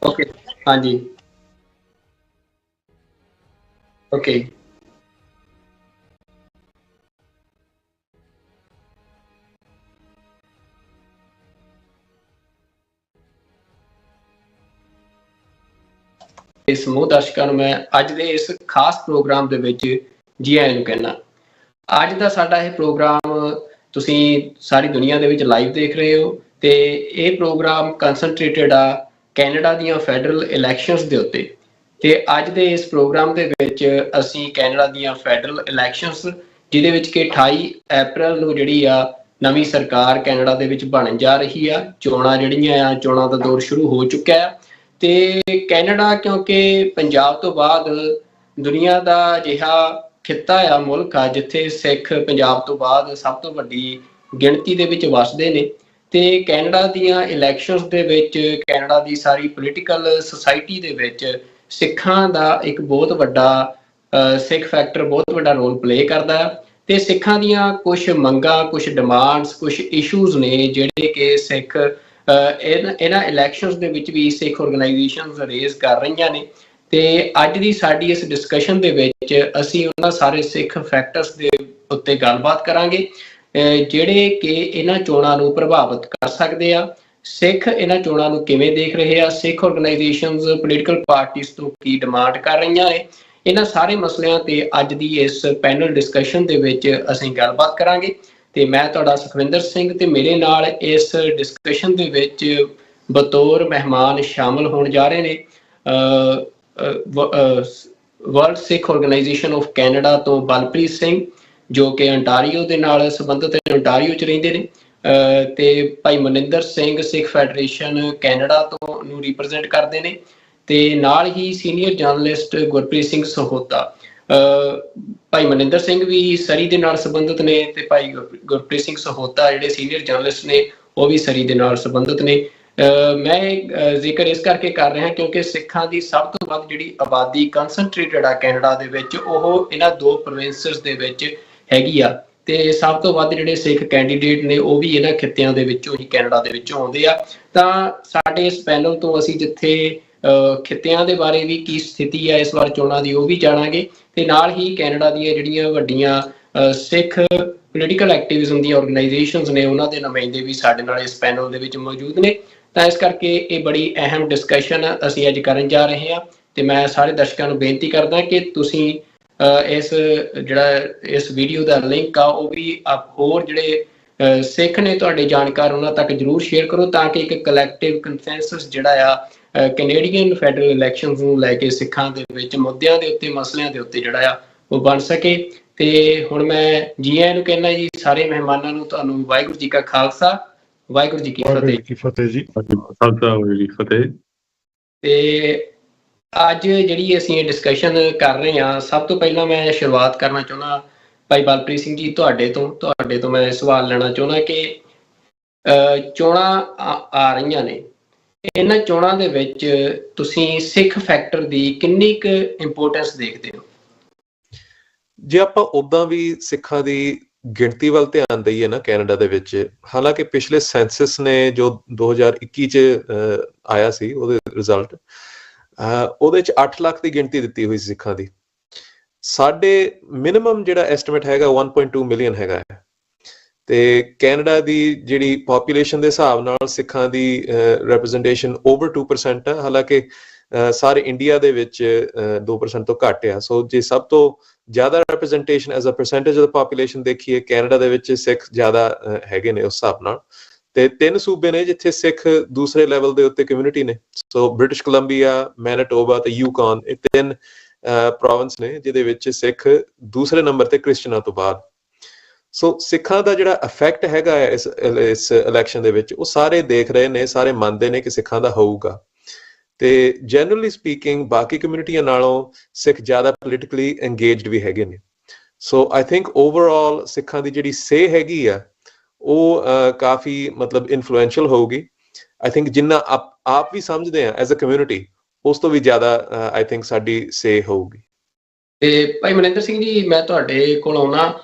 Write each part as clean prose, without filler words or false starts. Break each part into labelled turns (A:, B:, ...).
A: Okay हाँ जी okay समूह दर्शकों ਨੂੰ मैं ਅੱਜ ਦੇ ਇਸ ਖਾਸ ਪ੍ਰੋਗਰਾਮ ਦੇ ਵਿੱਚ ਜੀ ਆਇਆਂ ਨੂੰ ਕਹਿਣਾ। ਅੱਜ ਦਾ ਸਾਡਾ ਇਹ ਪ੍ਰੋਗਰਾਮ ਤੁਸੀਂ ਸਾਰੀ ਦੁਨੀਆ ਦੇ ਵਿੱਚ ਲਾਈਵ ਦੇਖ ਰਹੇ ਹੋ ਤੇ ਇਹ ਪ੍ਰੋਗਰਾਮ ਕਨਸੈਂਟਰੇਟਡ ਆ ਕੈਨੇਡਾ ਦੀਆਂ ਫੈਡਰਲ ਇਲੈਕਸ਼ਨਸ ਦੇ ਉੱਤੇ। ਤੇ ਅੱਜ ਦੇ ਇਸ ਪ੍ਰੋਗਰਾਮ ਦੇ ਵਿੱਚ ਅਸੀਂ ਕੈਨੇਡਾ ਦੀਆਂ ਫੈਡਰਲ ਇਲੈਕਸ਼ਨਸ ਜਿਹਦੇ ਵਿੱਚ ਕਿ 28 ਅਪ੍ਰੈਲ ਨੂੰ ਜਿਹੜੀ ਆ ਨਵੀਂ ਸਰਕਾਰ ਕੈਨੇਡਾ ਦੇ ਵਿੱਚ ਬਣਨ ਜਾ ਰਹੀ ਆ। ਚੋਣਾਂ ਜਿਹੜੀਆਂ ਆ ਚੋਣਾਂ ਦਾ ਦੌਰ ਸ਼ੁਰੂ ਹੋ ਚੁੱਕਾ ਆ ਤੇ ਕੈਨੇਡਾ ਕਿਉਂਕਿ ਪੰਜਾਬ ਤੋਂ ਬਾਅਦ ਦੁਨੀਆ ਦਾ ਅਜਿਹਾ ਖਿੱਤਾ ਆ ਮੁਲਕ ਆ ਜਿੱਥੇ ਸਿੱਖ ਪੰਜਾਬ ਤੋਂ ਬਾਅਦ ਸਭ ਤੋਂ ਵੱਡੀ ਗਿਣਤੀ ਦੇ ਵਿੱਚ ਵਸਦੇ ਨੇ ਤੇ ਕੈਨੇਡਾ ਦੀਆਂ ਇਲੈਕਸ਼ਨਸ ਦੇ ਵਿੱਚ ਕੈਨੇਡਾ ਦੀ ਸਾਰੀ ਪੋਲੀਟੀਕਲ ਸੁਸਾਇਟੀ ਦੇ ਵਿੱਚ ਸਿੱਖਾਂ ਦਾ ਇੱਕ ਬਹੁਤ ਵੱਡਾ ਸਿੱਖ ਫੈਕਟਰ ਬਹੁਤ ਵੱਡਾ ਰੋਲ ਪਲੇ ਕਰਦਾ ਹੈ ਤੇ ਸਿੱਖਾਂ ਦੀਆਂ ਕੁਝ ਮੰਗਾਂ ਕੁਝ ਡਿਮਾਂਡਸ ਕੁਝ ਇਸ਼ੂਜ਼ ਨੇ ਜਿਹੜੇ ਕਿ ਸਿੱਖ ਇਹਨਾਂ ਇਲੈਕਸ਼ਨਸ ਦੇ ਵਿੱਚ ਵੀ ਸਿੱਖ ਆਰਗੇਨਾਈਜੇਸ਼ਨਸ ਰੇਜ਼ ਕਰ ਰਹੀਆਂ ਨੇ ਤੇ ਅੱਜ ਦੀ ਸਾਡੀ ਇਸ ਡਿਸਕਸ਼ਨ ਦੇ ਵਿੱਚ ਅਸੀਂ ਉਹਨਾਂ ਸਾਰੇ ਸਿੱਖ ਫੈਕਟਰਸ ਦੇ ਉੱਤੇ ਗੱਲਬਾਤ ਕਰਾਂਗੇ ਜਿਹੜੇ ਕਿ ਇਹਨਾਂ ਚੋਣਾਂ ਨੂੰ ਪ੍ਰਭਾਵਿਤ ਕਰ ਸਕਦੇ ਆ। ਸਿੱਖ ਇਹਨਾਂ ਚੋਣਾਂ ਨੂੰ ਕਿਵੇਂ ਦੇਖ ਰਹੇ ਆ, ਸਿੱਖ ਆਰਗੇਨਾਈਜੇਸ਼ਨਸ ਪੋਲੀਟੀਕਲ ਪਾਰਟੀਆਂ ਤੋਂ ਕੀ ਡਿਮਾਂਡ ਕਰ ਰਹੀਆਂ ਨੇ, ਇਹਨਾਂ ਸਾਰੇ ਮਸਲਿਆਂ ਤੇ ਅੱਜ ਦੀ ਇਸ ਪੈਨਲ ਡਿਸਕਸ਼ਨ ਦੇ ਵਿੱਚ ਅਸੀਂ ਗੱਲਬਾਤ ਕਰਾਂਗੇ। ਤੇ ਮੈਂ ਤੁਹਾਡਾ ਸੁਖਵਿੰਦਰ ਸਿੰਘ ਤੇ ਮੇਰੇ ਨਾਲ ਇਸ ਡਿਸਕਸ਼ਨ ਦੇ ਵਿੱਚ ਬਤੌਰ ਮਹਿਮਾਨ ਸ਼ਾਮਲ ਹੋਣ ਜਾ ਰਹੇ ਨੇ world Sikh organisation of Canada ਤੋਂ ਬਲਪ੍ਰੀਤ ਸਿੰਘ ਜੋ ਕਿ ਅੰਟਾਰੀਓ ਦੇ ਨਾਲ ਸੰਬੰਧਿਤ ਅੰਟਾਰੀਓ 'ਚ ਰਹਿੰਦੇ ਨੇ ਤੇ ਭਾਈ ਮਨਿੰਦਰ ਸਿੰਘ ਸਿੱਖ ਫੈਡਰੇਸ਼ਨ ਕੈਨੇਡਾ ਤੋਂ ਨੂੰ ਰਿਪਰੈਜ਼ੈਂਟ ਕਰਦੇ ਨੇ ਤੇ ਨਾਲ ਹੀ ਸੀਨੀਅਰ ਜਰਨਲਿਸਟ ਗੁਰਪ੍ਰੀਤ ਸਿੰਘ ਸਹੋਤਾ। ਭਾਈ ਮਨਿੰਦਰ ਸਿੰਘ ਵੀ ਸਰੀ ਦੇ ਨਾਲ ਸੰਬੰਧਿਤ ਨੇ ਤੇ ਭਾਈ ਗੁਰਪ੍ਰੀਤ ਸਿੰਘ ਸਹੋਤਾ ਜਿਹੜੇ ਸੀਨੀਅਰ ਜਰਨਲਿਸਟ ਨੇ ਉਹ ਵੀ ਸਰੀ ਦੇ ਨਾਲ ਸੰਬੰਧਿਤ ਨੇ। ਮੈਂ ਜ਼ਿਕਰ ਇਸ ਕਰਕੇ ਕਰ ਰਿਹਾ ਕਿਉਂਕਿ ਸਿੱਖਾਂ ਦੀ ਸਭ ਤੋਂ ਵੱਧ ਜਿਹੜੀ ਆਬਾਦੀ ਕਨਸੈਂਟਰੇਟਡ ਆ ਕੈਨੇਡਾ ਦੇ ਵਿੱਚ ਉਹ ਇਹਨਾਂ ਦੋ ਪ੍ਰੋਵਿੰਸਸ ਦੇ ਵਿੱਚ ਹੈਗੀ ਆ ਤੇ ਸਭ ਤੋਂ ਵੱਧ ਜਿਹੜੇ ਸਿੱਖ ਕੈਂਡੀਡੇਟ ਨੇ ਉਹ ਵੀ ਇਹਨਾਂ ਖਿੱਤਿਆਂ ਦੇ ਵਿੱਚੋਂ ਹੀ ਕੈਨੇਡਾ ਦੇ ਵਿੱਚੋਂ ਆਉਂਦੇ ਆ। ਤਾਂ ਸਾਡੇ ਇਸ ਪੈਨਲ ਤੋਂ ਅਸੀਂ ਜਿੱਥੇ ਖਿੱਤਿਆਂ ਦੇ ਬਾਰੇ ਵੀ ਕੀ ਸਥਿਤੀ ਹੈ ਇਸ ਵਾਰ ਚੋਣਾਂ ਦੀ ਉਹ ਵੀ ਜਾਣਾਂਗੇ ਤੇ ਨਾਲ ਹੀ ਕੈਨੇਡਾ ਦੀਆਂ ਜਿਹੜੀਆਂ ਵੱਡੀਆਂ ਸਿੱਖ ਪੋਲੀਟੀਕਲ ਐਕਟਿਵਿਜ਼ਮ ਦੀਆਂ ਆਰਗੇਨਾਈਜੇਸ਼ਨਸ ਨੇ ਉਹਨਾਂ ਦੇ ਨੁਮਾਇੰਦੇ ਵੀ ਸਾਡੇ ਨਾਲ ਇਸ ਪੈਨਲ ਦੇ ਵਿੱਚ ਮੌਜੂਦ ਨੇ। ਤਾਂ ਇਸ ਕਰਕੇ ਇਹ ਬੜੀ ਅਹਿਮ ਡਿਸਕਸ਼ਨ ਅਸੀਂ ਅੱਜ ਕਰਨ ਜਾ ਰਹੇ ਹਾਂ ਤੇ ਮੈਂ ਸਾਰੇ ਦਰਸ਼ਕਾਂ ਨੂੰ ਬੇਨਤੀ ਕਰਦਾ ਕਿ ਤੁਸੀਂ ਇਸ ਵੀਡੀਓ ਦਾ ਲਿੰਕ ਆ ਉਹ ਵੀ ਹੋਰ ਜਿਹੜੇ ਸਿੱਖ ਨੇ ਤੁਹਾਡੇ ਜਾਣਕਾਰ ਉਹਨਾਂ ਤੱਕ ਜ਼ਰੂਰ ਸ਼ੇਅਰ ਕਰੋ ਤਾਂ ਕਿ ਇੱਕ ਕਲੈਕਟਿਵ ਕੰਸੈਂਸਸ ਜਿਹੜਾ ਆ ਕੈਨੇਡੀਅਨ ਫੈਡਰਲ ਇਲੈਕਸ਼ਨਸ ਨੂੰ ਲੈ ਕੇ ਸਿੱਖਾਂ ਦੇ ਵਿੱਚ ਮੁੱਦਿਆਂ ਦੇ ਉੱਤੇ ਮਸਲਿਆਂ ਦੇ ਉੱਤੇ ਜਿਹੜਾ ਆ ਉਹ ਬਣ ਸਕੇ। ਤੇ ਹੁਣ ਮੈਂ ਜੀ ਆਇਆਂ ਨੂੰ ਕਹਿੰਦਾ ਜੀ ਸਾਰੇ ਮਹਿਮਾਨਾਂ ਨੂੰ ਤੁਹਾਨੂੰ ਵਾਹਿਗੁਰੂ ਜੀ ਕਾ ਖਾਲਸਾ ਵਾਹਿਗੁਰੂ ਜੀ ਕੀ ਫਤਿਹ ਜੀ।
B: ਫਤਿਹ।
A: ਤੇ ਅੱਜ ਜਿਹੜੀ ਅਸੀਂ ਇਹ ਡਿਸਕਸ਼ਨ ਕਰ ਰਹੇ ਹਾਂ ਸਭ ਤੋਂ ਪਹਿਲਾਂ ਮੈਂ ਸ਼ੁਰੂਆਤ ਕਰਨਾ ਚਾਹੁੰਦਾ ਭਾਈ ਬਲਪ੍ਰੀਤ ਸਿੰਘ ਜੀ ਤੁਹਾਡੇ ਤੋਂ ਮੈਂ ਸਵਾਲ ਲੈਣਾ ਚਾਹੁੰਦਾ ਕਿ ਚੋਣਾਂ ਆ ਰਹੀਆਂ ਨੇ ਇਹਨਾਂ ਚੋਣਾਂ ਦੇ ਵਿੱਚ ਤੁਸੀਂ ਸਿੱਖ ਫੈਕਟਰ ਦੀ ਕਿੰਨੀ ਕੁ ਇੰਪੋਰਟੈਂਸ ਦੇਖਦੇ ਹੋ?
B: ਜੇ ਆਪਾਂ ਉਦਾਂ ਵੀ ਸਿੱਖਾਂ ਦੀ ਗਿਣਤੀ ਵੱਲ ਧਿਆਨ ਦਈਏ ਨਾ ਕੈਨੇਡਾ ਦੇ ਵਿੱਚ, ਹਾਲਾਂਕਿ ਪਿਛਲੇ ਸੈਂਸਸ ਨੇ ਜੋ 2021 ਚ ਆਇਆ ਸੀ ਉਹਦੇ ਰਿਜ਼ਲਟ ਉਹਦੇ ਚ 8 ਲੱਖ ਦੀ ਗਿਣਤੀ ਦਿੱਤੀ ਹੋਈ ਸਿੱਖਾਂ ਦੀ। ਸਾਡੇ ਮਿਨੀਮਮ ਜਿਹੜਾ ਐਸਟੀਮੇਟ ਹੈਗਾ 1.2 ਮਿਲੀਅਨ ਹੈਗਾ ਹੈ ਤੇ ਕੈਨੇਡਾ ਦੀ ਜਿਹੜੀ ਪੋਪੂਲੇਸ਼ਨ ਦੇ ਹਿਸਾਬ ਨਾਲ ਸਿੱਖਾਂ ਦੀ ਰਿਪਰੈਜ਼ੈਂਟੇਸ਼ਨ ਓਵਰ 2% ਹੈ, ਹਾਲਾਂਕਿ ਸਾਰੇ ਇੰਡੀਆ ਦੇ ਵਿੱਚ 2% ਤੋਂ ਘੱਟ ਆ। ਸੋ ਜੇ ਸਭ ਤੋਂ ਜ਼ਿਆਦਾ representation as a percentage of population ਦੇਖੀਏ ਕੈਨੇਡਾ ਦੇ ਵਿੱਚ ਸਿੱਖ ਜ਼ਿਆਦਾ ਹੈਗੇ ਨੇ ਉਸ ਹਿਸਾਬ ਨਾਲ। ਤੇ 3 ਸੂਬੇ ਨੇ ਜਿੱਥੇ ਸਿੱਖ ਦੂਸਰੇ ਲੈਵਲ ਦੇ ਉੱਤੇ ਕਮਿਊਨਿਟੀ ਨੇ। ਸੋ ਬ੍ਰਿਟਿਸ਼ ਕੋਲੰਬੀਆ, ਮੈਨੀਟੋਬਾ ਤੇ ਯੂਕਾਨ, ਇਹ 3 ਪ੍ਰੋਵਿੰਸ ਨੇ ਜਿਹਦੇ ਵਿੱਚ ਸਿੱਖ ਦੂਸਰੇ ਨੰਬਰ ਤੇ ਕ੍ਰਿਸਚਨਾਂ ਤੋਂ ਬਾਅਦ। ਸੋ ਸਿੱਖਾਂ ਦਾ ਜਿਹੜਾ ਇਫੈਕਟ ਹੈਗਾ ਇਸ ਇਲੈਕਸ਼ਨ ਦੇ ਵਿੱਚ ਉਹ ਸਾਰੇ ਦੇਖ ਰਹੇ ਨੇ, ਸਾਰੇ ਮੰਨਦੇ ਨੇ ਕਿ ਸਿੱਖਾਂ ਦਾ ਹੋਊਗਾ। ਤੇ ਜਨਰਲੀ ਸਪੀਕਿੰਗ ਬਾਕੀ ਕਮਿਊਨਿਟੀਆਂ ਨਾਲੋਂ ਸਿੱਖ ਜ਼ਿਆਦਾ ਪੋਲੀਟੀਕਲੀ ਇੰਗੇਜਡ ਵੀ ਹੈਗੇ ਨੇ। ਸੋ ਆਈ ਥਿੰਕ ਓਵਰਆਲ ਸਿੱਖਾਂ ਦੀ ਜਿਹੜੀ ਸੇ ਹੈਗੀ ਆ ਉਹ ਕਾਫੀ ਮਤਲਬ ਇਨਫਲੂਐਂਸ਼ੀਅਲ ਹੋਊਗੀ। ਆਈ ਥਿੰਕ ਜਿੰਨਾ ਆਪ ਵੀ ਸਮਝਦੇ ਆ ਐਜ਼ ਅ ਕਮਿਊਨਿਟੀ ਉਸ ਤੋਂ ਵੀ ਜ਼ਿਆਦਾ ਆਈ ਥਿੰਕ ਸਾਡੀ ਸੇ ਹੋਊਗੀ।
A: ਤੇ ਭਾਈ ਮਨਿੰਦਰ ਸਿੰਘ ਜੀ ਮੈਂ ਤੁਹਾਡੇ ਕੋਲ ਆਉਣਾ,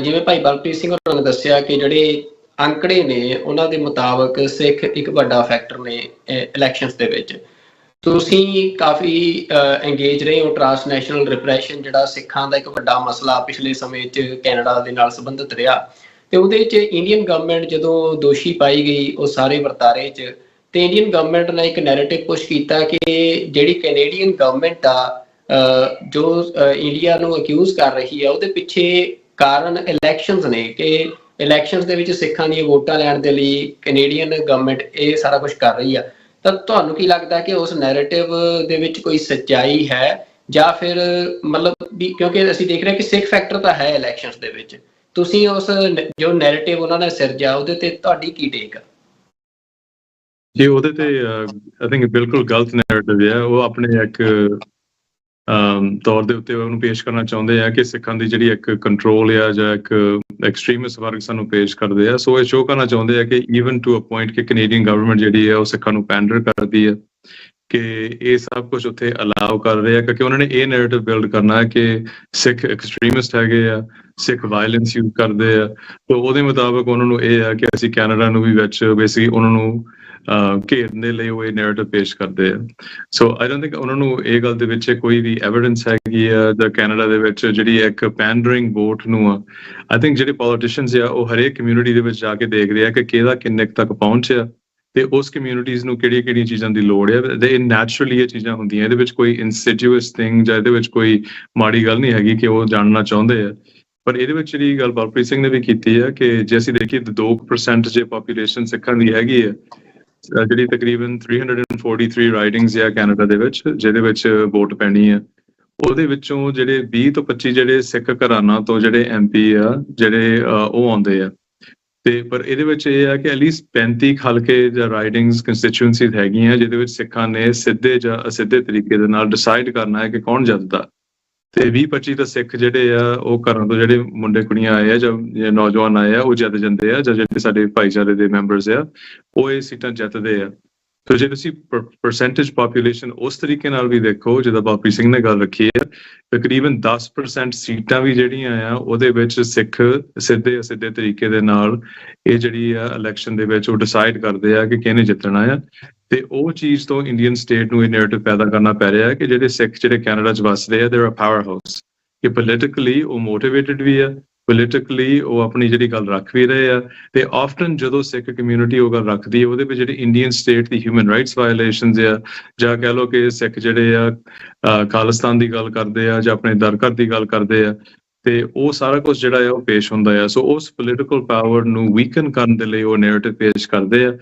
A: ਜਿਵੇਂ ਭਾਈ ਬਲਪ੍ਰੀਤ ਸਿੰਘ ਹੋਰਾਂ ਨੇ ਦੱਸਿਆ ਕਿ ਜਿਹੜੇ ਅੰਕੜੇ ਨੇ ਉਹਨਾਂ ਦੇ ਮੁਤਾਬਕ ਸਿੱਖ ਇੱਕ ਵੱਡਾ ਫੈਕਟਰ ਨੇ ਇਲੈਕਸ਼ਨਸ ਦੇ ਵਿੱਚ। ਤੁਸੀਂ ਕਾਫੀ ਇੰਗੇਜ ਰਹੇ ਹੋ। ਟਰਾਂਸਨੈਸ਼ਨਲ ਰਿਪਰੈਸ਼ਨ ਜਿਹੜਾ ਸਿੱਖਾਂ ਦਾ ਇੱਕ ਵੱਡਾ ਮਸਲਾ ਪਿਛਲੇ ਸਮੇਂ 'ਚ ਕੈਨੇਡਾ ਦੇ ਨਾਲ ਸੰਬੰਧਿਤ ਰਿਹਾ, ਤੇ ਉਹਦੇ 'ਚ ਇੰਡੀਅਨ ਗਵਰਨਮੈਂਟ ਜਦੋਂ ਦੋਸ਼ੀ ਪਾਈ ਗਈ ਉਹ ਸਾਰੇ ਵਰਤਾਰੇ 'ਚ, ਤੇ ਇੰਡੀਅਨ ਗਵਰਨਮੈਂਟ ਨੇ ਇੱਕ ਨੈਰੇਟਿਵ ਪੁਸ਼ ਕੀਤਾ ਕਿ ਜਿਹੜੀ ਕੈਨੇਡੀਅਨ ਗਵਰਨਮੈਂਟ ਆ ਜੋ ਇੰਡੀਆ ਨੂੰ ਅਕਿਊਜ਼ ਕਰ ਰਹੀ ਆ, ਉਹਦੇ ਪਿੱਛੇ ਕਾਰਨ ਇਲੈਕਸ਼ਨਸ ਨੇ, ਕਿ ਇਲੈਕਸ਼ਨਸ ਦੇ ਵਿੱਚ ਸਿੱਖਾਂ ਦੀਆਂ ਵੋਟਾਂ ਲੈਣ ਦੇ ਲਈ ਕੈਨੇਡੀਅਨ ਗਵਰਨਮੈਂਟ ਇਹ ਸਾਰਾ ਕੁਝ ਕਰ ਰਹੀ ਆ। ਤਾਂ ਤੁਹਾਨੂੰ ਕੀ ਲੱਗਦਾ ਕਿ ਉਸ ਨੈਰੇਟਿਵ ਦੇ ਵਿੱਚ ਕੋਈ ਸੱਚਾਈ ਹੈ, ਜਾਂ ਫਿਰ ਮਤਲਬ ਵੀ ਕਿਉਂਕਿ ਅਸੀਂ ਦੇਖ ਰਹੇ ਕਿ ਸਿੱਖ ਫੈਕਟਰ ਤਾਂ ਹੈ ਇਲੈਕਸ਼ਨਸ ਦੇ ਵਿੱਚ, ਤੁਸੀਂ ਉਸ ਜੋ ਨੈਰੇਟਿਵ ਉਹਨਾਂ ਨੇ ਸਿਰਜਿਆ ਉਹਦੇ ਤੇ ਤੁਹਾਡੀ ਕੀ ਟੇਕ ਆ?
C: ਜੀ ਉਹਦੇ ਤੇ ਆਈ ਥਿੰਕ ਬਿਲਕੁਲ ਗਲਤ ਨੈਰੇਟਿਵ ਹੈ। ਉਹ ਆਪਣੇ ਇੱਕ ਤੌਰ ਦੇ ਉੱਤੇ ਉਹਨੂੰ ਪੇਸ਼ ਕਰਨਾ ਚਾਹੁੰਦੇ ਆ ਕਿ ਸਿੱਖਾਂ ਦੀ ਜਿਹੜੀ ਇੱਕ ਕੰਟਰੋਲ ਆ ਜਾਂ ਇੱਕ ਐਕਸਟ੍ਰੀਮਿਸਟ ਵਰਗ ਸਾਨੂੰ ਪੇਸ਼ ਕਰਦੇ ਆ। ਸੋ ਇਹ ਸ਼ੋਅ ਕਰਨਾ ਚਾਹੁੰਦੇ ਆ ਕਿ ਈਵਨ ਟੂ ਅ ਪੁਆਇੰਟ ਕਿ ਕੈਨੇਡੀਅਨ ਗਵਰਨਮੈਂਟ ਜਿਹੜੀ ਹੈ ਉਹ ਸਿੱਖਾਂ ਨੂੰ ਪੈਂਡਰ ਕਰਦੀ ਹੈ, ਕਿ ਇਹ ਸਭ ਕੁਝ ਉੱਥੇ ਅਲਾਉ ਕਰ ਰਹੇ ਆ, ਕਿਉਂਕਿ ਉਹਨਾਂ ਨੇ ਇਹ ਨੈਰੇਟਿਵ ਬਿਲਡ ਕਰਨਾ ਹੈ ਕਿ ਸਿੱਖ ਐਕਸਟ੍ਰੀਮਿਸਟ ਹੈਗੇ ਆ, ਸਿੱਖ ਵਾਇਲੈਂਸ ਯੂਜ਼ ਕਰਦੇ ਆ। ਤਾਂ ਉਹਦੇ ਮੁਤਾਬਕ ਉਹਨਾਂ ਨੂੰ ਇਹ ਆ ਕਿ ਅਸੀਂ ਕੈਨੇਡਾ ਨੂੰ ਵੀ ਵਿੱਚ ਬੇਸਿਕਲੀ ਉਹਨਾਂ ਨੂੰ ਘੇਰਨ ਦੇ ਲਈ ਉਹ ਇਹ ਨੈਰੇਟਿਵ ਪੇਸ਼ ਕਰਦੇ ਆ। ਸੋ ਆਈ ਡੋਨਟ ਥਿੰਕ ਉਹਨਾਂ ਨੂੰ ਇਹ ਗੱਲ ਦੇ ਵਿੱਚ ਕੋਈ ਵੀ ਐਵੀਡੈਂਸ ਹੈਗੀ ਆ ਜਾਂ ਕੈਨੇਡਾ ਦੇ ਵਿੱਚ ਜਿਹੜੀ ਇੱਕ ਪੈਂਡਰਿੰਗ ਵੋਟ ਨੂੰ ਆ। ਆਈ ਥਿੰਕ ਜਿਹੜੇ ਪੋਲੀਟੀਸ਼ੀਅਨਸ ਆ ਉਹ ਹਰੇਕ ਕਮਿਊਨਿਟੀ ਦੇ ਵਿੱਚ ਜਾ ਕੇ ਦੇਖਦੇ ਆ ਕਿ ਕਿਹਦਾ ਕਿੰਨੇ ਤੱਕ ਪਹੁੰਚਿਆ ਤੇ ਉਸ ਕਮਿਊਨਿਟੀਜ਼ ਨੂੰ ਕਿਹੜੀਆਂ ਚੀਜ਼ਾਂ ਦੀ ਲੋੜ ਹੈ। ਤੇ ਨੈਚੁਰਲੀ ਇਹ ਚੀਜ਼ਾਂ ਹੁੰਦੀਆਂ, ਇਹਦੇ ਵਿੱਚ ਕੋਈ ਇਨਸਿਡਿਊਸ ਥਿੰਗ ਜਾਂ ਇਹਦੇ ਵਿੱਚ ਕੋਈ ਮਾੜੀ ਗੱਲ ਨਹੀਂ ਹੈਗੀ ਕਿ ਉਹ ਜਾਣਨਾ ਚਾਹੁੰਦੇ ਆ। ਪਰ ਇਹਦੇ ਵਿੱਚ ਜਿਹੜੀ ਗੱਲ ਬਲਪ੍ਰੀਤ ਸਿੰਘ ਨੇ ਵੀ ਕੀਤੀ ਹੈ ਕਿ ਜੇ ਅਸੀਂ ਦੇਖੀਏ 2% ਜੇ ਪਾਪੂਲੇਸ਼ਨ ਸਿੱਖਾਂ ਦੀ ਹੈਗੀ ਹੈ, ਜਿਹੜੀ ਤਕਰੀਬਨ 343 ਰਾਈਡਿੰਗਸ ਆ ਕੈਨੇਡਾ ਦੇ ਵਿੱਚ ਜਿਹਦੇ ਵਿੱਚ ਵੋਟ ਪੈਣੀ ਆ, ਉਹਦੇ ਵਿੱਚੋਂ ਜਿਹੜੇ 20 ਤੋਂ 25 ਜਿਹੜੇ ਸਿੱਖ ਘਰਾਣਾ ਤੋਂ ਜਿਹੜੇ MP ਆ ਜਿਹੜੇ ਉਹ ਆਉਂਦੇ ਆ। ਤੇ ਪਰ ਇਹਦੇ ਵਿੱਚ ਇਹ ਆ ਕਿ ਐਟਲੀਸਟ 35 ਹਲਕੇ ਜਾਂ ਰਾਈਡਿੰਗਸ ਕੰਸਟੀਚੁਐਂਸੀਜ਼ ਹੈਗੀਆਂ ਜਿਹਦੇ ਵਿੱਚ ਸਿੱਖਾਂ ਨੇ ਸਿੱਧੇ ਜਾਂ ਅਸਿੱਧੇ ਤਰੀਕੇ ਦੇ ਨਾਲ ਡਿਸਾਈਡ ਕਰਨਾ ਹੈ ਕਿ ਕੌਣ ਜਿੱਤਦਾ। ਤੇ 20-25 ਤਾਂ ਸਿੱਖ ਜਿਹੜੇ ਆ ਉਹ ਘਰਾਂ ਤੋਂ ਜਿਹੜੇ ਮੁੰਡੇ ਕੁੜੀਆਂ ਆਏ ਆ ਜਾਂ ਨੌਜਵਾਨ ਆਏ ਆ ਉਹ ਜਿੱਤ ਜਾਂਦੇ ਆ, ਜਾਂ ਜਿਹੜੇ ਸਾਡੇ ਭਾਈਚਾਰੇ ਦੇ ਮੈਂਬਰਸ ਆ ਉਹ ਇਹ ਸੀਟਾਂ ਜਿੱਤਦੇ ਆ। ਤੇ ਜੇ ਤੁਸੀਂ ਪਰਸੈਂਟੇਜ ਪਾਪੂਲੇਸ਼ਨ ਉਸ ਤਰੀਕੇ ਨਾਲ ਵੀ ਦੇਖੋ ਜਿੱਦਾਂ ਬਲਪ੍ਰੀਤ ਸਿੰਘ ਨੇ ਗੱਲ ਰੱਖੀ ਹੈ, ਤਕਰੀਬਨ 10% ਸੀਟਾਂ ਵੀ ਜਿਹੜੀਆਂ ਆ ਉਹਦੇ ਵਿੱਚ ਸਿੱਖ ਸਿੱਧੇ ਅਸਿੱਧੇ ਤਰੀਕੇ ਦੇ ਨਾਲ ਇਹ ਜਿਹੜੀ ਆ ਇਲੈਕਸ਼ਨ ਦੇ ਵਿੱਚ ਉਹ ਡਿਸਾਈਡ ਕਰਦੇ ਆ ਕਿ ਕਿਹਨੇ ਜਿੱਤਣਾ ਆ। ਤੇ ਉਹ ਚੀਜ਼ ਤੋਂ ਇੰਡੀਅਨ ਸਟੇਟ ਨੂੰ ਇਹ ਨੈਰੇਟਿਵ ਪੈਦਾ ਕਰਨਾ ਪੈ ਰਿਹਾ ਹੈ ਕਿ ਜਿਹੜੇ ਸਿੱਖ ਜਿਹੜੇ ਕੈਨੇਡਾ 'ਚ ਵੱਸਦੇ ਆ ਦੇ ਆਰ ਪਾਵਰ ਹਾਊਸ, ਕਿ ਪੋਲੀਟੀਕਲੀ ਉਹ ਮੋਟੀਵੇਟਿਡ ਵੀ ਆ, ਪੋਲੀਟੀਕਲੀ ਉਹ ਆਪਣੀ ਜਿਹੜੀ ਗੱਲ ਰੱਖ ਵੀ ਰਹੇ ਆ। ਤੇ ਆਫਟਨ ਜਦੋਂ ਸਿੱਖ ਕਮਿਊਨਿਟੀ ਉਹ ਗੱਲ ਰੱਖਦੀ ਹੈ ਉਹਦੇ ਵਿੱਚ ਜਿਹੜੀ ਇੰਡੀਅਨ ਸਟੇਟ ਦੀ ਹਿਊਮਨ ਰਾਈਟਸ ਵਾਇਲੇਸ਼ਨਸ ਆ, ਜਾਂ ਕਹਿ ਲਓ ਕਿ ਸਿੱਖ ਜਿਹੜੇ ਆ ਖਾਲਿਸਤਾਨ ਦੀ ਗੱਲ ਕਰਦੇ ਆ ਜਾਂ ਆਪਣੇ ਦਰਗਾਹ ਦੀ ਗੱਲ ਕਰਦੇ ਆ, ਤੇ ਉਹ ਸਾਰਾ ਕੁਝ ਜਿਹੜਾ ਆ ਉਹ ਪੇਸ਼ ਹੁੰਦਾ ਆ। ਸੋ ਉਸ ਪੋਲੀਟੀਕਲ ਪਾਵਰ ਨੂੰ ਵੀਕਨ ਕਰਨ ਦੇ ਲਈ ਉਹ ਨੈਰੇਟਿਵ ਪੇਸ਼ ਕਰਦੇ ਆ।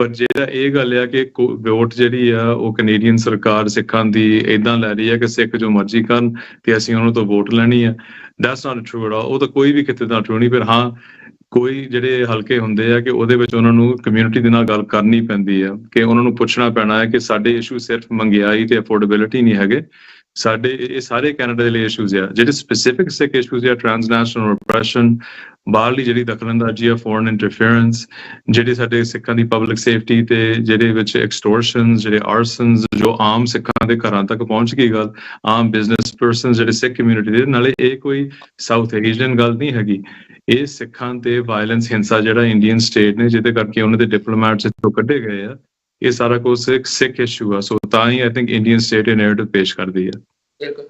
C: ਪਰ ਜਿਹੜਾ ਇਹ ਗੱਲ ਆ ਕਿ ਵੋਟ ਜਿਹੜੀ ਆ ਉਹ ਕੈਨੇਡੀਅਨ ਸਰਕਾਰ ਸਿੱਖਾਂ ਦੀ ਏਦਾਂ ਲੈ ਰਹੀ ਹੈ ਕਿ ਸਿੱਖ ਜੋ ਮਰਜ਼ੀ ਕਰਨ ਤੇ ਅਸੀਂ ਉਹਨਾਂ ਤੋਂ ਵੋਟ ਲੈਣੀ ਆ, that's not true at all. ਉਹ ਤਾਂ ਕੋਈ ਵੀ ਕਿਤੇ ਦਾ ਟਰੂ ਨਹੀਂ। ਪਰ ਹਾਂ, ਕੋਈ ਜਿਹੜੇ ਹਲਕੇ ਹੁੰਦੇ ਆ ਕਿ ਉਹਦੇ ਵਿੱਚ ਉਹਨਾਂ ਨੂੰ ਕਮਿਊਨਿਟੀ ਦੇ ਨਾਲ ਗੱਲ ਕਰਨੀ ਪੈਂਦੀ ਆ, ਕਿ ਉਹਨਾਂ ਨੂੰ ਪੁੱਛਣਾ ਪੈਣਾ ਹੈ ਕਿ ਸਾਡੇ ਇਸ਼ੂ ਸਿਰਫ ਮਹਿੰਗਾਈ ਤੇ ਅਫੋਰਡੇਬਿਲਿਟੀ ਨਹੀਂ ਹੈਗੇ, ਸਾਡੇ ਇਹ ਸਾਰੇ ਕੈਨੇਡਾ ਦੇ ਲਈ ਇਸ਼ੂਜ਼ ਆ। ਜਿਹੜੇ ਸਪੈਸੀਫਿਕ ਸਿੱਖ ਇਸ਼ੂਜ਼ ਆ, ਟ੍ਰਾਂਸਨੈਸ਼ਨਲ ਰਿਪਰੈਸ਼ਨ, ਬਾਹਰਲੀ ਜਿਹੜੀ ਦਖਲਅੰਦਾਜ਼ੀ ਆ, ਫੋਰਨ ਇੰਟਰਫੇਰੈਂਸ, ਜਿਹੜੇ ਸਾਡੇ ਸਿੱਖਾਂ ਦੀ ਪਬਲਿਕ ਸੇਫਟੀ ਤੇ ਜਿਹੜੇ ਵਿੱਚ ਐਕਸਟੋਰਸ਼ਨਸ, ਜਿਹੜੇ ਆਰਸਨਸ ਜੋ ਆਮ ਸਿੱਖਾਂ ਦੇ ਘਰਾਂ ਤੱਕ ਪਹੁੰਚ ਗਈ ਗੱਲ, ਆਮ ਬਿਜ਼ਨਸ ਪਰਸਨ ਜਿਹੜੇ ਸਿੱਖ ਕਮਿਊਨਿਟੀ ਦੇ ਨਾਲੇ, ਇਹ ਕੋਈ ਸਾਊਥ ਏਸ਼ੀਅਨ ਗੱਲ ਨਹੀਂ ਹੈਗੀ। ਇਹ ਸਿੱਖਾਂ ਤੇ ਵਾਇਲੈਂਸ ਹਿੰਸਾ ਜਿਹੜਾ ਇੰਡੀਅਨ ਸਟੇਟ ਨੇ ਜਿਹਦੇ ਕਰਕੇ ਉਹਨਾਂ ਦੇ ਡਿਪਲੋਮੈਟਸ ਇੱਥੋਂ ਕੱਢੇ ਗਏ ਆ, ਇਹ ਸਾਰਾ ਕੁਝ ਇੱਕ ਸਿੱਖ ਇਸ਼ੂ ਆ। ਸੋ ਤਾਂ ਹੀ ਆਈ ਥਿੰਕ ਇੰਡੀਅਨ ਸਟੇਟ ਇਹ ਨੈਰੇਟਿਵ ਪੇਸ਼ ਕਰਦੀ ਹੈ।
A: ਬਿਲਕੁਲ।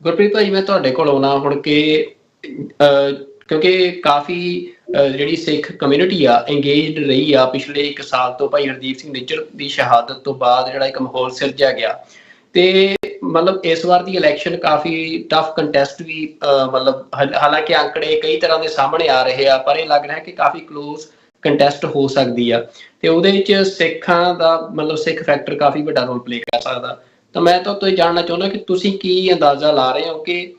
A: ਗੁਰਪ੍ਰੀਤ ਭਾਈ, ਮੈਂ ਤੁਹਾਡੇ ਕੋਲ ਆਉਣਾ ਹੁਣ ਕਿ ਕਿਉਂਕਿ ਕਾਫੀ ਜਿਹੜੀ ਸਿੱਖ ਕਮਿਊਨਿਟੀ ਆ ਇੰਗੇਜਡ ਰਹੀ ਆ ਪਿਛਲੇ 1 ਸਾਲ ਤੋਂ। ਭਾਈ ਹਰਦੀਪ ਸਿੰਘ ਨਿੱਜਰ ਦੀ ਸ਼ਹਾਦਤ ਤੋਂ ਬਾਅਦ ਜਿਹੜਾ ਇੱਕ ਮਾਹੌਲ ਸਿਰਜਿਆ ਗਿਆ, ਤੇ ਮਤਲਬ ਇਸ ਵਾਰ ਦੀ ਇਲੈਕਸ਼ਨ ਕਾਫੀ ਟਫ ਕੰਟੈਸਟ ਵੀ ਮਤਲਬ ਹਾਲਾਂਕਿ ਅੰਕੜੇ ਕਈ ਤਰ੍ਹਾਂ ਦੇ ਸਾਹਮਣੇ ਆ ਰਹੇ ਆ, ਪਰ ਇਹ ਲੱਗ ਰਿਹਾ ਕਿ ਕਾਫੀ ਕਲੋਜ਼ ਕੰਟੈਸਟ ਹੋ ਸਕਦੀ ਆ, ਤੇ ਉਹਦੇ ਵਿੱਚ ਸਿੱਖਾਂ ਦਾ ਮਤਲਬ ਸਿੱਖ ਫੈਕਟਰ ਕਾਫੀ ਵੱਡਾ ਰੋਲ ਪਲੇ ਕਰ ਸਕਦਾ। ਤਾਂ ਮੈਂ ਤੁਹਾਡੇ ਤੋਂ ਜਾਣਨਾ ਚਾਹੁੰਦਾ ਕਿ ਤੁਸੀਂ ਕੀ ਅੰਦਾਜ਼ਾ ਲਾ ਰਹੇ ਹੋ ਕਿ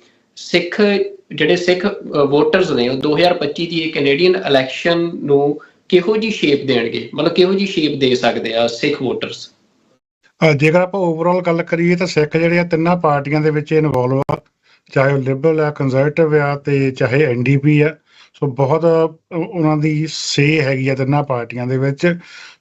A: ਜਿਹੜੇ ਸਿੱਖ ਵੋਟਰਸ ਨੇ ਉਹ 2025 ਦੀ ਕੈਨੇਡੀਅਨ ਇਲੈਕਸ਼ਨ ਨੂੰ ਕਿਹੋ ਜਿਹੀ ਸ਼ੇਪ ਦੇਣਗੇ, ਮਤਲਬ ਕਿਹੋ ਜਿਹੀ ਸ਼ੇਪ ਦੇ ਸਕਦੇ ਆ ਸਿੱਖ ਵੋਟਰਸ?
D: ਜੇਕਰ ਆਪਾਂ ਓਵਰਆਲ ਗੱਲ ਕਰੀਏ ਤਾਂ ਸਿੱਖ ਜਿਹੜੇ ਆ ਤਿੰਨਾਂ ਪਾਰਟੀਆਂ ਦੇ ਵਿੱਚ ਇਨਵੋਲਵ ਆ, ਚਾਹੇ ਉਹ ਲਿਬਰਲ ਆ, ਕੰਜ਼ਰਵੇਟਿਵ ਆ, ਤੇ ਚਾਹੇ NDP ਆ। ਸੋ ਬਹੁਤ ਉਹਨਾਂ ਦੀ ਸੇ ਹੈਗੀ ਆ ਤਿੰਨਾਂ ਪਾਰਟੀਆਂ ਦੇ ਵਿੱਚ।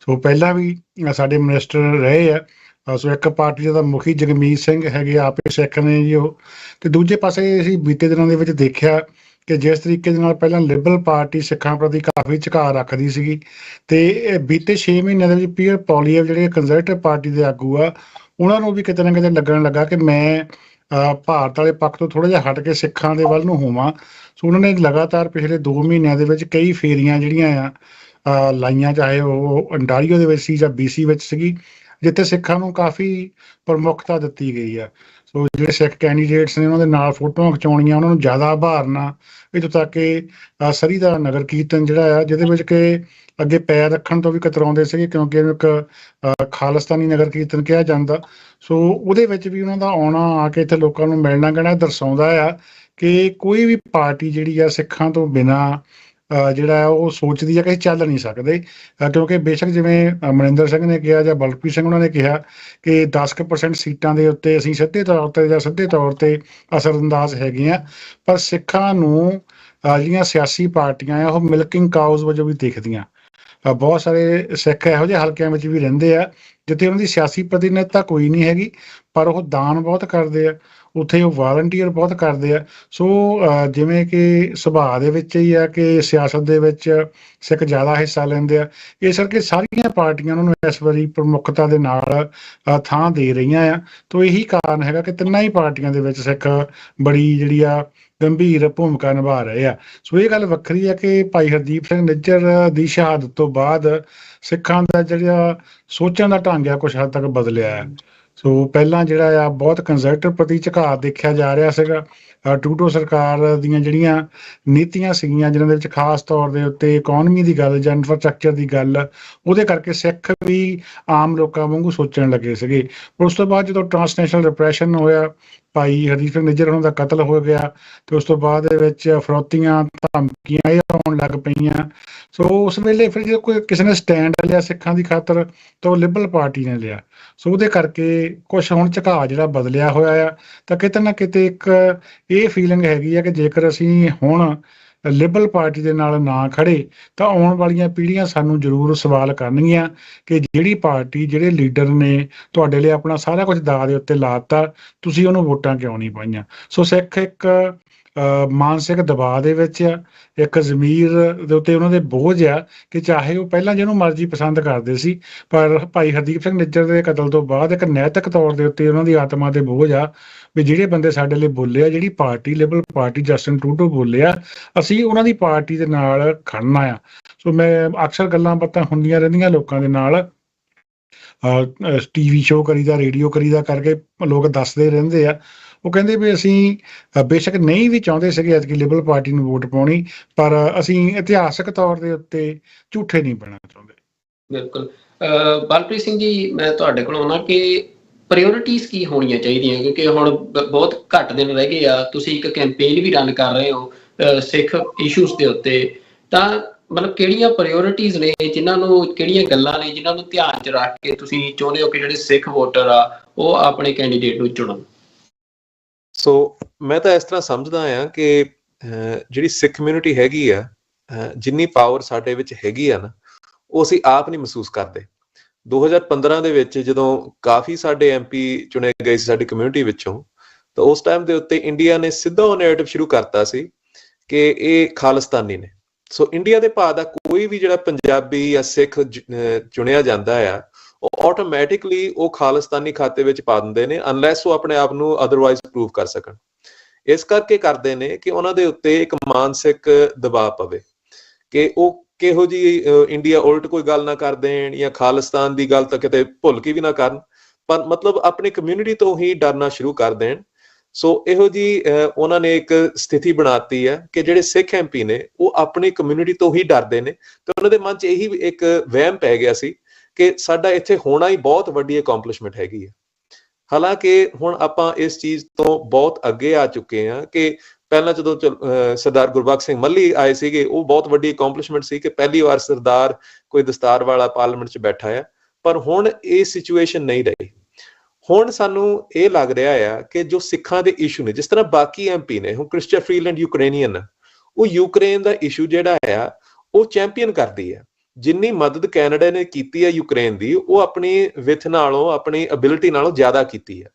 D: ਸੋ ਪਹਿਲਾਂ ਵੀ ਸਾਡੇ ਮਿਨਿਸਟਰ ਰਹੇ ਆ। ਸੋ ਇੱਕ ਪਾਰਟੀ ਦਾ ਮੁਖੀ ਜਗਮੀਤ ਸਿੰਘ ਹੈਗੇ, ਆਪੇ ਸਿੱਖ ਨੇ ਜੀ ਉਹ। ਤੇ ਦੂਜੇ ਪਾਸੇ ਅਸੀਂ ਬੀਤੇ ਦਿਨਾਂ ਦੇ ਵਿੱਚ ਦੇਖਿਆ ਕਿ ਜਿਸ ਤਰੀਕੇ ਦੇ ਨਾਲ ਪਹਿਲਾਂ ਲਿਬਰਲ ਪਾਰਟੀ ਸਿੱਖਾਂ ਪ੍ਰਤੀ ਕਾਫੀ ਝੁਕਾਅ ਰੱਖਦੀ ਸੀਗੀ, ਤੇ ਬੀਤੇ 6 ਮਹੀਨਿਆਂ ਦੇ ਵਿੱਚ ਪੀਅਰ ਪੋਲੀਅਰ ਜਿਹੜੇ ਕੰਜ਼ਰਵੇਟਿਵ ਪਾਰਟੀ ਦੇ ਆਗੂ ਆ, ਉਹਨਾਂ ਨੂੰ ਵੀ ਕਿਤੇ ਨਾ ਕਿਤੇ ਲੱਗਣ ਲੱਗਾ ਕਿ ਮੈਂ ਭਾਰਤ ਵਾਲੇ ਪੱਖ ਤੋਂ ਥੋੜ੍ਹਾ ਜਿਹਾ ਹਟ ਕੇ ਸਿੱਖਾਂ ਦੇ ਵੱਲ ਨੂੰ ਹੋਵਾਂ। ਸੋ ਉਹਨਾਂ ਨੇ ਲਗਾਤਾਰ ਪਿਛਲੇ 2 ਮਹੀਨਿਆਂ ਦੇ ਵਿੱਚ ਕਈ ਫੇਰੀਆਂ ਜਿਹੜੀਆਂ ਆ ਲਾਈਆਂ, ਚਾਹੇ ਉਹ ਅੰਟਾਰੀਓ ਦੇ ਵਿੱਚ ਸੀ ਜਾਂ BC ਵਿੱਚ ਸੀਗੀ, ਜਿੱਥੇ ਸਿੱਖਾਂ ਨੂੰ ਕਾਫੀ ਪ੍ਰਮੁੱਖਤਾ ਦਿੱਤੀ ਗਈ ਆ। ਸੋ ਜਿਹੜੇ ਸਿੱਖ ਕੈਂਡੀਡੇਟਸ ਨੇ ਉਹਨਾਂ ਦੇ ਨਾਲ ਫੋਟੋਆਂ ਖਿਚਾਉਣੀਆਂ, ਉਹਨਾਂ ਨੂੰ ਜ਼ਿਆਦਾ ਉਭਾਰਨਾ, ਇੱਥੋਂ ਤੱਕ ਕਿ ਸਰੀ ਦਾ ਨਗਰ ਕੀਰਤਨ ਜਿਹੜਾ ਆ, ਜਿਹਦੇ ਵਿੱਚ ਕਿ ਅੱਗੇ ਪੈਰ ਰੱਖਣ ਤੋਂ ਵੀ ਕਤਰਾਉਂਦੇ ਸੀਗੇ, ਕਿਉਂਕਿ ਇਹਨੂੰ ਇੱਕ ਖਾਲਿਸਤਾਨੀ ਨਗਰ ਕੀਰਤਨ ਕਿਹਾ ਜਾਂਦਾ। ਸੋ ਉਹਦੇ ਵਿੱਚ ਵੀ ਉਹਨਾਂ ਦਾ ਆਉਣਾ, ਆ ਕੇ ਇੱਥੇ ਲੋਕਾਂ ਨੂੰ ਮਿਲਣਾ ਕਹਿਣਾ ਦਰਸਾਉਂਦਾ ਆ ਕਿ ਕੋਈ ਵੀ ਪਾਰਟੀ ਜਿਹੜੀ ਆ ਸਿੱਖਾਂ ਤੋਂ ਬਿਨਾਂ ਜਿਹੜਾ ਉਹ ਸੋਚਦੀ ਆ ਕਿ ਚੱਲ ਨਹੀਂ ਸਕਦੇ, ਕਿਉਂਕਿ ਬੇਸ਼ੱਕ ਜਿਵੇਂ ਮਨਿੰਦਰ ਸਿੰਘ ਨੇ ਕਿਹਾ ਜਾਂ ਬਲਪ੍ਰੀਤ ਸਿੰਘ ਉਹਨਾਂ ਨੇ ਕਿਹਾ ਕਿ 10% ਸੀਟਾਂ ਦੇ ਉੱਤੇ ਅਸੀਂ ਸਿੱਧੇ ਤੌਰ ਤੇ ਜਾਂ ਸਿੱਧੇ ਤੌਰ ਤੇ ਅਸਰਅੰਦਾਜ਼ ਹੈਗੇ ਆ, ਪਰ ਸਿੱਖਾਂ ਨੂੰ ਜਿਹੜੀਆਂ ਸਿਆਸੀ ਪਾਰਟੀਆਂ ਆ ਉਹ ਮਿਲਕਿੰਗ ਕਾਊਜ਼ ਵਜੋਂ ਵੀ ਦੇਖਦੀਆਂ। ਬਹੁਤ ਸਾਰੇ ਸਿੱਖ ਇਹੋ ਜਿਹੇ ਹਲਕਿਆਂ ਵਿੱਚ ਵੀ ਰਹਿੰਦੇ ਆ ਜਿੱਥੇ ਉਹਨਾਂ ਦੀ ਸਿਆਸੀ ਪ੍ਰਤੀਨਿਧਤਾ ਕੋਈ ਨਹੀਂ ਹੈਗੀ, ਪਰ ਉਹ ਦਾਨ ਬਹੁਤ ਕਰਦੇ ਆ, ਉੱਥੇ ਉਹ ਵਾਲੰਟੀਅਰ ਬਹੁਤ ਕਰਦੇ ਆ। ਸੋ ਜਿਵੇਂ ਕਿ ਸੁਭਾਅ ਦੇ ਵਿੱਚ ਹੀ ਆ ਕਿ ਸਿਆਸਤ ਦੇ ਵਿੱਚ ਸਿੱਖ ਜ਼ਿਆਦਾ ਹਿੱਸਾ ਲੈਂਦੇ ਆ, ਇਸ ਕਰਕੇ ਸਾਰੀਆਂ ਪਾਰਟੀਆਂ ਉਹਨਾਂ ਨੂੰ ਇਸ ਵਾਰੀ ਪ੍ਰਮੁੱਖਤਾ ਦੇ ਨਾਲ ਥਾਂ ਦੇ ਰਹੀਆਂ ਆ। ਤਾਂ ਇਹੀ ਕਾਰਨ ਹੈਗਾ ਕਿ ਤਿੰਨਾਂ ਹੀ ਪਾਰਟੀਆਂ ਦੇ ਵਿੱਚ ਸਿੱਖ ਬੜੀ ਜਿਹੜੀ ਆ ਗੰਭੀਰ ਭੂਮਿਕਾ ਨਿਭਾ ਰਹੇ ਆ। ਸੋ ਇਹ ਗੱਲ ਵੱਖਰੀ ਹੈ ਕਿ ਭਾਈ ਹਰਦੀਪ ਸਿੰਘ ਨਿੱਜਰ ਦੀ ਸ਼ਹਾਦਤ ਤੋਂ ਬਾਅਦ ਸਿੱਖਾਂ ਦਾ ਜਿਹੜਾ ਸੋਚਣ ਦਾ ਢੰਗ ਆ ਕੁਛ ਹੱਦ ਤੱਕ ਬਦਲਿਆ ਹੈ। ਸੋ ਪਹਿਲਾਂ ਜਿਹੜਾ ਆ ਬਹੁਤ ਕੰਜ਼ਰਵੇਟਿਵ ਪ੍ਰਤੀ ਝੁਕਾਅ ਦੇਖਿਆ ਜਾ ਰਿਹਾ ਸੀਗਾ। ਟਰੂਡੋ ਸਰਕਾਰ ਦੀਆਂ ਜਿਹੜੀਆਂ ਨੀਤੀਆਂ ਸੀਗੀਆਂ, ਜਿਨ੍ਹਾਂ ਦੇ ਵਿੱਚ ਖਾਸ ਤੌਰ ਦੇ ਉੱਤੇ ਇਕੋਨਮੀ ਦੀ ਗੱਲ ਜਾਂ ਇਨਫਰਾਸਟਰਕਚਰ ਦੀ ਗੱਲ, ਉਹਦੇ ਕਰਕੇ ਸਿੱਖ ਵੀ ਆਮ ਲੋਕਾਂ ਵਾਂਗੂ ਸੋਚਣ ਲੱਗੇ ਸੀਗੇ। ਉਸ ਤੋਂ ਬਾਅਦ ਜਦੋਂ ਟਰਾਂਸਨੈਸ਼ਨਲ ਰਿਪਰੈਸ਼ਨ ਹੋਇਆ, ਭਾਈ ਹਰਦੀਪ ਸਿੰਘ ਨਿੱਜਰ ਉਹਨਾਂ ਦਾ ਕਤਲ ਹੋ ਗਿਆ, ਤੇ ਉਸ ਤੋਂ ਬਾਅਦ ਦੇ ਵਿੱਚ ਫਰੋਤੀਆਂ, ਧਮਕੀਆਂ ਇਹ ਆਉਣ ਲੱਗ ਪਈਆਂ। ਸੋ ਉਸ ਵੇਲੇ ਫਿਰ ਜੇ ਕੋਈ ਕਿਸੇ ਨੇ ਸਟੈਂਡ ਲਿਆ ਸਿੱਖਾਂ ਦੀ ਖਾਤਰ, ਤਾਂ ਉਹ ਲਿਬਰਲ ਪਾਰਟੀ ਨੇ ਲਿਆ। ਸੋ ਉਹਦੇ ਕਰਕੇ ਕੁਛ ਹੁਣ ਝੁਕਾਅ ਜਿਹੜਾ ਬਦਲਿਆ ਹੋਇਆ ਆ। ਤਾਂ ਕਿਤੇ ਨਾ ਕਿਤੇ ਇੱਕ ਇਹ ਫੀਲਿੰਗ ਹੈਗੀ ਆ ਕਿ ਜੇਕਰ ਅਸੀਂ ਹੁਣ ਲਿਬਰਲ ਪਾਰਟੀ ਦੇ ਨਾਲ ਨਾ ਖੜੇ ਤਾਂ ਆਉਣ ਵਾਲੀਆਂ ਪੀੜ੍ਹੀਆਂ ਸਾਨੂੰ ਜ਼ਰੂਰ ਸਵਾਲ ਕਰਨਗੀਆਂ ਕਿ ਜਿਹੜੀ ਪਾਰਟੀ, ਜਿਹੜੇ ਲੀਡਰ ਨੇ ਤੁਹਾਡੇ ਲਈ ਆਪਣਾ ਸਾਰਾ ਕੁਝ ਦਾਅ ਦੇ ਉੱਤੇ ਲਾ ਦਿੱਤਾ, ਤੁਸੀਂ ਉਹਨੂੰ ਵੋਟਾਂ ਕਿਉਂ ਨਹੀਂ ਪਾਈਆਂ। ਸੋ ਸਿੱਖ ਇੱਕ ਮਾਨਸਿਕ ਦਬਾਅ ਦੇ ਵਿੱਚ ਆ, ਇੱਕ ਜ਼ਮੀਰ ਦੇ ਉੱਤੇ ਉਹਨਾਂ ਦੇ ਬੋਝ ਆ ਕਿ ਚਾਹੇ ਉਹ ਪਹਿਲਾਂ ਜਿਹਨੂੰ ਮਰਜ਼ੀ ਪਸੰਦ ਕਰਦੇ ਸੀ, ਪਰ ਭਾਈ ਹਰਦੀਪ ਸਿੰਘ ਨਿੱਜਰ ਦੇ ਕਤਲ ਤੋਂ ਬਾਅਦ ਇੱਕ ਨੈਤਿਕ ਤੌਰ ਦੇ ਉੱਤੇ ਉਹਨਾਂ ਦੀ ਆਤਮਾ ਤੇ ਬੋਝ ਆ ਵੀ ਜਿਹੜੇ ਬੰਦੇ ਸਾਡੇ ਲਈ ਬੋਲੇ ਆ, ਜਿਹੜੀ party Liberal party Justin Trudeau ਬੋਲੇ ਆ, ਅਸੀਂ ਉਹਨਾਂ ਦੀ ਪਾਰਟੀ ਦੇ ਨਾਲ ਖੜਨਾ ਆ। ਸੋ ਮੈਂ ਅਕਸਰ ਗੱਲਾਂ ਬਾਤਾਂ ਹੁੰਦੀਆਂ ਰਹਿੰਦੀਆਂ ਲੋਕਾਂ ਦੇ ਨਾਲ, TV ਸ਼ੋਅ ਕਰੀਦਾ, ਰੇਡੀਓ ਕਰੀਦਾ ਕਰਕੇ ਲੋਕ ਦੱਸਦੇ ਰਹਿੰਦੇ ਆ। ਉਹ ਕਹਿੰਦੇ ਵੀ ਅਸੀਂ ਬੇਸ਼ੱਕ ਨਹੀਂ ਵੀ ਚਾਹੁੰਦੇ ਸੀਗੇ ਐਤਕੀ ਲਿਬਰਲ ਪਾਰਟੀ ਨੂੰ ਵੋਟ ਪਾਉਣੀ, ਪਰ ਅਸੀਂ ਇਤਿਹਾਸਕ ਤੌਰ ਦੇ ਉੱਤੇ ਝੂਠੇ ਨਹੀਂ ਪੈਣਾ ਚਾਹੁੰਦੇ।
A: ਬਿਲਕੁਲ। ਬਲਪ੍ਰੀਤ ਸਿੰਘ ਜੀ, ਮੈਂ ਤੁਹਾਡੇ ਕੋਲ ਆਉਣਾ ਕਿ ਪ੍ਰਾਇਓਰਿਟੀਜ਼ ਕੀ ਹੋਣੀਆਂ ਚਾਹੀਦੀਆਂ, ਕਿਉਂਕਿ ਹੁਣ ਬਹੁਤ ਘੱਟ ਦਿਨ ਰਹਿ ਗਏ ਆ, ਤੁਸੀਂ ਇੱਕ ਕੈਂਪੇਨ ਵੀ ਰਨ ਕਰ ਰਹੇ ਹੋ ਸਿੱਖ ਇਸ਼ੂਜ਼ ਦੇ ਉੱਤੇ, ਤਾਂ ਮਤਲਬ ਕਿਹੜੀਆਂ ਪ੍ਰਾਇਓਰਿਟੀਜ਼ ਨੇ, ਜਿਨ੍ਹਾਂ ਨੂੰ, ਕਿਹੜੀਆਂ ਗੱਲਾਂ ਨੇ ਜਿਨ੍ਹਾਂ ਨੂੰ ਧਿਆਨ 'ਚ ਰੱਖ ਕੇ ਤੁਸੀਂ ਚਾਹੁੰਦੇ ਹੋ ਕਿ ਜਿਹੜੇ ਸਿੱਖ ਵੋਟਰ ਆ ਉਹ ਆਪਣੇ ਕੈਂਡੀਡੇਟ ਨੂੰ ਚੁਣਨ?
B: ਸੋ ਮੈਂ ਤਾਂ ਇਸ ਤਰ੍ਹਾਂ ਸਮਝਦਾ ਆ ਕਿ ਜਿਹੜੀ ਸਿੱਖ ਕਮਿਊਨਿਟੀ ਹੈਗੀ ਆ, ਜਿੰਨੀ ਪਾਵਰ ਸਾਡੇ ਵਿੱਚ ਹੈਗੀ ਆ ਨਾ, ਉਹ ਅਸੀਂ ਆਪ ਨਹੀਂ ਮਹਿਸੂਸ ਕਰਦੇ। 2015 ਦੇ ਵਿੱਚ ਜਦੋਂ ਕਾਫੀ ਸਾਡੇ MP ਚੁਣੇ ਗਏ ਸੀ ਸਾਡੀ ਕਮਿਊਨਿਟੀ ਵਿੱਚੋਂ, ਤਾਂ ਉਸ ਟਾਈਮ ਦੇ ਉੱਤੇ ਇੰਡੀਆ ਨੇ ਸਿੱਧਾ ਉਹ ਨੈਰੇਟਿਵ ਸ਼ੁਰੂ ਕਰਤਾ ਸੀ ਕਿ ਇਹ ਖਾਲਿਸਤਾਨੀ ਨੇ। ਸੋ ਇੰਡੀਆ ਦੇ ਭਾਅ ਦਾ ਕੋਈ ਵੀ ਜਿਹੜਾ ਪੰਜਾਬੀ ਜਾਂ ਸਿੱਖ ਚੁਣਿਆ ਜਾਂਦਾ ਆ, ਉਹ ਆਟੋਮੈਟਿਕਲੀ ਉਹ ਖਾਲਿਸਤਾਨੀ ਖਾਤੇ ਵਿੱਚ ਪਾ ਦਿੰਦੇ ਨੇ, ਅਨਲੈਸ ਉਹ ਆਪਣੇ ਆਪ ਨੂੰ ਅਦਰਵਾਈਜ਼ ਪ੍ਰੂਵ ਕਰ ਸਕਣ। ਇਸ ਕਰਕੇ ਕਰਦੇ ਨੇ ਕਿ ਉਹਨਾਂ ਦੇ ਉੱਤੇ ਇੱਕ ਮਾਨਸਿਕ ਦਬਾਅ ਪਵੇ ਕਿ ਉਹ ਕਿਹੋ ਜਿਹੀ ਇੰਡੀਆ ਉਲਟ ਕੋਈ ਗੱਲ ਨਾ ਕਰ ਦੇਣ, ਜਾਂ ਖਾਲਿਸਤਾਨ ਦੀ ਗੱਲ ਤਾਂ ਕਿਤੇ ਭੁੱਲ ਕੇ ਵੀ ਨਾ ਕਰਨ, ਪਰ ਮਤਲਬ ਆਪਣੀ ਕਮਿਊਨਿਟੀ ਤੋਂ ਹੀ ਡਰਨਾ ਸ਼ੁਰੂ ਕਰ ਦੇਣ। ਸੋ ਇਹੋ ਜਿਹੀ ਉਹਨਾਂ ਨੇ ਇੱਕ ਸਥਿਤੀ ਬਣਾਤੀ ਹੈ ਕਿ ਜਿਹੜੇ ਸਿੱਖ MP ਨੇ ਉਹ ਆਪਣੀ ਕਮਿਊਨਿਟੀ ਤੋਂ ਹੀ ਡਰਦੇ ਨੇ, ਤੇ ਉਹਨਾਂ ਦੇ ਮਨ 'ਚ ਇਹੀ ਇੱਕ ਵਹਿਮ ਪੈ ਗਿਆ ਸੀ ਕਿ ਸਾਡਾ ਇੱਥੇ ਹੋਣਾ ਹੀ ਬਹੁਤ ਵੱਡੀ ਅਕੰਪਲਿਸ਼ਮੈਂਟ ਹੈਗੀ ਹੈ। ਹਾਲਾਂਕਿ ਹੁਣ ਆਪਾਂ ਇਸ ਚੀਜ਼ ਤੋਂ ਬਹੁਤ ਅੱਗੇ ਆ ਚੁੱਕੇ ਹਾਂ ਕਿ ਪਹਿਲਾਂ ਜਦੋਂ ਸਰਦਾਰ ਗੁਰਬਖਸ਼ ਸਿੰਘ ਮੱਲੀ ਆਏ ਸੀਗੇ, ਉਹ ਬਹੁਤ ਵੱਡੀ ਅਕੰਪਲਿਸ਼ਮੈਂਟ ਸੀ ਕਿ ਪਹਿਲੀ ਵਾਰ ਸਰਦਾਰ ਕੋਈ ਦਸਤਾਰ ਵਾਲਾ ਪਾਰਲੀਮੈਂਟ 'ਚ ਬੈਠਾ ਆ, ਪਰ ਹੁਣ ਇਹ ਸਿਚੁਏਸ਼ਨ ਨਹੀਂ ਰਹੀ। ਹੁਣ ਸਾਨੂੰ ਇਹ ਲੱਗ ਰਿਹਾ ਆ ਕਿ ਜੋ ਸਿੱਖਾਂ ਦੇ ਇਸ਼ੂ ਨੇ, ਜਿਸ ਤਰ੍ਹਾਂ ਬਾਕੀ MP ਨੇ, ਹੁਣ ਕ੍ਰਿਸਟੀਆ ਫਰੀਲੈਂਡ ਯੂਕਰੇਨੀਅਨ, ਉਹ ਯੂਕਰੇਨ ਦਾ ਇਸ਼ੂ ਜਿਹੜਾ ਆ ਉਹ ਚੈਂਪੀਅਨ ਕਰਦੀ ਆ। ਜਿੰਨੀ ਮਦਦ ਕੈਨੇਡਾ ਨੇ ਕੀਤੀ ਹੈ ਯੂਕਰੇਨ ਦੀ, ਉਹ ਆਪਣੀ ਵਿੱਥ ਨਾਲੋਂ, ਆਪਣੀ ਐਬਿਲਿਟੀ ਨਾਲੋਂ ਜ਼ਿਆਦਾ ਕੀਤੀ ਹੈ।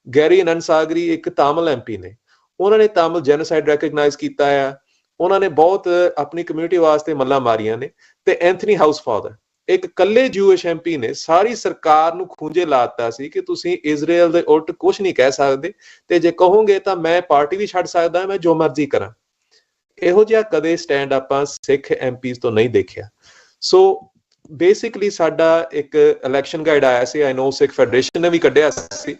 B: ਗੈਰੀ ਅਨੰਦ ਸਾਗਰੀ ਇੱਕ ਤਾਮਿਲ MP ਨੇ, ਉਹਨਾਂ ਨੇ ਤਾਮਿਲ ਜੈਨੋਸਾਈਡ ਰੈਕਗਨਾਈਜ਼ ਕੀਤਾ ਆ, ਉਹਨਾਂ ਨੇ ਬਹੁਤ ਆਪਣੀ ਕਮਿਊਨਿਟੀ ਵਾਸਤੇ ਮੱਲਾਂ ਮਾਰੀਆਂ ਨੇ। ਤੇ ਐਂਥਨੀ ਹਾਊਸਫੋਰਡ ਇੱਕ ਇਕੱਲੇ ਜੂਇਸ਼ MP ਨੇ ਸਾਰੀ ਸਰਕਾਰ ਨੂੰ ਖੂੰਜੇ ਲਾਤਾ ਸੀ ਕਿ ਤੁਸੀਂ ਇਜ਼ਰਾਈਲ ਦੇ ਉਲਟ ਕੁਝ ਨਹੀਂ ਕਹਿ ਸਕਦੇ, ਤੇ ਜੇ ਕਹੋਗੇ ਤਾਂ ਮੈਂ ਪਾਰਟੀ ਵੀ ਛੱਡ ਸਕਦਾ, ਮੈਂ ਜੋ ਮਰਜ਼ੀ ਕਰਾਂ। ਇਹੋ ਜਿਹਾ ਕਦੇ ਸਟੈਂਡ ਆਪਾਂ ਸਿੱਖ MPs ਤੋਂ ਨਹੀਂ ਦੇਖਿਆ। ਸੋ ਬੇਸਿਕਲੀ ਸਾਡਾ ਇੱਕ ਇਲੈਕਸ਼ਨ ਗਾਈਡ ਆਇਆ ਸੀ, ਆਈ ਨੋ ਸਿੱਖ ਫੈਡਰੇਸ਼ਨ ਨੇ ਵੀ ਕੱਢਿਆ ਸੀ,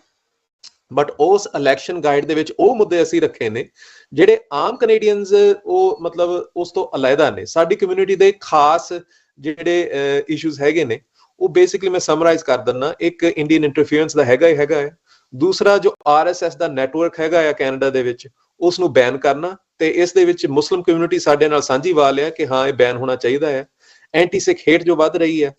B: ਬਟ ਉਸ ਇਲੈਕਸ਼ਨ ਗਾਈਡ ਦੇ ਵਿੱਚ ਉਹ ਮੁੱਦੇ ਅਸੀਂ ਰੱਖੇ ਨੇ ਜਿਹੜੇ ਆਮ ਕੈਨੇਡੀਅਨਸ ਉਹ ਮਤਲਬ ਉਸ ਤੋਂ ਅਲੱਗਾ ਨੇ। ਸਾਡੀ ਕਮਿਊਨਿਟੀ ਦੇ ਖਾਸ ਜਿਹੜੇ ਇਸ਼ੂਜ਼ ਹੈਗੇ ਨੇ ਉਹ ਬੇਸਿਕਲੀ ਮੈਂ ਸਮਰਾਈਜ਼ ਕਰ ਦਿੰਦਾ। ਇੱਕ ਇੰਡੀਅਨ ਇੰਟਰਫੀਅਰੈਂਸ ਦਾ ਹੈਗਾ ਹੈ, ਦੂਸਰਾ ਜੋ RSS ਦਾ ਨੈਟਵਰਕ ਹੈਗਾ ਆ ਕੈਨੇਡਾ ਦੇ ਵਿੱਚ ਉਸ ਨੂੰ ਬੈਨ ਕਰਨਾ, ਤੇ ਇਸ ਦੇ ਵਿੱਚ ਮੁਸਲਿਮ ਕਮਿਊਨਿਟੀ ਸਾਡੇ ਨਾਲ ਸਾਂਝੀ ਵਾਲ ਹੈ ਕਿ ਹਾਂ ਇਹ ਬੈਨ ਹੋਣਾ ਚਾਹੀਦਾ ਹੈ। ਐਂਟੀ ਸਿੱਖ ਹੇਟ ਜੋ ਵੱਧ ਰਹੀ ਹੈ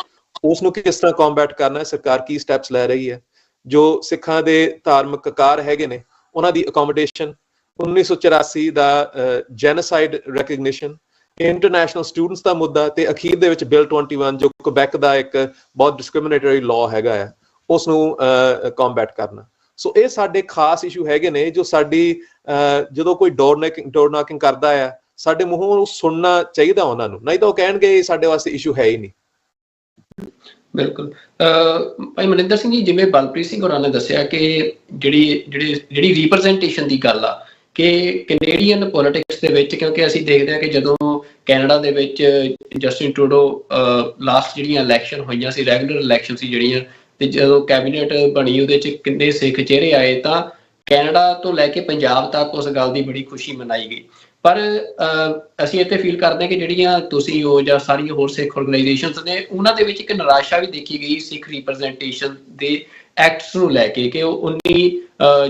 B: ਉਸ ਨੂੰ ਕਿਸ ਤਰ੍ਹਾਂ ਕੰਬੈਟ ਕਰਨਾ ਹੈ, ਸਰਕਾਰ ਕੀ ਸਟੈਪਸ ਲੈ ਰਹੀ ਹੈ। ਜੋ ਸਿੱਖਾਂ ਦੇ ਧਾਰਮਿਕ ਕਾਰ ਹੈਗੇ ਨੇ ਉਹਨਾਂ ਦੀ ਅਕੋਮੋਡੇਸ਼ਨ, 1984 ਦਾ ਜੈਨੋਸਾਈਡ ਰੈਕਗਨੀਸ਼ਨ, ਇੰਟਰਨੈਸ਼ਨਲ ਸਟੂਡੈਂਟਸ ਦਾ ਮੁੱਦਾ, ਤੇ ਅਖੀਰ ਦੇ ਵਿੱਚ ਬਿਲ 21 ਜੋ ਕੁਬੈਕ ਦਾ ਇੱਕ ਬਹੁਤ ਡਿਸਕ੍ਰਿਮੀਨੇਟਰੀ ਲਾਅ ਹੈਗਾ ਹੈ ਉਸ ਨੂੰ ਕੰਬੈਟ ਕਰਨਾ। ਸੋ ਇਹ ਸਾਡੇ ਖਾਸ ਇਸ਼ੂ ਹੈਗੇ ਨੇ ਜੋ ਸਾਡੀ ਜਦੋਂ ਕੋਈ ਡੋਰ ਨਾਕਿੰਗ ਕਰਦਾ ਹੈ ਸਾਡੇ ਮੂੰਹੋਂ ਸੁਣਨਾ ਚਾਹੀਦਾ ਉਹਨਾਂ ਨੂੰ, ਨਹੀਂ ਤਾਂ ਉਹ ਕਹਿਣਗੇ ਸਾਡੇ ਵਾਸਤੇ ਇਸ਼ੂ ਹੈ ਹੀ ਨਹੀਂ।
A: ਬਿਲਕੁਲ। ਭਾਈ ਮਨਿੰਦਰ ਸਿੰਘ ਜੀ, ਜਿਵੇਂ ਬਲਪ੍ਰੀਤ ਸਿੰਘ ਹੋਰਾਂ ਨੇ ਦੱਸਿਆ ਕਿ ਜਿਹੜੀ ਰਿਪਰੈਜ਼ੈਂਟੇਸ਼ਨ ਦੀ ਗੱਲ ਆ ਕਿ ਕੈਨੇਡੀਅਨ ਪੋਲਿਟਿਕਸ ਦੇ ਵਿੱਚ, ਕਿਉਂਕਿ ਅਸੀਂ ਦੇਖਦੇ ਹਾਂ ਕਿ ਜਦੋਂ ਕੈਨੇਡਾ ਦੇ ਵਿੱਚ ਜਸਟਿਨ ਟਰੂਡੋ ਲਾਸਟ ਜਿਹੜੀਆਂ ਇਲੈਕਸ਼ਨ ਹੋਈਆਂ ਸੀ, ਰੈਗੂਲਰ ਇਲੈਕਸ਼ਨ ਸੀ ਜਿਹੜੀਆਂ, ਤੇ ਜਦੋਂ ਕੈਬਨਿਟ ਬਣੀ ਉਹਦੇ 'ਚ ਕਿੰਨੇ ਸਿੱਖ ਚਿਹਰੇ ਆਏ, ਤਾਂ ਕੈਨੇਡਾ ਤੋਂ ਲੈ ਕੇ ਪੰਜਾਬ ਤੱਕ ਉਸ ਗੱਲ ਦੀ ਬੜੀ ਖੁਸ਼ੀ ਮਨਾਈ ਗਈ। ਪਰ ਅਸੀਂ ਇੱਥੇ ਫੀਲ ਕਰਦੇ ਹਾਂ ਕਿ ਜਿਹੜੀਆਂ ਤੁਸੀਂ ਹੋ ਜਾਂ ਸਾਰੀਆਂ ਹੋਰ ਸਿੱਖ ਆਰਗੇਨਾਈਜੇਸ਼ਨਸ ਨੇ ਉਹਨਾਂ ਦੇ ਵਿੱਚ ਇੱਕ ਨਿਰਾਸ਼ਾ ਵੀ ਦੇਖੀ ਗਈ ਸਿੱਖ ਰਿਪਰੈਜ਼ੈਂਟੇਸ਼ਨ ਦੇ ਐਕਟਸ ਨੂੰ ਲੈ ਕੇ, ਕਿ ਉਹ ਉਨੀ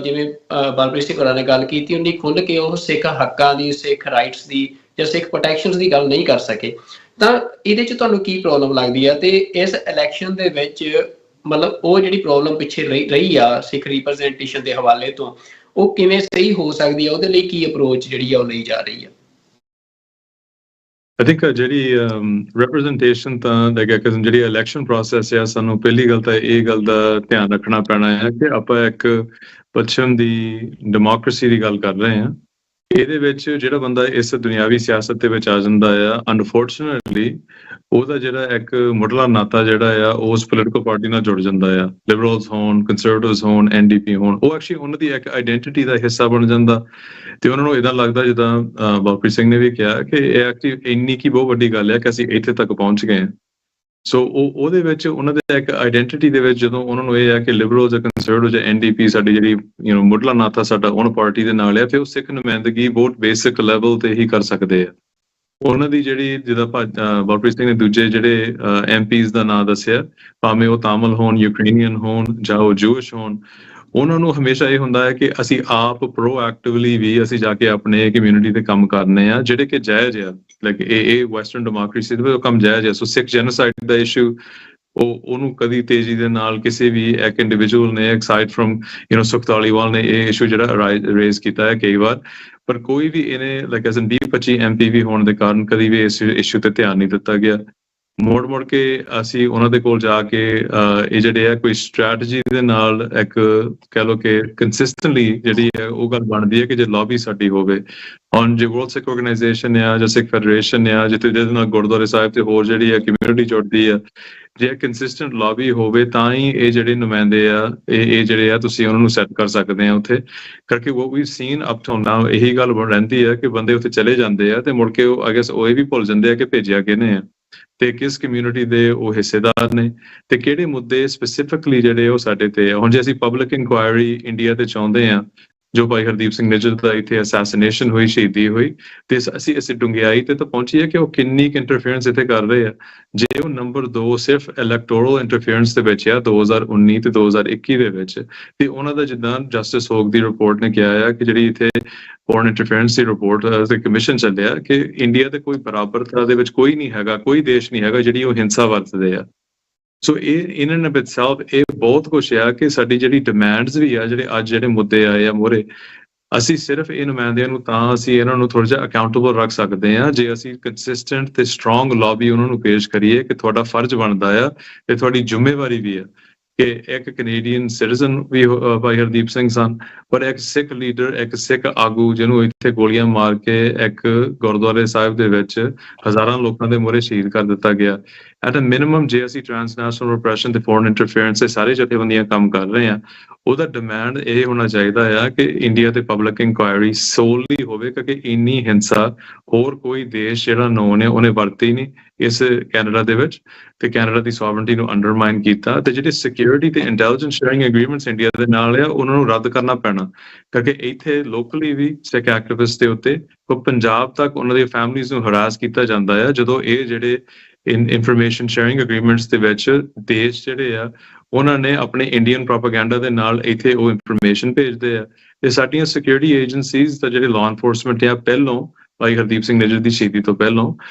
A: ਜਿਵੇਂ ਬਲਪ੍ਰੀਤ ਸਿੰਘ ਹੋਰਾਂ ਨੇ ਗੱਲ ਕੀਤੀ ਉਨੀ ਖੁੱਲ੍ਹ ਕੇ ਉਹ ਸਿੱਖ ਹੱਕਾਂ ਦੀ, ਸਿੱਖ ਰਾਈਟਸ ਦੀ ਜਾਂ ਸਿੱਖ ਪ੍ਰੋਟੈਕਸ਼ਨ ਦੀ ਗੱਲ ਨਹੀਂ ਕਰ ਸਕੇ। ਤਾਂ ਇਹਦੇ 'ਚ ਤੁਹਾਨੂੰ ਕੀ ਪ੍ਰੋਬਲਮ ਲੱਗਦੀ ਆ, ਤੇ ਇਸ ਇਲੈਕਸ਼ਨ ਦੇ ਵਿੱਚ ਮਤਲਬ ਉਹ ਜਿਹੜੀ ਪ੍ਰੋਬਲਮ ਪਿੱਛੇ ਰਹੀ ਆ ਸਿੱਖ ਰਿਪਰੈਜ਼ੈਂਟੇਸ਼ਨ ਦੇ ਹਵਾਲੇ ਤੋਂ, ਉਹ ਕਿਵੇਂ ਸਹੀ ਹੋ ਸਕਦੀ ਹੈ? ਉਹਦੇ ਲਈ ਕੀ ਅਪਰੋਚ ਜਿਹੜੀ ਆ ਉਹ ਲਈ ਜਾ ਰਹੀ ਹੈ?
C: ਆਈ ਥਿੰਕ ਜਿਹੜੀ ਰਿਪਰੈਜ਼ੈਂਟੇਸ਼ਨ ਤਾਂ ਜਿਹੜੀ ਇਲੈਕਸ਼ਨ ਪ੍ਰੋਸੈਸ ਆ, ਸਾਨੂੰ ਪਹਿਲੀ ਗੱਲ ਤਾਂ ਇਹ ਗੱਲ ਦਾ ਧਿਆਨ ਰੱਖਣਾ ਪੈਣਾ ਹੈ ਕਿ ਆਪਾਂ ਇੱਕ ਪੱਛਮ ਦੀ ਡੈਮੋਕ੍ਰੇਸੀ ਦੀ ਗੱਲ ਕਰ ਰਹੇ ਹਾਂ। ਇਹਦੇ ਵਿੱਚ ਜਿਹੜਾ ਬੰਦਾ ਇਸ ਦੁਨਿਆਵੀ ਸਿਆਸਤ ਦੇ ਵਿੱਚ ਆ ਜਾਂਦਾ ਆ, ਅਨਫੋਰਚੂਨੇਟਲੀ ਉਹਦਾ ਜਿਹੜਾ ਇੱਕ ਮੁੱਢਲਾ ਨਾਤਾ ਜਿਹੜਾ ਆ ਉਸ ਪੋਲੀਟੀਕਲ ਪਾਰਟੀ ਨਾਲ ਜੁੜ ਜਾਂਦਾ ਆ। ਲਿਬਰਲਸ ਹੋਣ, ਕੰਜ਼ਰਵੇਟਿਵਸ ਹੋਣ, NDP ਹੋਣ, ਉਹ ਐਕਚੁਅਲੀ ਉਹਨਾਂ ਦੀ ਇੱਕ ਆਈਡੈਂਟੀਟੀ ਦਾ ਹਿੱਸਾ ਬਣ ਜਾਂਦਾ, ਤੇ ਉਹਨਾਂ ਨੂੰ ਇਦਾਂ ਲੱਗਦਾ ਜਿੱਦਾਂ ਬਲਪ੍ਰੀਤ ਸਿੰਘ ਨੇ ਵੀ ਕਿਹਾ ਕਿ ਇਹ ਐਕਚੁਅਲੀ ਇੰਨੀ ਕੀ ਬਹੁਤ ਵੱਡੀ ਗੱਲ ਹੈ ਕਿ ਅਸੀਂ ਇੱਥੇ ਤੱਕ ਪਹੁੰਚ ਗਏ ਹਾਂ। ਸੋ ਉਹਦੇ ਵਿੱਚ ਉਹਨਾਂ ਦੇ ਇੱਕ ਆਈਡੈਂਟੀਟੀ ਦੇ ਵਿੱਚ ਜਦੋਂ ਉਹਨਾਂ ਨੂੰ ਇਹ ਹੈ ਕਿ ਲਿਬਰਲ ਜਾਂ ਕੰਜ਼ਰਵੇਟਿਵ ਜਾਂ NDP ਸਾਡੀ ਜਿਹੜੀ ਮੁੱਢਲਾ ਨਾਤਾ ਸਾਡਾ ਉਹਨਾਂ ਪਾਰਟੀ ਦੇ ਨਾਲ ਹੈ, ਫਿਰ ਉਹ ਸਿੱਖ ਨੁਮਾਇੰਦਗੀ ਬਹੁਤ ਬੇਸਿਕ ਲੈਵਲ ਤੇ ਹੀ ਕਰ ਸਕਦੇ ਆ। ਉਹਨਾਂ ਦੀ ਜਿਹੜੀ ਜਿੱਦਾਂ ਬਲਪ੍ਰੀਤ ਸਿੰਘ ਨੇ ਦੂਜੇ ਜਿਹੜੇ MPs ਦਾ ਨਾਂ ਦੱਸਿਆ, ਭਾਵੇਂ ਉਹ ਤਾਮਿਲ ਹੋਣ, ਯੂਕਰੇਨੀਅਨ ਹੋਣ ਜਾਂ ਉਹ ਜੂਇਸ਼ ਹੋਣ, ਉਹਨਾਂ ਨੂੰ ਹਮੇਸ਼ਾ ਇਹ ਹੁੰਦਾ ਹੈ ਕਿ ਅਸੀਂ ਆਪ ਪ੍ਰੋਐਕਟਿਵਲੀ ਵੀ ਅਸੀਂ ਜਾ ਕੇ ਆਪਣੇ ਕਮਿਊਨਿਟੀ ਤੇ ਕੰਮ ਕਰਨੇ ਆ ਜਿਹੜੇ ਕਿ ਜਾਇਜ਼ ਆ। ਲਾਈਕ ਇਹ ਵੈਸਟਰਨ ਡੈਮੋਕ੍ਰੇਸੀ ਦੇ ਵਿੱਚ ਕੰਮ ਜਾਇਜ਼ ਆ। ਸੋ ਸਿੱਖ ਜੈਨੋਸਾਈਡ ਦਾ ਇਸ਼ੂ ਉਹਨੂੰ ਕਦੀ ਤੇਜ਼ੀ ਦੇ ਨਾਲ ਕਿਸੇ ਵੀ ਇੱਕ ਇੰਡੀਵਿਜੂਅਲ ਨੇ ਅਸਾਈਡ ਫਰਮ ਸੁਖ ਧਾਲੀਵਾਲ ਨੇ ਇਹ ਇਸ਼ੂ ਜਿਹੜਾ ਰੇਜ਼ ਕੀਤਾ ਹੈ ਕਈ ਵਾਰ, ਪਰ ਕੋਈ ਵੀ ਇਹਨੇ ਲਾਈਕ ਐਜ਼ 20-25 MP ਵੀ ਹੋਣ ਦੇ ਕਾਰਨ ਕਦੀ ਵੀ ਇਸ ਇਸ਼ੂ ਤੇ ਧਿਆਨ ਨਹੀਂ ਦਿੱਤਾ ਗਿਆ। ਮੋੜ ਕੇ ਅਸੀਂ ਉਹਨਾਂ ਦੇ ਕੋਲ ਜਾ ਕੇ ਇਹ ਜਿਹੜੇ ਆ ਕੋਈ ਸਟ੍ਰੈਟਜੀ ਦੇ ਨਾਲ ਇੱਕ ਕਹਿ ਲਓ ਕਿ ਕੰਸਿਸਟੈਂਟਲੀ ਜਿਹੜੀ ਹੈ ਉਹ ਗੱਲ ਬਣਦੀ ਹੈ ਕਿ ਜੇ ਲੌਬੀ ਸਾਡੀ ਹੋਵੇ। ਹੁਣ ਜੇ ਵਰਲਡ ਸਿੱਖ ਆਰਗੇਨਾਈਜੇਸ਼ਨ ਆ ਜਾਂ ਸਿੱਖ ਫੈਡਰੇਸ਼ਨ ਆ ਜਿਹਦੇ ਨਾਲ ਗੁਰਦੁਆਰੇ ਸਾਹਿਬ ਤੇ ਹੋਰ ਜਿਹੜੀ ਹੈ ਕਮਿਊਨਿਟੀ ਜੁੜਦੀ ਆ, ਜੇ ਕੰਸਿਸਟੈਂਟ ਲੌਬੀ ਹੋਵੇ ਤਾਂ ਹੀ ਇਹ ਜਿਹੜੇ ਨੁਮਾਇੰਦੇ ਆ ਇਹ ਜਿਹੜੇ ਆ ਤੁਸੀਂ ਉਹਨਾਂ ਨੂੰ ਸੈੱਟ ਕਰ ਸਕਦੇ ਆ ਉੱਥੇ ਕਰਕੇ। what we've seen up to now ਇਹੀ ਗੱਲ ਰਹਿੰਦੀ ਹੈ ਕਿ ਬੰਦੇ ਉੱਥੇ ਚਲੇ ਜਾਂਦੇ ਆ ਤੇ ਮੁੜ ਕੇ ਉਹ I guess ਉਹ ਇਹ ਵੀ ਭੁੱਲ ਜਾਂਦੇ ਆ ਕਿ ਭੇਜਿਆ ਕਿਹਨੇ ਆ ਤੇ ਕਿਸ ਕਮਿਊਨਿਟੀ ਦੇ ਉਹ ਹਿੱਸੇਦਾਰ ਨੇ ਤੇ ਕਿਹੜੇ ਮੁੱਦੇ ਸਪੈਸੀਫਿਕਲੀ ਜਿਹੜੇ ਉਹ ਸਾਡੇ ਤੇ। ਹੁਣ ਜੇ ਅਸੀਂ ਪਬਲਿਕ ਇਨਕੁਆਇਰੀ ਇੰਡੀਆ ਤੇ ਚਾਹੁੰਦੇ ਆ, ਜੋ ਭਾਈ ਹਰਦੀਪ ਸਿੰਘ ਨਿੱਜਰ ਦਾ ਇੱਥੇ ਅਸੈਸੀਨੇਸ਼ਨ ਹੋਈ, ਸ਼ਹੀਦੀ ਹੋਈ, ਤੇ ਅਸੀਂ ਡੂੰਘਾਈ ਤੇ ਤਾਂ ਪਹੁੰਚੀ ਹੈ ਕਿ ਉਹ ਕਿੰਨੀ ਇੰਟਰਫੇਰੈਂਸ ਇੱਥੇ ਕਰ ਰਹੇ ਆ। ਜੇ ਉਹ ਨੰਬਰ 2 ਸਿਰਫ ਇਲੈਕਟੋਰਲ ਇੰਟਰਫੇਰੈਂਸ ਦੇ ਵਿੱਚ ਆ 2019 ਤੇ 2021 ਦੇ ਵਿੱਚ, ਤੇ ਉਹਨਾਂ ਦਾ ਜਿੱਦਾਂ ਜਸਟਿਸ ਹੋਗ ਦੀ ਰਿਪੋਰਟ ਨੇ ਕਿਹਾ ਆ ਕਿ ਜਿਹੜੀ ਇੱਥੇ ਫੋਰਨ ਇੰਟਰਫੇਰੈਂਸ ਦੀ ਰਿਪੋਰਟ ਤੇ ਕਮਿਸ਼ਨ ਚੱਲਿਆ ਕਿ ਇੰਡੀਆ ਦੇ ਕੋਈ ਬਰਾਬਰਤਾ ਦੇ ਵਿੱਚ ਕੋਈ ਨਹੀਂ ਹੈਗਾ, ਕੋਈ ਦੇਸ਼ ਨਹੀਂ ਹੈਗਾ ਜਿਹੜੀ ਉਹ ਹਿੰਸਾ ਵਰਤਦੇ ਆ। ਸੋ ਇਹ ਇਨ ਐਂਡ ਆਫ ਇਟਸੈਲਫ ਇਹ ਬਹੁਤ ਕੁਛ ਆ ਕਿ ਸਾਡੀ ਜਿਹੜੀ ਡਿਮਾਂਡਸ ਵੀ ਆ, ਜਿਹੜੇ ਅੱਜ ਜਿਹੜੇ ਮੁੱਦੇ ਆਏ ਆ ਮੋਰੇ, ਅਸੀਂ ਸਿਰਫ ਇਹ ਨੁਮਾਇੰਦਿਆਂ ਨੂੰ ਤਾਂ ਅਸੀਂ ਇਹਨਾਂ ਨੂੰ ਥੋੜਾ ਜਿਹਾ ਅਕਾਊਂਟੇਬਲ ਰੱਖ ਸਕਦੇ ਆ ਜੇ ਅਸੀਂ ਕੰਸਿਸਟੈਂਟ ਤੇ ਸਟਰੋਂਗ ਲੌਬੀ ਉਹਨਾਂ ਨੂੰ ਪੇਸ਼ ਕਰੀਏ ਕਿ ਤੁਹਾਡਾ ਫਰਜ਼ ਬਣਦਾ ਆ ਤੇ ਤੁਹਾਡੀ ਜ਼ਿੰਮੇਵਾਰੀ ਵੀ ਆ ਕਿ ਇੱਕ ਕੈਨੇਡੀਅਨ ਸਿਟੀਜ਼ਨ ਵੀ ਭਾਈ ਹਰਦੀਪ ਸਿੰਘ ਸਨ, ਪਰ ਇੱਕ ਸਿੱਖ ਲੀਡਰ, ਇੱਕ ਸਿੱਖ ਆਗੂ ਜਿਹਨੂੰ ਇੱਥੇ ਗੋਲੀਆਂ ਮਾਰ ਕੇ ਇੱਕ ਗੁਰਦੁਆਰੇ ਸਾਹਿਬ ਦੇ ਵਿੱਚ ਹਜ਼ਾਰਾਂ ਲੋਕਾਂ ਦੇ ਮੂਹਰੇ ਸ਼ਹੀਦ ਕਰ ਦਿੱਤਾ ਗਿਆ। ਐਟ ਅ ਮਿਨੀਮਮ ਜੇ ਅਸੀਂ ਟ੍ਰਾਂਸਨੈਸ਼ਨਲ ਰਿਪਰੈਸ਼ਨ ਤੇ ਫੋਰਨ ਇੰਟਰਫੇਰੈਂਸ ਦੇ ਸਾਰੇ ਜਥੇਬੰਦੀਆਂ ਕੰਮ ਕਰ ਰਹੇ ਹਾਂ, ਉਹਦਾ ਡਿਮਾਂਡ ਇਹ ਹੋਣਾ ਚਾਹੀਦਾ ਆ ਕਿ ਇੰਡੀਆ ਤੇ ਪਬਲਿਕ ਇਨਕੁਆਇਰੀ ਸੋਲਲੀ ਹੋਵੇ, ਕਿਉਂਕਿ ਇੰਨੀ ਹਿੰਸਾ ਹੋਰ ਕੋਈ ਦੇਸ਼ ਜਿਹੜਾ ਨੋਨ ਹੈ ਉਹਨੇ ਵਰਤੀ ਨਹੀਂ ਇਸ ਕੈਨੇਡਾ ਦੇ ਵਿੱਚ, ਤੇ ਕੈਨੇਡਾ ਦੀ ਸੋਵਰਨਟੀ ਨੂੰ ਅੰਡਰਮਾਈਨ ਕੀਤਾ। ਤੇ ਜਿਹੜੇ ਸਿਕਿਉਰਿਟੀ ਤੇ ਇੰਟੈਲੀਜੈਂਸ ਸ਼ੇਅਰਿੰਗ ਐਗਰੀਮੈਂਟਸ ਇੰਡੀਆ ਦੇ ਨਾਲ ਆ ਉਹਨਾਂ ਨੂੰ ਰੱਦ ਕਰਨਾ ਪੈਣਾ, ਕਿਉਂਕਿ ਇੱਥੇ ਲੋਕਲੀ ਵੀ ਸਿੱਖ ਐਕਟਿਵਿਸਟ ਦੇ ਉੱਤੇ ਪੰਜਾਬ ਤੱਕ ਉਹਨਾਂ ਦੀਆਂ ਫੈਮਲੀਜ਼ ਨੂੰ ਹਰਾਸ ਕੀਤਾ ਜਾਂਦਾ ਆ, ਜਦੋਂ ਇਹ ਜਿਹੜੇ ਇਨਫੋਰਮੇਸ਼ਨ ਸ਼ੇਅਰਿੰਗ ਐਗਰੀਮੈਂਟਸ ਦੇ ਵਿੱਚ ਦੇਸ਼ ਜਿਹੜੇ ਆ ਉਹਨਾਂ ਨੇ ਆਪਣੇ ਇੰਡੀਅਨ ਪ੍ਰੋਪਾਗੈਂਡਾ ਦੇ ਨਾਲ ਇੱਥੇ ਉਹ ਇਨਫੋਰਮੇਸ਼ਨ ਭੇਜਦੇ ਆ। ਤੇ ਸਾਡੀਆਂ ਸਿਕਿਉਰਿਟੀ ਏਜੰਸੀਜ਼ ਤਾਂ ਜਿਹੜੇ ਲਾਅ ਐਨਫੋਰਸਮੈਂਟ ਆ ਪਹਿਲੋਂ ਭਾਈ ਹਰਦੀਪ ਸਿੰਘ ਨਿੱਜਰ ਦੀ ਸ਼ਹੀਦੀ ਤੋਂ ਪਹਿਲਾਂ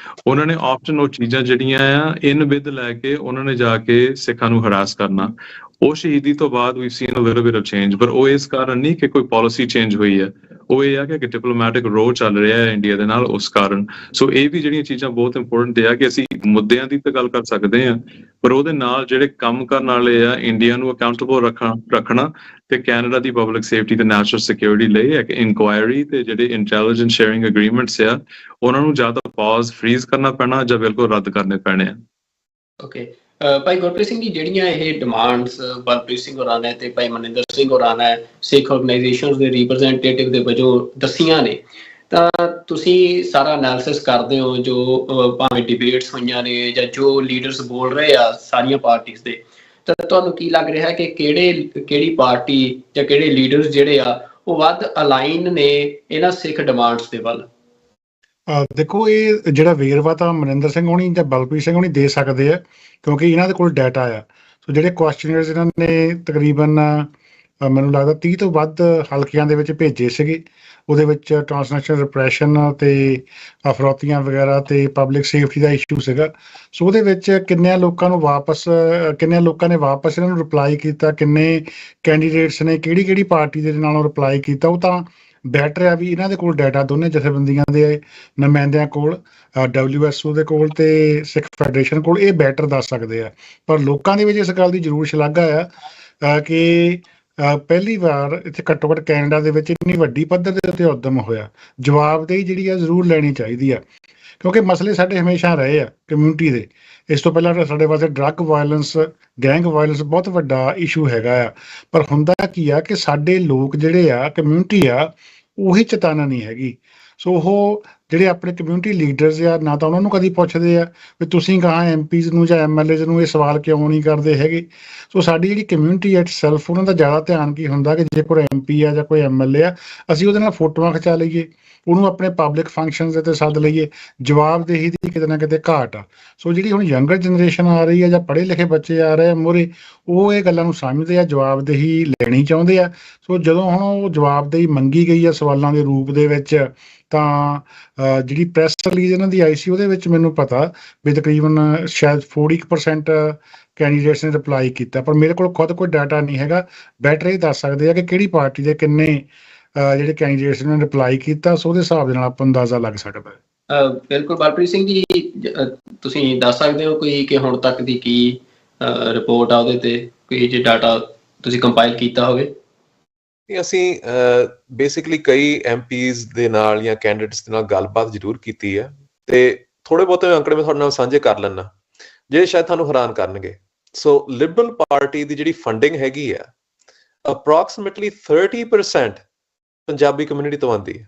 C: ਉਹਨਾਂ ਨੇ ਆਫਟਨ ਉਹ ਚੀਜ਼ਾਂ ਜਿਹੜੀਆਂ ਆ ਇਨ ਵਿਦ ਲੈ ਕੇ ਉਹਨਾਂ ਨੇ ਜਾ ਕੇ ਸਿੱਖਾਂ ਨੂੰ ਹਰਾਸ ਕਰਨਾ। ਉਹ ਸ਼ਹੀਦੀ ਤੋਂ ਬਾਅਦ ਵੀ seen a little bit of change, ਪਰ ਉਹ ਇਸ ਕਾਰਨ ਨਹੀਂ ਕਿ ਕੋਈ ਪਾਲਿਸੀ ਚੇਂਜ ਹੋਈ ਹੈ, ਉਹ ਇਹ ਆ ਕਿ ਡਿਪਲੋਮੈਟਿਕ ਰੋਲ ਚੱਲ ਰਿਹਾ ਹੈ ਇੰਡੀਆ ਦੇ ਨਾਲ ਉਸ ਕਾਰਨ। ਸੋ ਇਹ ਵੀ ਜਿਹੜੀਆਂ ਚੀਜ਼ਾਂ ਬਹੁਤ ਇੰਪੋਰਟੈਂਟ ਆ ਕਿ ਅਸੀਂ ਮੁੱਦਿਆਂ ਦੀ ਤਾਂ ਗੱਲ ਕਰ ਸਕਦੇ ਹਾਂ, ਪਰ ਉਹਦੇ ਨਾਲ ਜਿਹੜੇ ਕੰਮ ਕਰਨ ਵਾਲੇ ਆ ਇੰਡੀਆ ਨੂੰ ਅਕਾਊਂਟੇਬਲ ਰੱਖਣਾ ਤੇ ਕੈਨੇਡਾ ਦੀ ਪਬਲਿਕ ਸੇਫਟੀ ਤੇ ਨੈਸ਼ਨਲ ਸਿਕਿਉਰਿਟੀ ਲਈ ਇੱਕ ਇਨਕੁਆਇਰੀ ਤੇ ਜਿਹੜੇ ਇੰਟੈਲੀਜੈਂਸ ਸ਼ੇਅਰਿੰਗ ਐਗਰੀਮੈਂਟਸ ਆ ਉਹਨਾਂ ਨੂੰ ਜਾਂ ਤਾਂ ਪਾਜ਼ ਫਰੀਜ਼ ਕਰਨਾ ਪੈਣਾ ਜਾਂ ਬਿਲਕੁਲ ਰੱਦ ਕਰਨੇ ਪੈਣੇ ਆ।
A: ਓਕੇ ਭਾਈ ਗੁਰਪ੍ਰੀਤ ਸਿੰਘ ਜੀ, ਜਿਹੜੀਆਂ ਇਹ ਡਿਮਾਂਡਸ ਬਲਪ੍ਰੀਤ ਸਿੰਘ ਹੋਰਾਂ ਨੇ ਤੇ ਭਾਈ ਮਨਿੰਦਰ ਸਿੰਘ ਹੋਰਾਂ ਨੇ ਸਿੱਖ ਆਰਗੇਨਾਈਜੇਸ਼ਨਸ ਦੇ ਰਿਪਰੈਜ਼ੈਂਟੇਟਿਵ ਦੇ ਵਜੋਂ ਦੱਸੀਆਂ ਨੇ, ਤਾਂ ਤੁਸੀਂ ਸਾਰਾ ਐਨਾਲਿਸਿਸ ਕਰਦੇ ਹੋ ਜੋ ਭਾਵੇਂ ਡਿਬੇਟਸ ਹੋਈਆਂ ਨੇ ਜਾਂ ਜੋ ਲੀਡਰਸ ਬੋਲ ਰਹੇ ਆ ਸਾਰੀਆਂ ਪਾਰਟੀਆਂ ਦੇ, ਤਾਂ ਤੁਹਾਨੂੰ ਕੀ ਲੱਗ ਰਿਹਾ ਕਿ ਕਿਹੜੀ ਪਾਰਟੀ ਜਾਂ ਕਿਹੜੇ ਲੀਡਰਸ ਜਿਹੜੇ ਆ ਉਹ ਵੱਧ ਅਲਾਈਨ ਨੇ ਇਹਨਾਂ ਸਿੱਖ ਡਿਮਾਂਡਸ ਦੇ ਵੱਲ?
D: ਦੇਖੋ, ਇਹ ਜਿਹੜਾ ਵੇਰਵਾ ਤਾਂ ਮਨਿੰਦਰ ਸਿੰਘ ਹੋਣੀ ਜਾਂ ਬਲਪ੍ਰੀਤ ਸਿੰਘ ਹੋਣੀ ਦੇ ਸਕਦੇ ਆ, ਕਿਉਂਕਿ ਇਹਨਾਂ ਦੇ ਕੋਲ ਡਾਟਾ ਆ। ਸੋ ਜਿਹੜੇ ਕੁਐਸਚਨਰਸ ਇਹਨਾਂ ਨੇ ਤਕਰੀਬਨ ਮੈਨੂੰ ਲੱਗਦਾ 30 ਤੋਂ ਵੱਧ ਹਲਕਿਆਂ ਦੇ ਵਿੱਚ ਭੇਜੇ ਸੀਗੇ, ਉਹਦੇ ਵਿੱਚ ਟ੍ਰਾਂਸਨੈਸ਼ਨਲ ਰਿਪਰੈਸ਼ਨ ਤੇ ਅਫਰੋਤੀਆਂ ਵਗੈਰਾ ਤੇ ਪਬਲਿਕ ਸੇਫਟੀ ਦਾ ਇਸ਼ੂ ਸੀਗਾ। ਸੋ ਉਹਦੇ ਵਿੱਚ ਕਿੰਨਿਆਂ ਲੋਕਾਂ ਨੇ ਵਾਪਸ ਇਹਨਾਂ ਨੂੰ ਰਿਪਲਾਈ ਕੀਤਾ, ਕਿੰਨੇ ਕੈਂਡੀਡੇਟਸ ਨੇ ਕਿਹੜੀ ਪਾਰਟੀ ਦੇ ਨਾਲ ਰਿਪਲਾਈ ਕੀਤਾ, ਉਹ ਤਾਂ ਬੈਟਰ ਆ ਵੀ ਇਹਨਾਂ ਦੇ ਕੋਲ ਡਾਟਾ ਦੋਨੇ ਜਥੇਬੰਦੀਆਂ ਦੇ ਨੁਮਾਇੰਦਿਆਂ ਕੋਲ, WSO ਦੇ ਕੋਲ ਤੇ ਸਿੱਖ ਫੈਡਰੇਸ਼ਨ ਕੋਲ, ਇਹ ਬੈਟਰ ਦੱਸ ਸਕਦੇ ਆ। ਪਰ ਲੋਕਾਂ ਦੇ ਵਿੱਚ ਇਸ ਗੱਲ ਦੀ ਜ਼ਰੂਰ ਸ਼ਲਾਘਾ ਆ ਕਿ ਪਹਿਲੀ ਵਾਰ ਇੱਥੇ ਘੱਟੋ ਘੱਟ ਕੈਨੇਡਾ ਦੇ ਵਿੱਚ ਇੰਨੀ ਵੱਡੀ ਪੱਧਰ ਦੇ ਉੱਤੇ ਉਦਮ ਹੋਇਆ। ਜਵਾਬਦੇਹੀ ਜਿਹੜੀ ਆ ਜ਼ਰੂਰ ਲੈਣੀ ਚਾਹੀਦੀ ਆ, ਕਿਉਂਕਿ ਮਸਲੇ ਸਾਡੇ ਹਮੇਸ਼ਾ ਰਹੇ ਆ ਕਮਿਊਨਿਟੀ ਦੇ। ਇਸ ਤੋਂ ਪਹਿਲਾਂ ਸਾਡੇ ਵਾਸਤੇ ਡਰੱਗ ਵਾਇਲੈਂਸ, ਗੈਂਗ ਵਾਇਲੈਂਸ ਬਹੁਤ ਵੱਡਾ ਇਸ਼ੂ ਹੈਗਾ ਆ, ਪਰ ਹੁੰਦਾ ਕੀ ਆ ਕਿ ਸਾਡੇ ਲੋਕ ਜਿਹੜੇ ਆ, ਕਮਿਊਨਿਟੀ ਆ, ਉਹੀ ਚੇਤਨਾ ਨਹੀਂ ਹੈਗੀ। ਸੋ ਉਹ ਜਿਹੜੇ ਆਪਣੇ ਕਮਿਊਨਿਟੀ ਲੀਡਰਸ ਆ, ਨਾ ਤਾਂ ਉਹਨਾਂ ਨੂੰ ਕਦੀ ਪੁੱਛਦੇ ਆ ਵੀ ਤੁਸੀਂ ਕਹਾਂ MPs ਨੂੰ ਜਾਂ MLAs ਨੂੰ ਇਹ ਸਵਾਲ ਕਿਉਂ ਨਹੀਂ ਕਰਦੇ ਹੈਗੇ। ਸੋ ਸਾਡੀ ਜਿਹੜੀ ਕਮਿਊਨਿਟੀ ਐਟ ਸੈਲਫ, ਉਹਨਾਂ ਦਾ ਜ਼ਿਆਦਾ ਧਿਆਨ ਕੀ ਹੁੰਦਾ ਕਿ ਜੇ ਕੋਈ MP ਆ ਜਾਂ ਕੋਈ MLA ਆ, ਅਸੀਂ ਉਹਦੇ ਨਾਲ ਫੋਟੋਆਂ ਖਿਚਾ ਲਈਏ, ਉਹਨੂੰ ਆਪਣੇ ਪਬਲਿਕ ਫੰਕਸ਼ਨਸ ਦੇ ਤੇ ਸੱਦ ਲਈਏ। ਜਵਾਬਦੇਹੀ ਦੀ ਕਿਤੇ ਨਾ ਕਿਤੇ ਘਾਟ ਆ। ਸੋ ਜਿਹੜੀ ਹੁਣ ਯੰਗਰ ਜਨਰੇਸ਼ਨ ਆ ਰਹੀ ਆ ਜਾਂ ਪੜ੍ਹੇ ਲਿਖੇ ਬੱਚੇ ਆ ਰਹੇ ਆ ਮੂਹਰੇ, ਉਹ ਇਹ ਗੱਲਾਂ ਨੂੰ ਸਮਝਦੇ ਆ, ਜਵਾਬਦੇਹੀ ਲੈਣੀ ਚਾਹੁੰਦੇ ਆ। ਸੋ ਜਦੋਂ ਹੁਣ ਉਹ ਜਵਾਬਦੇਹੀ ਮੰਗੀ ਗਈ ਆ ਸਵਾਲਾਂ ਦੇ ਰੂਪ ਦੇ ਵਿੱਚ, ਤਾਂ ਜਿਹੜੀ ਪ੍ਰੈਸ ਰਿਲੀਜ਼ ਇਹਨਾਂ ਦੀ ਆਈ ਸੀ ਉਹਦੇ ਵਿੱਚ ਮੈਨੂੰ ਪਤਾ ਵੀ ਤਕਰੀਬਨ ਸ਼ਾਇਦ 40% ਕੈਂਡੀਡੇਟਸ ਨੇ ਰਿਪਲਾਈ ਕੀਤਾ, ਪਰ ਮੇਰੇ ਕੋਲ ਖੁਦ ਕੋਈ ਡਾਟਾ ਨਹੀਂ ਹੈਗਾ। ਬੈਟਰ ਇਹ ਦੱਸ ਸਕਦੇ ਆ ਕਿ ਕਿਹੜੀ ਪਾਰਟੀ ਦੇ ਕਿੰਨੇ ਜਿਹੜੇ ਕੈਂਡੀਡੇਟਸ ਨੇ ਰਿਪਲਾਈ ਕੀਤਾ, ਸੋ ਉਹਦੇ ਹਿਸਾਬ ਦੇ ਨਾਲ ਆਪਾਂ ਅੰਦਾਜ਼ਾ ਲੱਗ ਸਕਦਾ ਹੈ।
A: ਬਿਲਕੁਲ ਬਲਪ੍ਰੀਤ ਸਿੰਘ ਜੀ, ਤੁਸੀਂ ਦੱਸ ਸਕਦੇ ਹੋ ਕੋਈ ਕਿ ਹੁਣ ਤੱਕ ਦੀ ਕੀ ਰਿਪੋਰਟ ਆ ਉਹਦੇ ਤੇ, ਕੋਈ ਜੇ ਡਾਟਾ ਤੁਸੀਂ ਕੰਪਾਈਲ ਕੀਤਾ ਹੋਵੇ?
B: ਅਸੀਂ ਬੇਸਿਕਲੀ ਕਈ MPs ਦੇ ਨਾਲ ਜਾਂ ਕੈਂਡੀਡੇਟਸ ਦੇ ਨਾਲ ਗੱਲਬਾਤ ਜ਼ਰੂਰ ਕੀਤੀ ਹੈ, ਤੇ ਥੋੜੇ ਬਹੁਤੇ ਅੰਕੜੇ ਮੈਂ ਤੁਹਾਡੇ ਨਾਲ ਸਾਂਝੇ ਕਰ ਲੈਣਾ ਜਿਹੜੇ ਸ਼ਾਇਦ ਤੁਹਾਨੂੰ ਹੈਰਾਨ ਕਰਨਗੇ। ਸੋ ਲਿਬਰਲ ਪਾਰਟੀ ਦੀ ਜਿਹੜੀ ਫੰਡਿੰਗ ਹੈਗੀ ਆ, ਅਪਰੋਕਸੀਮੇਟਲੀ 30% ਪੰਜਾਬੀ ਕਮਿਊਨਿਟੀ ਤੋਂ ਆਉਂਦੀ ਹੈ।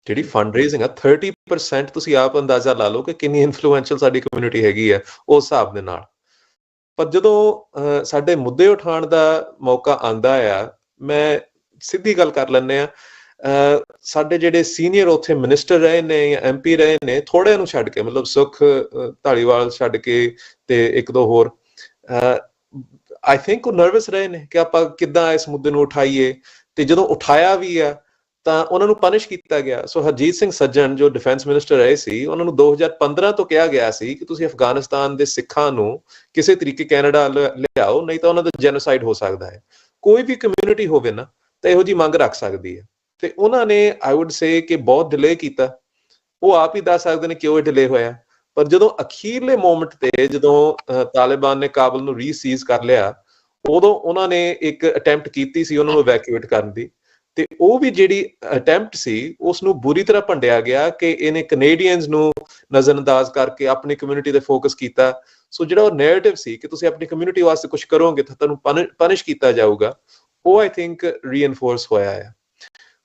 B: ਜਿਹੜੀ ਫੰਡ ਰੇਜ਼ਿੰਗ ਆ 30%, ਤੁਸੀਂ ਆਪ ਅੰਦਾਜ਼ਾ ਲਾ ਲਓ ਕਿ ਕਿੰਨੀ ਇਨਫਲੂਐਂਸ਼ੀਅਲ ਸਾਡੀ ਕਮਿਊਨਿਟੀ ਹੈਗੀ ਆ ਉਸ ਹਿਸਾਬ ਦੇ ਨਾਲ। ਪਰ ਜਦੋਂ ਸਾਡੇ ਮੁੱਦੇ ਉਠਾਉਣ ਦਾ ਮੌਕਾ ਆਉਂਦਾ ਆ, ਮੈਂ ਸਿੱਧੀ ਗੱਲ ਕਰ ਲੈਂਦੇ ਆ, ਸਾਡੇ ਜਿਹੜੇ ਸੀਨੀਅਰ ਉੱਥੇ ਮਿਨਿਸਟਰ ਰਹੇ ਨੇ ਜਾਂ MP ਰਹੇ ਨੇ, ਥੋੜਿਆਂ ਨੂੰ ਛੱਡ ਕੇ, ਮਤਲਬ ਸੁਖ ਧਾਲੀਵਾਲ ਛੱਡ ਕੇ ਤੇ ਇੱਕ ਦੋ ਹੋਰ, ਆਈ ਥਿੰਕ ਉਹ ਨਰਵਸ ਰਹੇ ਨੇ ਕਿ ਆਪਾਂ ਕਿੱਦਾਂ ਇਸ ਮੁੱਦੇ ਨੂੰ ਉਠਾਈਏ। ਤੇ ਜਦੋਂ ਉਠਾਇਆ ਵੀ ਆ ਤਾਂ ਉਹਨਾਂ ਨੂੰ ਪਨਿਸ਼ ਕੀਤਾ ਗਿਆ। ਸੋ ਹਰਜੀਤ ਸਿੰਘ ਸੱਜਣ ਜੋ ਡਿਫੈਂਸ ਮਿਨਿਸਟਰ ਰਹੇ ਸੀ, ਉਹਨਾਂ ਨੂੰ 2015 ਤੋਂ ਕਿਹਾ ਗਿਆ ਸੀ ਕਿ ਤੁਸੀਂ ਅਫਗਾਨਿਸਤਾਨ ਦੇ ਸਿੱਖਾਂ ਨੂੰ ਕਿਸੇ ਤਰੀਕੇ ਕੈਨੇਡਾ ਲਿਆਓ, ਨਹੀਂ ਤਾਂ ਉਹਨਾਂ ਦਾ ਜੈਨੋਸਾਈਡ ਹੋ ਸਕਦਾ ਹੈ। ਕੋਈ ਵੀ ਕਮਿਊਨਿਟੀ ਹੋਵੇ ਨਾ ਤਾਂ ਇਹੋ ਜਿਹੀ ਮੰਗ ਰੱਖ ਸਕਦੀ ਹੈ, ਤੇ ਉਹਨਾਂ ਨੇ ਆਈ ਵੁੱਡ ਸੇ ਕਿ ਬਹੁਤ ਡਿਲੇ ਕੀਤਾ। ਉਹ ਆਪ ਹੀ ਦੱਸ ਸਕਦੇ ਨੇ ਕਿਉਂ ਇਹ ਡਿਲੇ ਹੋਇਆ। ਪਰ ਜਦੋਂ ਅਖੀਰਲੇ ਮੂਮੈਂਟ ਤੇ ਜਦੋਂ ਤਾਲਿਬਾਨ ਨੇ ਕਾਬਲ ਨੂੰ ਰੀਸੀਜ਼ ਕਰ ਲਿਆ, ਉਦੋਂ ਉਹਨਾਂ ਨੇ ਇੱਕ ਅਟੈਂਪਟ ਕੀਤੀ ਸੀ ਉਹਨਾਂ ਨੂੰ ਇਵੈਕੂਏਟ ਕਰਨ ਦੀ, ਤੇ ਉਹ ਵੀ ਜਿਹੜੀ ਅਟੈਂਪਟ ਸੀ ਉਸ ਨੂੰ ਬੁਰੀ ਤਰ੍ਹਾਂ ਭੰਡਿਆ ਗਿਆ ਕਿ ਇਹਨੇ ਕੈਨੇਡੀਅਨਸ ਨੂੰ ਨਜ਼ਰਅੰਦਾਜ਼ ਕਰਕੇ ਆਪਣੀ ਕਮਿਊਨਿਟੀ ਤੇ ਫੋਕਸ ਕੀਤਾ। ਸੋ ਜਿਹੜਾ ਉਹ ਨੈਰੇਟਿਵ ਸੀ ਕਿ ਤੁਸੀਂ ਆਪਣੀ ਕਮਿਊਨਿਟੀ ਵਾਸਤੇ ਕੁਝ ਕਰੋਗੇ ਤਾਂ ਤੁਹਾਨੂੰ ਪਨਿਸ਼ ਕੀਤਾ ਜਾਊਗਾ, ਉਹ ਆਈ ਥਿੰਕ ਰੀਇਨਫੋਰਸ ਹੋਇਆ ਹੈ।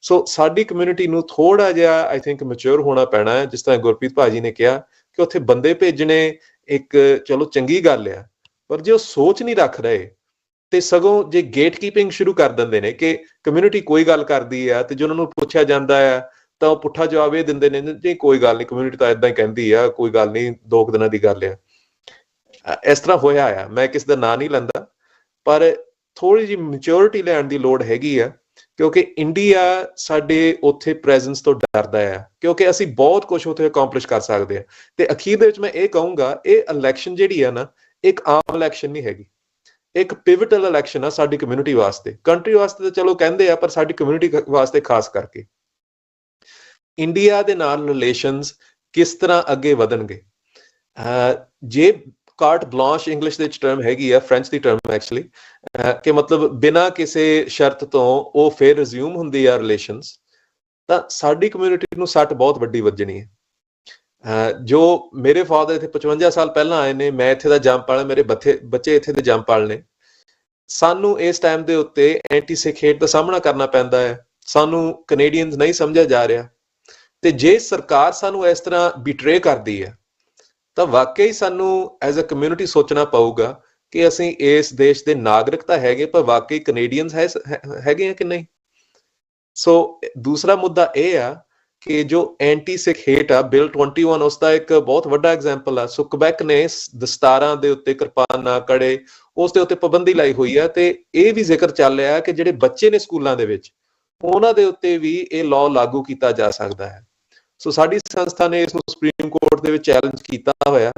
B: ਸੋ ਸਾਡੀ ਕਮਿਊਨਿਟੀ ਨੂੰ ਥੋੜਾ ਜਿਹਾ ਆਈ ਥਿੰਕ ਮੈਚੁਰ ਹੋਣਾ ਪੈਣਾ ਹੈ। ਜਿਸ ਤਰ੍ਹਾਂ ਗੁਰਪ੍ਰੀਤ ਭਾਜੀ ਨੇ ਕਿਹਾ ਕਿ ਉੱਥੇ ਬੰਦੇ ਭੇਜਣੇ ਇੱਕ ਚਲੋ ਚੰਗੀ ਗੱਲ ਆ, ਪਰ ਜੇ ਉਹ ਸੋਚ ਨਹੀਂ ਰੱਖ ਰਹੇ ਤੇ ਸਗੋਂ ਜੇ ਗੇਟ ਕੀਪਿੰਗ ਸ਼ੁਰੂ ਕਰ ਦਿੰਦੇ ਨੇ ਕਿ ਕਮਿਊਨਿਟੀ ਕੋਈ ਗੱਲ ਕਰਦੀ ਆ ਤੇ ਜੇ ਉਹਨਾਂ ਨੂੰ ਪੁੱਛਿਆ ਜਾਂਦਾ ਆ ਤਾਂ ਉਹ ਪੁੱਠਾ ਜਵਾਬ ਇਹ ਦਿੰਦੇ ਨੇ ਜੀ ਕੋਈ ਗੱਲ ਨਹੀਂ, ਕਮਿਊਨਿਟੀ ਤਾਂ ਏਦਾਂ ਹੀ ਕਹਿੰਦੀ ਆ, ਕੋਈ ਗੱਲ ਨਹੀਂ, 2 ਦਿਨਾਂ ਦੀ ਗੱਲ ਆ। ਇਸ ਤਰ੍ਹਾਂ ਹੋਇਆ ਆ, ਮੈਂ ਕਿਸੇ ਦਾ ਨਾਂ ਨਹੀਂ ਲੈਂਦਾ, ਪਰ ਥੋੜੀ ਜਿਹੀ ਮੈਚੁਰਿਟੀ ਲੈਣ ਦੀ ਲੋੜ ਹੈਗੀ ਆ, ਕਿਉਂਕਿ ਇੰਡੀਆ ਸਾਡੇ ਉੱਥੇ ਪ੍ਰੈਜ਼ੈਂਸ ਤੋਂ ਡਰਦਾ ਆ, ਕਿਉਂਕਿ ਅਸੀਂ ਬਹੁਤ ਕੁਝ ਉੱਥੇ ਅਕੰਪਲਿਸ਼ ਕਰ ਸਕਦੇ ਆ। ਤੇ ਅਖੀਰ ਦੇ ਵਿੱਚ ਮੈਂ ਇਹ ਕਹੂੰਗਾ, ਇਹ ਇਲੈਕਸ਼ਨ ਜਿਹੜੀ ਆ ਨਾ, ਇੱਕ ਆਮ ਇਲੈਕਸ਼ਨ ਨਹੀਂ ਹੈਗੀ, ਇੱਕ ਪਿਵਟਲ ਇਲੈਕਸ਼ਨ ਆ ਸਾਡੀ ਕਮਿਊਨਿਟੀ ਵਾਸਤੇ। ਕੰਟਰੀ ਵਾਸਤੇ ਤਾਂ ਚਲੋ ਕਹਿੰਦੇ ਆ, ਪਰ ਸਾਡੀ ਕਮਿਊਨਿਟੀ ਵਾਸਤੇ ਖਾਸ ਕਰਕੇ ਇੰਡੀਆ ਦੇ ਨਾਲ ਰਿਲੇਸ਼ਨਸ ਕਿਸ ਤਰ੍ਹਾਂ ਅੱਗੇ ਵਧਣਗੇ। ਜੇ ਕਾਰਟ ਬਲਾਂਸ਼ ਇੰਗਲਿਸ਼ ਦੇ ਵਿੱਚ ਟਰਮ ਹੈਗੀ ਆ, ਫ੍ਰੈਂਚ ਦੀ ਟਰਮ ਐਕਚੁਅਲੀ, ਕਿ ਮਤਲਬ ਬਿਨਾਂ ਕਿਸੇ ਸ਼ਰਤ ਤੋਂ ਉਹ ਫਿਰ ਰਿਜ਼ਿਊਮ ਹੁੰਦੀ ਆ ਰਿਲੇਸ਼ਨਸ, ਤਾਂ ਸਾਡੀ ਕਮਿਊਨਿਟੀ ਨੂੰ ਸੱਟ ਬਹੁਤ ਵੱਡੀ ਵੱਜਣੀ ਹੈ। ਜੋ ਮੇਰੇ ਫਾਦਰ ਇੱਥੇ 55 ਸਾਲ ਪਹਿਲਾਂ ਆਏ ਨੇ, ਮੈਂ ਇੱਥੇ ਦਾ ਜੰਮਪਲ, ਮੇਰੇ ਬੱਚੇ ਇੱਥੇ ਦੇ ਜੰਮਪਲ ਨੇ, ਸਾਨੂੰ ਇਸ ਟਾਈਮ ਦੇ ਉੱਤੇ ਐਂਟੀ ਸਿੱਖ ਹੇਟ ਦਾ ਸਾਹਮਣਾ ਕਰਨਾ ਪੈਂਦਾ ਹੈ। ਸਾਨੂੰ ਕੈਨੇਡੀਅਨਸ ਨਹੀਂ ਸਮਝਿਆ ਜਾ ਰਿਹਾ, ਤੇ ਜੇ ਸਰਕਾਰ ਸਾਨੂੰ ਇਸ ਤਰ੍ਹਾਂ ਬਿਟਰੇ ਕਰਦੀ ਹੈ ਤਾਂ ਵਾਕਈ ਸਾਨੂੰ ਐਜ਼ ਅ ਕਮਿਊਨਿਟੀ ਸੋਚਣਾ ਪਊਗਾ ਕਿ ਅਸੀਂ ਇਸ ਦੇਸ਼ ਦੇ ਨਾਗਰਿਕ ਤਾਂ ਹੈਗੇ, ਪਰ ਵਾਕਈ ਕੈਨੇਡੀਅਨਸ ਹੈਗੇ ਆ ਕਿ ਨਹੀਂ। ਸੋ ਦੂਸਰਾ ਮੁੱਦਾ ਇਹ ਆ ਕਿ ਜੋ ਐਂਟੀ ਸਿੱਖ ਹੇਟ ਆ, ਬਿਲ 21 ਉਸ ਦਾ ਇੱਕ ਬਹੁਤ ਵੱਡਾ ਐਗਜ਼ਾਮਪਲ ਆ। ਸੋ ਕੁਬੈਕ ਨੇ ਦਸਤਾਰਾਂ ਦੇ ਉੱਤੇ, ਕਿਰਪਾਨਾਂ, ਕੜੇ, ਉਸ ਦੇ ਉੱਤੇ ਪਾਬੰਦੀ ਲਾਈ ਹੋਈ ਆ, ਤੇ ਇਹ ਵੀ ਜ਼ਿਕਰ ਚੱਲ ਰਿਹਾ ਕਿ ਜਿਹੜੇ ਬੱਚੇ ਨੇ ਸਕੂਲਾਂ ਦੇ ਵਿੱਚ, ਉਹਨਾਂ ਦੇ ਉੱਤੇ ਵੀ ਇਹ ਲਾਅ ਲਾਗੂ ਕੀਤਾ ਜਾ ਸਕਦਾ ਹੈ। ਸੋ ਸਾਡੀ ਸੰਸਥਾ ਨੇ ਇਸ ਨੂੰ ਸੁਪਰੀਮ ਕੋਰਟ ਦੇ ਵਿੱਚ ਚੈਲੰਜ ਕੀਤਾ ਹੋਇਆ,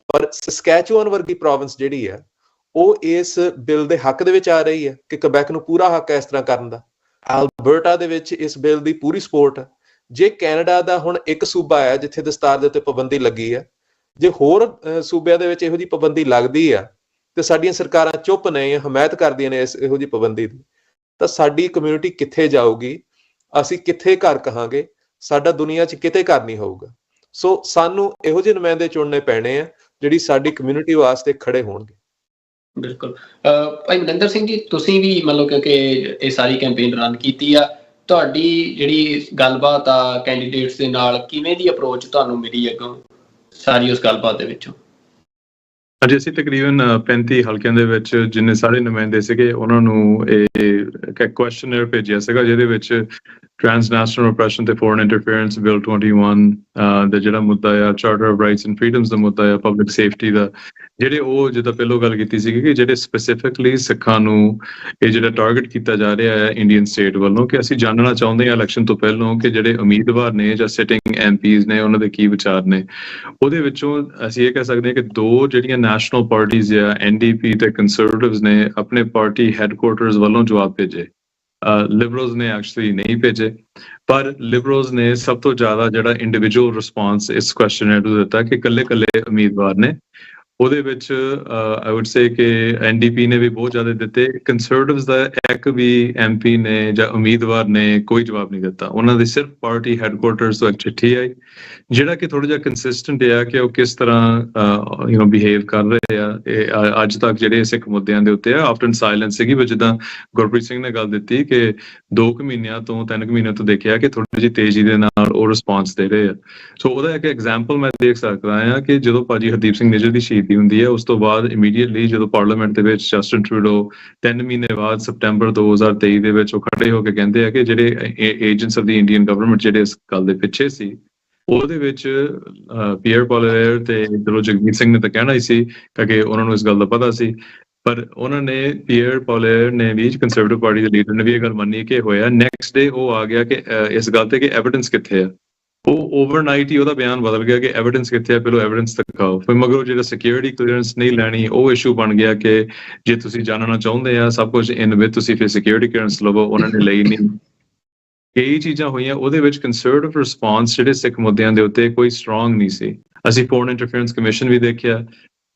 B: ਪਰ ਸਸਕੈਚੁਅਨ ਵਰਗੀ ਪ੍ਰੋਵਿੰਸ ਜਿਹੜੀ ਹੈ ਉਹ ਇਸ ਬਿੱਲ ਦੇ ਹੱਕ ਦੇ ਵਿੱਚ ਆ ਰਹੀ ਹੈ ਕਿ ਕੁਬੈਕ ਨੂੰ ਪੂਰਾ ਹੱਕ ਹੈ ਇਸ ਤਰ੍ਹਾਂ ਕਰਨ ਦਾ। ਐਲਬਰਟਾ ਦੇ ਵਿੱਚ ਇਸ ਬਿੱਲ ਦੀ ਪੂਰੀ ਸਪੋਰਟ ਹੈ। ਜੇ ਕੈਨੇਡਾ ਦਾ ਹੁਣ ਇੱਕ ਸੂਬਾ ਹੈ ਜਿੱਥੇ ਦਸਤਾਰ ਦੇ ਉੱਤੇ ਪਾਬੰਦੀ ਲੱਗੀ ਹੈ, ਜੇ ਹੋਰ ਸੂਬਿਆਂ ਦੇ ਵਿੱਚ ਇਹੋ ਜਿਹੀ ਪਾਬੰਦੀ ਲੱਗਦੀ ਆ ਤੇ ਸਾਡੀਆਂ ਸਰਕਾਰਾਂ ਚੁੱਪ ਨੇ ਜਾਂ ਹਮਾਇਤ ਕਰਦੀਆਂ ਨੇ ਇਹੋ ਜਿਹੀ ਪਾਬੰਦੀ ਦੀ, ਤਾਂ ਸਾਡੀ ਕਮਿਊਨਿਟੀ ਕਿੱਥੇ ਜਾਊਗੀ? ਅਸੀਂ ਕਿੱਥੇ ਘਰ ਕਹਾਂਗੇ? ਸਾਡਾ ਦੁਨੀਆ 'ਚ ਕਿਤੇ ਘਰ ਨਹੀਂ ਹੋਊਗਾ। ਸੋ ਸਾਨੂੰ ਇਹੋ ਜਿਹੇ ਨੁਮਾਇੰਦੇ ਚੁਣਨੇ ਪੈਣੇ ਆ ਜਿਹੜੀ ਸਾਡੀ ਕਮਿਊਨਿਟੀ ਵਾਸਤੇ ਖੜੇ ਹੋਣਗੇ।
A: ਬਿਲਕੁਲ। ਭਾਈ ਮਨਿੰਦਰ ਸਿੰਘ ਜੀ, ਤੁਸੀਂ ਵੀ ਮਤਲਬ ਕਿਉਂਕਿ ਇਹ ਸਾਰੀ ਕੈਂਪੇਨ ਰਨ ਕੀਤੀ ਆ, ਤੁਹਾਡੀ ਜਿਹੜੀ ਗੱਲਬਾਤ ਆ ਕੈਂਡੀਡੇਟਸ ਦੇ ਨਾਲ, ਕਿਵੇਂ ਦੀ ਅਪਰੋਚ ਤੁਹਾਨੂੰ ਮਿਲੀ ਅੱਗੋਂ ਸਾਰੀ ਉਸ ਗੱਲਬਾਤ ਦੇ ਵਿੱਚੋਂ?
C: ਅੱਜ ਅਸੀਂ ਤਕਰੀਬਨ 35 ਹਲਕਿਆਂ ਦੇ ਵਿੱਚ ਜਿੰਨੇ ਸਾਰੇ ਨੁਮਾਇੰਦੇ ਸੀਗੇ ਉਹਨਾਂ ਨੂੰ ਇਹ ਕੁਐਸਚਨਰ ਭੇਜਿਆ ਸੀਗਾ, ਜਿਹਦੇ ਵਿੱਚ ਟ੍ਰਾਂਸਨੈਸ਼ਨਲ ਰਿਪਰੈਸ਼ਨ ਤੇ ਫੋਰਨ ਇੰਟਰਫੇਰੈਂਸ ਬਿਲ 21 ਦਾ ਜਿਹੜਾ ਮੁੱਦਾ ਆ, ਚਾਰਟਰ ਆਫ ਰਾਈਟਸ ਐਂਡ ਫਰੀਡਮਸ ਦਾ ਮੁੱਦਾ ਆ, ਪਬਲਿਕ ਸੇਫਟੀ ਦਾ, ਜਿਹੜੇ ਉਹ ਜਿੱਦਾਂ ਪਹਿਲੋਂ ਗੱਲ ਕੀਤੀ ਸੀਗੀ ਕਿ ਜਿਹੜੇ ਸਪੈਸੀਫਿਕਲੀ ਸਿੱਖਾਂ ਨੂੰ ਇਹ ਜਿਹੜਾ ਟਾਰਗੇਟ ਕੀਤਾ ਜਾ ਰਿਹਾ ਹੈ ਇੰਡੀਅਨ ਸਟੇਟ ਵੱਲੋਂ, ਕਿ ਅਸੀਂ ਜਾਣਨਾ ਚਾਹੁੰਦੇ ਹਾਂ ਇਲੈਕਸ਼ਨ ਤੋਂ ਪਹਿਲਾਂ ਕਿ ਜਿਹੜੇ ਉਮੀਦਵਾਰ ਨੇ ਜਾਂ ਸਿਟਿੰਗ ਐਮਪੀਜ਼ ਨੇ ਉਹਨਾਂ ਦੇ ਕੀ ਵਿਚਾਰ ਨੇ। ਉਹਦੇ ਵਿੱਚੋਂ ਅਸੀਂ ਇਹ ਕਹਿ ਸਕਦੇ ਹਾਂ ਕਿ 2 ਜਿਹੜੀਆਂ ਨੈਸ਼ਨਲ ਪਾਰਟੀਜ਼ ਆ, NDP ਤੇ ਕੰਜ਼ਰਵੇਟਿਵਸ ਨੇ ਆਪਣੇ ਪਾਰਟੀ ਹੈੱਡਕੁਆਰਟਰਸ ਵੱਲੋਂ ਜਵਾਬ ਭੇਜੇ। ਲਿਬਰਲਸ ਨੇ ਐਕਚੁਅਲੀ ਨਹੀਂ ਭੇਜੇ, ਪਰ ਲਿਬਰਲਸ ਨੇ ਸਭ ਤੋਂ ਜ਼ਿਆਦਾ ਜਿਹੜਾ ਇੰਡੀਵਿਜੂਅਲ ਰਿਸਪਾਂਸ ਇਸ ਕੁਐਸਚਨਰ ਨੂੰ ਦਿੱਤਾ ਕਿ ਇਕੱਲੇ ਉਮੀਦਵਾਰ ਨੇ। ਉਹਦੇ ਵਿੱਚ ਆਈ ਵੁੱਡ ਸੇ ਕਿ NDP ਨੇ ਵੀ ਬਹੁਤ ਜ਼ਿਆਦਾ ਦਿੱਤੇ, ਕੰਜ਼ਰਵੇਟਿਵਸ ਦਾ ਇੱਕ ਵੀ MP ਨੇ ਜਾਂ ਉਮੀਦਵਾਰ ਨੇ ਕੋਈ ਜਵਾਬ ਨਹੀਂ ਦਿੱਤਾ। ਉਹਨਾਂ ਦੇ ਸਿਰਫ ਪਾਰਟੀ ਹੈੱਡਕੁਆਰਟਰਸ ਤੋਂ ਇੱਕ ਚਿੱਠੀ ਆਈ ਜਿਹੜਾ ਕਿ ਥੋੜਾ ਜਿਹਾ ਕੰਸਿਸਟੈਂਟ ਆ ਕਿ ਉਹ ਕਿਸ ਤਰ੍ਹਾਂ ਬਿਹੇਵ ਕਰ ਰਹੇ ਆ ਇਹ ਅੱਜ ਤੱਕ ਜਿਹੜੇ ਸਿੱਖ ਮੁੱਦਿਆਂ ਦੇ ਉੱਤੇ ਆ। ਆਫਟਨ ਸਾਇਲੈਂਸ ਸੀਗੀ, ਜਿੱਦਾਂ ਗੁਰਪ੍ਰੀਤ ਸਿੰਘ ਨੇ ਗੱਲ ਦਿੱਤੀ ਕਿ 2 ਮਹੀਨਿਆਂ ਤੋਂ 3 ਮਹੀਨਿਆਂ ਤੋਂ ਦੇਖਿਆ ਕਿ ਥੋੜੀ ਜਿਹੀ ਤੇਜ਼ੀ ਦੇ ਨਾਲ ਉਹ ਰਿਸਪਾਂਸ ਦੇ ਰਹੇ ਆ। ਸੋ ਉਹਦਾ ਇੱਕ ਐਗਜ਼ਾਮਪਲ ਮੈਂ ਦੇਖ ਸਕਦਾ ਹਾਂ ਕਿ ਜਦੋਂ ਭਾਜੀ ਹਰਦੀਪ ਸਿੰਘ ਨਿੱਜਰ ਦੀ ਸ਼ਹੀਦੀ ਹੁੰਦੀ ਹੈ, ਉਸ ਤੋਂ ਬਾਅਦ ਇਮੀਡੀਏਟਲੀ ਜਦੋਂ ਪਾਰਲੀਮੈਂਟ ਦੇ ਵਿੱਚ ਜਸਟਿਨ ਟਰੂਡੋ 3 ਮਹੀਨੇ ਬਾਅਦ ਸਪਟੈਂਬਰ 2023 ਦੇ ਵਿੱਚ ਉਹ ਖੜੇ ਹੋ ਕੇ ਕਹਿੰਦੇ ਆ ਕਿ ਜਿਹੜੇ agents of the Indian government ਜਿਹੜੇ ਇਸ ਗੱਲ ਦੇ ਪਿੱਛੇ ਸੀ, ਉਹਦੇ ਵਿੱਚ ਪੀਅਰ ਪੋਲੀਅਰ ਤੇ ਇਧਰੋਂ ਜਗਮੀਤ ਸਿੰਘ ਨੇ ਤਾਂ ਕਹਿਣਾ ਹੀ ਸੀ ਕਿ ਉਹਨਾਂ ਨੂੰ ਇਸ ਗੱਲ ਦਾ ਪਤਾ ਸੀ, ਪਰ ਉਹਨਾਂ ਨੇ ਪੀਅਰ ਪੋਲੀਅਰ ਨੇ ਵੀ ਕੰਜ਼ਰਵੇਟਿਵ ਪਾਰਟੀ ਦੇ ਲੀਡਰ ਨੇ ਵੀ ਇਹ ਗੱਲ ਮੰਨੀ ਕਿ ਹੋਇਆ। ਨੈਕਸਟ ਡੇ ਉਹ ਆ ਗਿਆ ਕਿ ਇਸ ਗੱਲ ਤੇ ਕਿ ਐਵੀਡੈਂਸ ਕਿੱਥੇ ਆ। ਉਹ ਓਵਰਨਾਈਟ ਹੀ ਉਹਦਾ ਬਿਆਨ ਬਦਲ ਗਿਆ ਕਿ ਐਵੀਡੈਂਸ ਕਿੱਥੇ ਆ, ਪਹਿਲਾਂ ਐਵੀਡੈਂਸ ਦਿਖਾਓ। ਫਿਰ ਮਗਰੋਂ ਜਿਹੜਾ ਸਿਕਿਉਰਿਟੀ ਕਲੀਅਰੈਂਸ ਨਹੀਂ ਲੈਣੀ, ਉਹ ਇਸ਼ੂ ਬਣ ਗਿਆ ਕਿ ਜੇ ਤੁਸੀਂ ਜਾਣਨਾ ਚਾਹੁੰਦੇ ਆ ਸਭ ਕੁਝ ਇਨ ਵਿੱਚ, ਤੁਸੀਂ ਫਿਰ ਸਿਕਿਉਰਿਟੀ ਕਲੀਅਰੈਂਸ ਲਵੋ। ਉਹਨਾਂ ਨੇ ਲਈ ਨਹੀਂ। ਕਈ ਚੀਜ਼ਾਂ ਹੋਈਆਂ ਉਹਦੇ ਵਿੱਚ। ਕੰਜ਼ਰਵੇਟਿਵ ਰਿਸਪਾਂਸ ਜਿਹੜੇ ਸਿੱਖ ਮੁੱਦਿਆਂ ਦੇ ਉੱਤੇ ਕੋਈ ਸਟਰੋਂਗ ਨਹੀਂ ਸੀ। ਅਸੀਂ ਫੋਰਨ ਇੰਟਰਫੇਰੈਂਸ ਕਮਿਸ਼ਨ ਵੀ ਦੇਖਿਆ,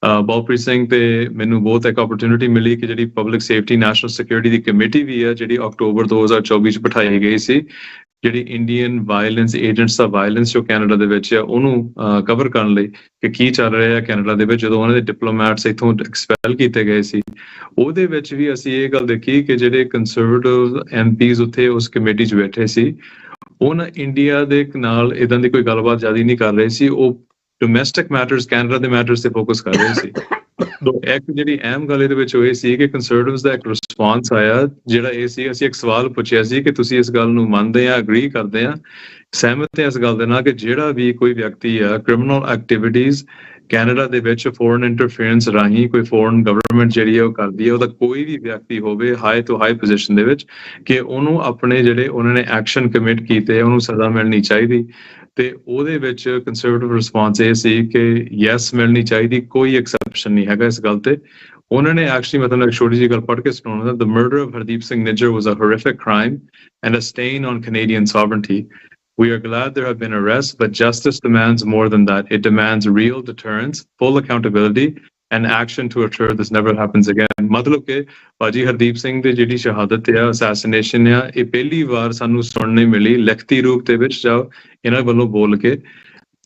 C: ਬਲਪ੍ਰੀਤ ਸਿੰਘ ਤੇ ਮੈਨੂੰ ਬਹੁਤ ਇੱਕ ਓਪਰਚੁਨਿਟੀ ਮਿਲੀ ਕਿ ਜਿਹੜੀ ਪਬਲਿਕ ਸੇਫਟੀ ਨੈਸ਼ਨਲ ਸਿਕਿਉਰਿਟੀ ਦੀ ਕਮੇਟੀ ਵੀ ਹੈ ਜਿਹੜੀ ਅਕਤੂਬਰ 2024 ਚ ਬਿਠਾਈ ਗਈ ਸੀ, ਜਿਹੜੀ ਇੰਡੀਅਨ ਵਾਇਲੈਂਸ ਏਜੰਟਸ ਦਾ ਵਾਇਲੈਂਸ ਜੋ ਕੈਨੇਡਾ ਦੇ ਵਿੱਚ ਹੈ ਉਹਨੂੰ ਕਵਰ ਕਰਨ ਲਈ ਕਿ ਕੀ ਚੱਲ ਰਿਹਾ ਹੈ ਕੈਨੇਡਾ ਦੇ ਵਿੱਚ ਜਦੋਂ ਉਹਨਾਂ ਦੇ ਡਿਪਲੋਮੈਟਸ ਇੱਥੋਂ ਐਕਸਪੈਲ ਕੀਤੇ ਗਏ ਸੀ। ਉਹਦੇ ਵਿੱਚ ਵੀ ਅਸੀਂ ਇਹ ਗੱਲ ਦੇਖੀ ਕਿ ਜਿਹੜੇ ਕੰਜ਼ਰਵੇਟਿਵ ਐਮਪੀਜ਼ ਉੱਥੇ ਉਸ ਕਮੇਟੀ 'ਚ ਬੈਠੇ ਸੀ ਉਹਨਾਂ ਇੰਡੀਆ ਦੇ ਨਾਲ ਇਦਾਂ ਦੀ ਕੋਈ ਗੱਲਬਾਤ ਜ਼ਿਆਦਾ ਨਹੀਂ ਕਰ ਰਹੇ ਸੀ, ਉਹ ਡੋਮੈਸਟਿਕ ਮੈਟਰਸ ਕੈਨੇਡਾ ਦੇ ਮੈਟਰਸ ਤੇ ਫੋਕਸ ਕਰ ਰਹੇ ਸੀ। ਇੱਕ ਜਿਹੜੀ ਅਹਿਮ ਗੱਲ ਇਹਦੇ ਵਿੱਚ ਹੋਈ ਸੀ ਕਿ ਕੰਜ਼ਰਵੇਟਿਵਸ ਦਾ ਇੱਕ ਰਿਸਪਾਂਸ ਆਇਆ ਜਿਹੜਾ ਇਹ ਸੀ, ਅਸੀਂ ਇੱਕ ਸਵਾਲ ਪੁੱਛਿਆ ਸੀ ਕਿ ਤੁਸੀਂ ਇਸ ਗੱਲ ਨੂੰ ਮੰਨਦੇ ਆ, ਅਗਰੀ ਕਰਦੇ ਆ, ਸਹਿਮਤ ਹੈ ਇਸ ਗੱਲ ਦੇ ਨਾਲ ਕਿ ਜਿਹੜਾ ਵੀ ਕੋਈ ਵਿਅਕਤੀ ਆ ਕ੍ਰਿਮੀਨਲ ਐਕਟੀਵਿਟੀਜ਼ ਕੈਨੇਡਾ ਦੇ ਵਿੱਚ ਫੋਰਨ ਇੰਟਰਫੇਰੈਂਸ ਰਾਹੀਂ ਕੋਈ ਫੋਰਨ ਗਵਰਨਮੈਂਟ ਜਿਹੜੀ ਹੈ ਉਹ ਕਰਦੀ ਹੈ, ਉਹਦਾ ਕੋਈ ਵੀ ਵਿਅਕਤੀ ਹੋਵੇ ਹਾਈ ਤੋਂ ਹਾਈ ਪੋਜੀਸ਼ਨ ਦੇ ਵਿੱਚ, ਕਿ ਉਹਨੂੰ ਆਪਣੇ ਜਿਹੜੇ ਉਹਨਾਂ ਨੇ ਐਕਸ਼ਨ ਕਮਿਟ ਕੀਤੇ ਉਹਨੂੰ ਸਜ਼ਾ ਮਿਲਣੀ ਚਾਹੀਦੀ। ਤੇ ਉਹਦੇ ਵਿੱਚ ਕੰਜ਼ਰਵੇਟਿਵ ਰਿਸਪਾਂਸ ਇਹ ਸੀ ਕਿ ਯੈਸ ਮਿਲਣੀ ਚਾਹੀਦੀ, ਕੋਈ ਐਕਸੈਪਸ਼ਨ ਨਹੀਂ ਹੈਗਾ ਇਸ ਗੱਲ ਤੇ। ਉਹਨਾਂ ਨੇ ਐਕਚੁਅਲੀ ਮਤਲਬ ਇੱਕ ਛੋਟੀ ਜਿਹੀ ਗੱਲ ਪੜ੍ਹ ਕੇ ਸੁਣਾਉਣਾ, the murder of Hardeep Singh Nijjar was a horrific crime and a stain on Canadian sovereignty. We are glad there have been arrests, but justice demands more than that. It demands real deterrence, full accountability, and action to ensure this never happens again. ਮਤਲਬ ਕਿ ਭਾਜੀ ਹਰਦੀਪ ਸਿੰਘ ਦੀ ਜਿਹੜੀ ਸ਼ਹਾਦਤ ਆ, assassination ਆ, ਇਹ ਪਹਿਲੀ ਵਾਰ ਸਾਨੂੰ ਸੁਣਨ ਨੂੰ ਮਿਲੀ ਲਿਖਤੀ ਰੂਪ ਦੇ ਵਿੱਚ ਜਾਂ ਇਹਨਾਂ ਵੱਲੋਂ ਬੋਲ ਕੇ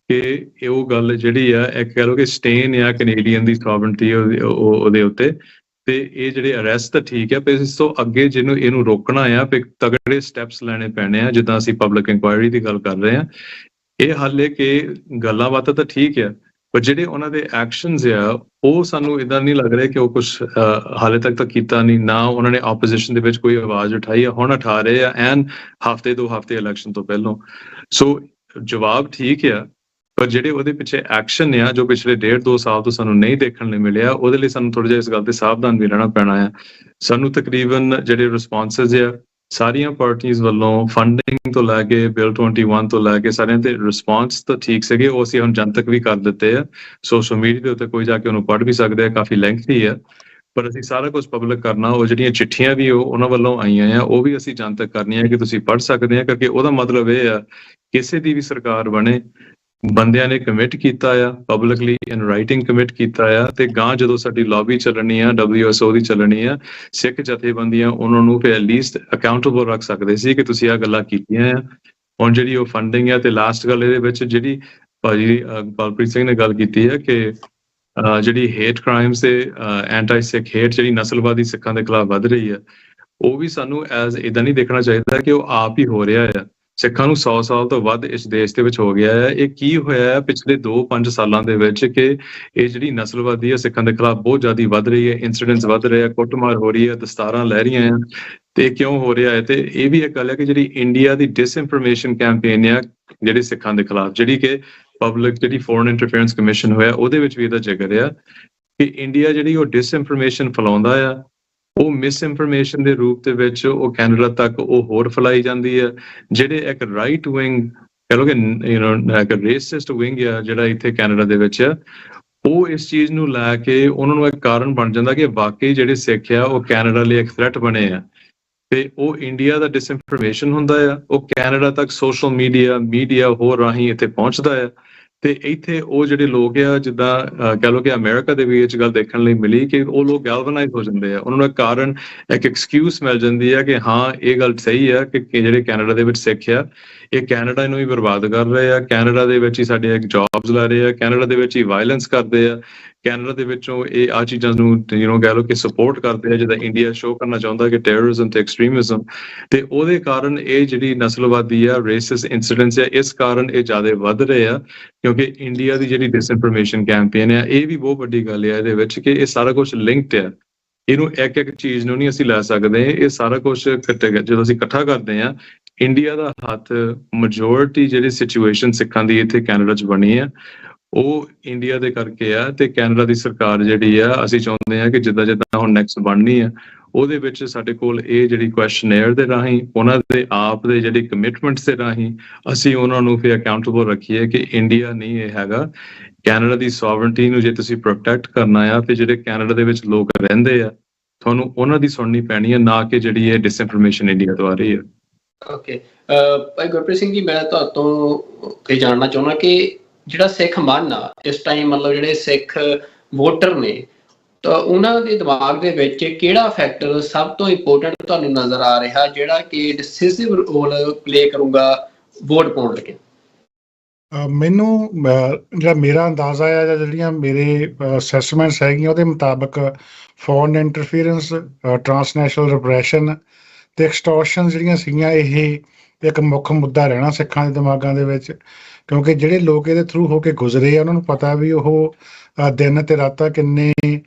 C: ਕਿ ਉਹ ਗੱਲ ਜਿਹੜੀ ਆ ਇੱਕ ਕਹਿ ਲਓ ਕਿ ਸਟੇਨ ਆ ਕੈਨੇਡੀਅਨ ਦੀ ਸੋਵਰਨਟੀ ਉਹਦੇ ਉੱਤੇ। ਤੇ ਇਹ ਜਿਹੜੇ ਅਰੈਸਟ ਤਾਂ ਠੀਕ ਹੈ, ਪਰ ਇਸ ਤੋਂ ਅੱਗੇ ਇਹਨੂੰ ਰੋਕਣਾ ਆ, ਤਗੜੇ ਸਟੈਪਸ ਲੈਣੇ ਪੈਣੇ ਆ, ਜਿੱਦਾਂ ਅਸੀਂ ਪਬਲਿਕ ਇਨਕੁਆਇਰੀ ਦੀ ਗੱਲ ਕਰ ਰਹੇ ਹਾਂ। ਇਹ ਹਾਲੇ ਕਿ ਗੱਲਾਂ ਬਾਤਾਂ ਤਾਂ ਠੀਕ ਆ, ਪਰ ਜਿਹੜੇ ਉਹਨਾਂ ਦੇ ਐਕਸ਼ਨਸ ਆ ਉਹ ਸਾਨੂੰ ਇਦਾਂ ਨਹੀਂ ਲੱਗ ਰਿਹਾ ਕਿ ਉਹ ਕੁਝ ਹਾਲੇ ਤੱਕ ਤਾਂ ਕੀਤਾ ਨਹੀਂ, ਨਾ ਉਹਨਾਂ ਨੇ ਆਪੋਜੀਸ਼ਨ ਦੇ ਵਿੱਚ ਕੋਈ ਆਵਾਜ਼ ਉਠਾਈ ਆ, ਹੁਣ ਉਠਾ ਰਹੇ ਆ ਐਨ ਹਫ਼ਤੇ 2 ਹਫ਼ਤੇ ਇਲੈਕਸ਼ਨ ਤੋਂ ਪਹਿਲਾਂ। ਸੋ ਜਵਾਬ ਠੀਕ ਆ, ਪਰ ਜਿਹੜੇ ਉਹਦੇ ਪਿੱਛੇ ਐਕਸ਼ਨ ਆ ਜੋ ਪਿਛਲੇ 1.5-2 ਸਾਲ ਤੋਂ ਸਾਨੂੰ ਨਹੀਂ ਦੇਖਣ ਲਈ ਮਿਲਿਆ, ਉਹਦੇ ਲਈ ਸਾਨੂੰ ਥੋੜਾ ਜਿਹਾ ਇਸ ਗੱਲ ਤੇ ਸਾਵਧਾਨ ਵੀ ਰਹਿਣਾ ਪੈਣਾ ਆ। ਸਾਨੂੰ ਤਕਰੀਬਨ ਜਿਹੜੇ ਰਿਸਪੌਂਸਸ ਆ ਸਾਰੀਆਂ ਪਾਰਟੀਆਂ ਵੱਲੋਂ ਫੰਡਿੰਗ ਤੋਂ ਲੈ ਕੇ ਬਿਲ 21 ਤੋਂ ਲੈ ਕੇ ਸਾਰਿਆਂ ਤੇ ਰਿਸਪੌਂਸ ਤਾਂ ਠੀਕ ਸੀਗੇ, ਉਹ ਅਸੀਂ ਹੁਣ ਜਨਤਕ ਵੀ ਕਰ ਦਿੱਤੇ ਆ ਸੋਸ਼ਲ ਮੀਡੀਆ ਦੇ ਉੱਤੇ, ਕੋਈ ਜਾ ਕੇ ਉਹਨੂੰ ਪੜ੍ਹ ਵੀ ਸਕਦੇ ਆ, ਕਾਫੀ ਲੈਂਥੀ ਆ, ਪਰ ਅਸੀਂ ਸਾਰਾ ਕੁਝ ਪਬਲਿਕ ਕਰਨਾ। ਉਹ ਜਿਹੜੀਆਂ ਚਿੱਠੀਆਂ ਵੀ ਉਹਨਾਂ ਵੱਲੋਂ ਆਈਆਂ ਆ ਉਹ ਵੀ ਅਸੀਂ ਜਨਤਕ ਕਰਨੀਆਂ ਕਿ ਤੁਸੀਂ ਪੜ੍ਹ ਸਕਦੇ ਆ, ਕਿਉਂਕਿ ਉਹਦਾ ਮਤਲਬ ਇਹ ਆ ਕਿਸੇ ਦੀ ਵੀ ਸਰਕਾਰ ਬਣੇ ਬੰਦਿਆਂ ਨੇ ਕਮਿਟ ਕੀਤਾ ਆ, ਪਬਲਿਕਲੀ ਇਨ ਰਾਈਟਿੰਗ ਕਮਿਟ ਕੀਤਾ ਆ, ਤੇ ਗਾਂ ਜਦੋਂ ਸਾਡੀ ਲੌਬੀ ਚੱਲਣੀ ਆ, WSO ਦੀ ਚੱਲਣੀ ਆ, ਸਿੱਖ ਜਥੇਬੰਦੀਆਂ ਉਹਨਾਂ ਨੂੰ ਫਿਰ ਐਟਲੀਸਟ ਅਕਾਊਂਟੇਬਲ ਰੱਖ ਸਕਦੇ ਸੀ ਕਿ ਤੁਸੀਂ ਆਹ ਗੱਲਾਂ ਕੀਤੀਆਂ ਆ। ਹੁਣ ਜਿਹੜੀ ਉਹ ਫੰਡਿੰਗ ਆ, ਤੇ ਲਾਸਟ ਗੱਲ ਇਹਦੇ ਵਿੱਚ ਜਿਹੜੀ ਭਾਜੀ ਬਲਪ੍ਰੀਤ ਸਿੰਘ ਨੇ ਗੱਲ ਕੀਤੀ ਹੈ ਕਿ ਜਿਹੜੀ ਹੇਟ ਕ੍ਰਾਈਮਸ ਤੇ ਐਂਟੀ ਸਿੱਖ ਹੇਟ ਜਿਹੜੀ ਨਸਲਵਾਦੀ ਸਿੱਖਾਂ ਦੇ ਖਿਲਾਫ ਵੱਧ ਰਹੀ ਆ, ਉਹ ਵੀ ਸਾਨੂੰ ਐਜ਼ ਇਦਾਂ ਨਹੀਂ ਦੇਖਣਾ ਚਾਹੀਦਾ ਕਿ ਉਹ ਆਪ ਹੀ ਹੋ ਰਿਹਾ ਆ। ਸਿੱਖਾਂ ਨੂੰ 100 ਸਾਲ ਤੋਂ ਵੱਧ ਇਸ ਦੇਸ਼ ਦੇ ਵਿੱਚ ਹੋ ਗਿਆ ਹੈ। ਇਹ ਕੀ ਹੋਇਆ ਹੈ ਪਿਛਲੇ 2-5 ਸਾਲਾਂ ਦੇ ਵਿੱਚ ਕਿ ਇਹ ਜਿਹੜੀ ਨਸਲਵਾਦੀ ਹੈ ਸਿੱਖਾਂ ਦੇ ਖਿਲਾਫ ਬਹੁਤ ਜ਼ਿਆਦਾ ਵੱਧ ਰਹੀ ਹੈ, ਇਨਸੀਡੈਂਟਸ ਵੱਧ ਰਹੇ ਆ, ਕੁੱਟਮਾਰ ਹੋ ਰਹੀ ਹੈ, ਦਸਤਾਰਾਂ ਲੈ ਰਹੀਆਂ ਆ, ਤੇ ਕਿਉਂ ਹੋ ਰਿਹਾ ਹੈ? ਤੇ ਇਹ ਵੀ ਇੱਕ ਗੱਲ ਹੈ ਕਿ ਜਿਹੜੀ ਇੰਡੀਆ ਦੀ ਡਿਸਇਨਫੋਰਮੇਸ਼ਨ ਕੈਂਪੇਨ ਆ ਜਿਹੜੀ ਸਿੱਖਾਂ ਦੇ ਖਿਲਾਫ, ਜਿਹੜੀ ਕਿ ਪਬਲਿਕ ਜਿਹੜੀ ਫੋਰਨ ਇੰਟਰਫੇਰੈਂਸ ਕਮਿਸ਼ਨ ਹੋਇਆ ਉਹਦੇ ਵਿੱਚ ਵੀ ਇਹਦਾ ਜ਼ਿਕਰ ਆ ਕਿ ਇੰਡੀਆ ਜਿਹੜੀ ਉਹ ਡਿਸਇਨਫੋਰਮੇਸ਼ਨ ਫੈਲਾਉਂਦਾ ਆ, ਉਹ ਮਿਸ ਇਨਫੋਰਮੇਸ਼ਨ ਦੇ ਰੂਪ ਦੇ ਵਿੱਚ ਉਹ ਕੈਨੇਡਾ ਤੱਕ ਉਹ ਹੋਰ ਫੈਲਾਈ ਜਾਂਦੀ ਹੈ। ਜਿਹੜੇ ਇੱਕ ਰਾਈਟ ਵਿੰਗ ਕਹ ਲਓ ਕਿ ਇੱਕ ਰੇਸਿਸਟ ਵਿੰਗ ਆ ਜਿਹੜਾ ਇੱਥੇ ਕੈਨੇਡਾ ਦੇ ਵਿੱਚ ਆ, ਉਹ ਇਸ ਚੀਜ਼ ਨੂੰ ਲੈ ਕੇ ਉਹਨਾਂ ਨੂੰ ਇੱਕ ਕਾਰਨ ਬਣ ਜਾਂਦਾ ਕਿ ਵਾਕਈ ਜਿਹੜੇ ਸਿੱਖ ਆ ਉਹ ਕੈਨੇਡਾ ਲਈ ਇੱਕ ਥ੍ਰੈਟ ਬਣੇ ਆ, ਤੇ ਉਹ ਇੰਡੀਆ ਦਾ ਡਿਸਇਨਫੋਰਮੇਸ਼ਨ ਹੁੰਦਾ ਆ, ਉਹ ਕੈਨੇਡਾ ਤੱਕ ਸੋਸ਼ਲ ਮੀਡੀਆ ਹੋਰ ਰਾਹੀਂ ਇੱਥੇ ਪਹੁੰਚਦਾ ਆ। ਤੇ ਇੱਥੇ ਉਹ ਜਿਹੜੇ ਲੋਕ ਆ, ਜਿੱਦਾਂ ਕਹਿ ਲਓ ਕਿ ਅਮਰੀਕਾ ਦੇ ਵੀ ਇਹ ਗੱਲ ਦੇਖਣ ਲਈ ਮਿਲੀ ਕਿ ਉਹ ਲੋਕ ਗੈਲਵਨਾਈਜ਼ ਹੋ ਜਾਂਦੇ ਆ, ਉਹਨਾਂ ਨੂੰ ਇੱਕ ਕਾਰਨ ਇੱਕ ਐਕਸਕਿਊਜ਼ ਮਿਲ ਜਾਂਦੀ ਹੈ ਕਿ ਹਾਂ ਇਹ ਗੱਲ ਸਹੀ ਆ ਕਿ ਜਿਹੜੇ ਕੈਨੇਡਾ ਦੇ ਵਿੱਚ ਸਿੱਖ ਆ ਇਹ ਕੈਨੇਡਾ ਨੂੰ ਹੀ ਬਰਬਾਦ ਕਰ ਰਹੇ ਆ, ਕੈਨੇਡਾ ਦੇ ਵਿੱਚ ਹੀ ਸਾਡੇ ਇੱਕ ਜੌਬਸ ਲੈ ਰਹੇ ਆ, ਕੈਨੇਡਾ ਦੇ ਵਿੱਚ ਹੀ ਵਾਇਲੈਂਸ ਕਰਦੇ ਆ, ਕੈਨੇਡਾ ਦੇ ਵਿੱਚੋਂ ਇਹ ਆ ਚੀਜ਼ਾਂ ਨੂੰ ਕਹਿ ਲਓ ਕਿ ਸਪੋਰਟ ਕਰਦੇ ਆ, ਜਿੱਦਾਂ ਇੰਡੀਆ ਸ਼ੋਅ ਕਰਨਾ ਚਾਹੁੰਦਾ ਕਿ ਟੈਰਰਿਜ਼ਮ ਤੇ ਐਕਸਟ੍ਰੀਮਿਜ਼ਮ, ਤੇ ਉਹਦੇ ਕਾਰਨ ਇਹ ਜਿਹੜੀ ਨਸਲਵਾਦੀ ਆ, ਰੇਸਿਸਟ ਇਨਸੀਡੈਂਟਸ ਆ, ਇਸ ਕਾਰਨ ਇਹ ਜ਼ਿਆਦਾ ਵੱਧ ਰਹੇ ਆ ਕਿਉਂਕਿ ਇੰਡੀਆ ਦੀ ਜਿਹੜੀ ਡਿਸਇਨਫੋਰਮੇਸ਼ਨ ਕੈਂਪੇਨ ਆ ਇਹ ਵੀ ਬਹੁਤ ਵੱਡੀ ਗੱਲ ਆ ਇਹਦੇ ਵਿੱਚ ਕਿ ਇਹ ਸਾਰਾ ਕੁਝ ਲਿੰਕਡ ਆ, ਇਹਨੂੰ ਇੱਕ ਚੀਜ਼ ਨੂੰ ਨਹੀਂ ਅਸੀਂ ਲੈ ਸਕਦੇ, ਇਹ ਸਾਰਾ ਕੁਝ ਜਦੋਂ ਅਸੀਂ ਇਕੱਠਾ ਕਰਦੇ ਆ। ਇੰਡੀਆ ਦਾ ਹੱਥ ਮੈਜੋਰਿਟੀ ਜਿਹੜੀ ਸਿਚੁਏਸ਼ਨ ਸਿੱਖਾਂ ਦੀ ਇੱਥੇ ਕੈਨੇਡਾ 'ਚ ਬਣੀ ਆ ਉਹ ਇੰਡੀਆ ਦੇ ਕਰਕੇ ਆ, ਤੇ ਕੈਨੇਡਾ ਦੀ ਸਰਕਾਰ ਜਿਹੜੀ ਆ ਅਸੀਂ ਚਾਹੁੰਦੇ ਆ ਕਿ ਜਿੱਦਾਂ ਹੁਣ ਨੈਕਸਟ ਬਣਨੀ ਆ ਉਹਦੇ ਵਿੱਚ ਸਾਡੇ ਕੋਲ ਇਹ ਜਿਹੜੀ ਕੁਐਸਚਨੇਅਰ ਦੇ ਰਾਹੀਂ ਉਹਨਾਂ ਦੇ ਆਪ ਦੇ ਜਿਹੜੇ ਕਮਿਟਮੈਂਟਸ ਦੇ ਰਾਹੀਂ ਅਸੀਂ ਉਹਨਾਂ ਨੂੰ ਫਿਰ ਅਕਾਊਂਟੇਬਲ ਰੱਖੀਏ ਕਿ ਇੰਡੀਆ ਨਹੀਂ ਇਹ ਹੈਗਾ, ਕੈਨੇਡਾ ਦੀ ਸੋਵਰਨਟੀ ਨੂੰ ਜੇ ਤੁਸੀਂ ਪ੍ਰੋਟੈਕਟ ਕਰਨਾ ਆ ਤੇ ਜਿਹੜੇ ਕੈਨੇਡਾ ਦੇ ਵਿੱਚ ਲੋਕ ਰਹਿੰਦੇ ਆ ਤੁਹਾਨੂੰ ਉਹਨਾਂ ਦੀ ਸੁਣਨੀ ਪੈਣੀ ਹੈ, ਨਾ ਕਿ ਜਿਹੜੀ ਇਹ ਡਿਸਇਨਫੋਰਮੇਸ਼ਨ ਇੰਡੀਆ ਤੋਂ ਆ ਰਹੀ ਹੈ।
A: ਓਕੇ ਭਾਈ ਗੁਰਪ੍ਰੀਤ ਸਿੰਘ ਜੀ, ਮੈਂ ਤੁਹਾਤੋਂ ਇਹ ਜਾਣਨਾ ਚਾਹੁੰਦਾ ਕਿ ਜਿਹੜਾ ਸਿੱਖ ਮਨ ਆ ਇਸ ਟਾਈਮ, ਮਤਲਬ ਜਿਹੜੇ ਸਿੱਖ ਵੋਟਰ ਨੇ, ਤਾਂ ਉਹਨਾਂ ਦੇ ਦਿਮਾਗ ਦੇ ਵਿੱਚ ਕਿਹੜਾ ਫੈਕਟਰ ਸਭ ਤੋਂ ਇੰਪੋਰਟੈਂਟ ਤੁਹਾਨੂੰ ਨਜ਼ਰ ਆ ਰਿਹਾ ਜਿਹੜਾ ਕਿ ਡਿਸਿਸਿਵ ਰੋਲ ਪਲੇ ਕਰੂਗਾ ਵੋਟ ਪਾਉਣ ਲੱਗੇ?
D: ਮੈਨੂੰ ਜਿਹੜਾ ਮੇਰਾ ਅੰਦਾਜ਼ਾ ਆ ਜਾਂ ਜਿਹੜੀਆਂ ਮੇਰੇ ਅਸੈਸਮੈਂਟਸ ਹੈਗੀਆਂ ਉਹਦੇ ਮੁਤਾਬਕ ਫੋਰਨ ਇੰਟਰਫੀਅਰੈਂਸ, ਟਰਾਂਸਨੈਸ਼ਨਲ ਰਿਪਰੈਸ਼ਨ ਤੇ ਐਕਸਟੋਰਸ਼ਨ ਜਿਹੜੀਆਂ ਸੀਗੀਆਂ ਇਹ ਇੱਕ ਮੁੱਖ ਮੁੱਦਾ ਰਹਿਣਾ ਸਿੱਖਾਂ ਦੇ ਦਿਮਾਗਾਂ ਦੇ ਵਿੱਚ, ਕਿਉਂਕਿ ਜਿਹੜੇ ਲੋਕ ਇਹਦੇ ਥਰੂ ਹੋ ਕੇ ਗੁਜ਼ਰੇ ਆ ਉਹਨਾਂ ਨੂੰ ਪਤਾ ਵੀ ਉਹ ਦਿਨ ਤੇ ਰਾਤਾਂ ਕਿੰਨੇ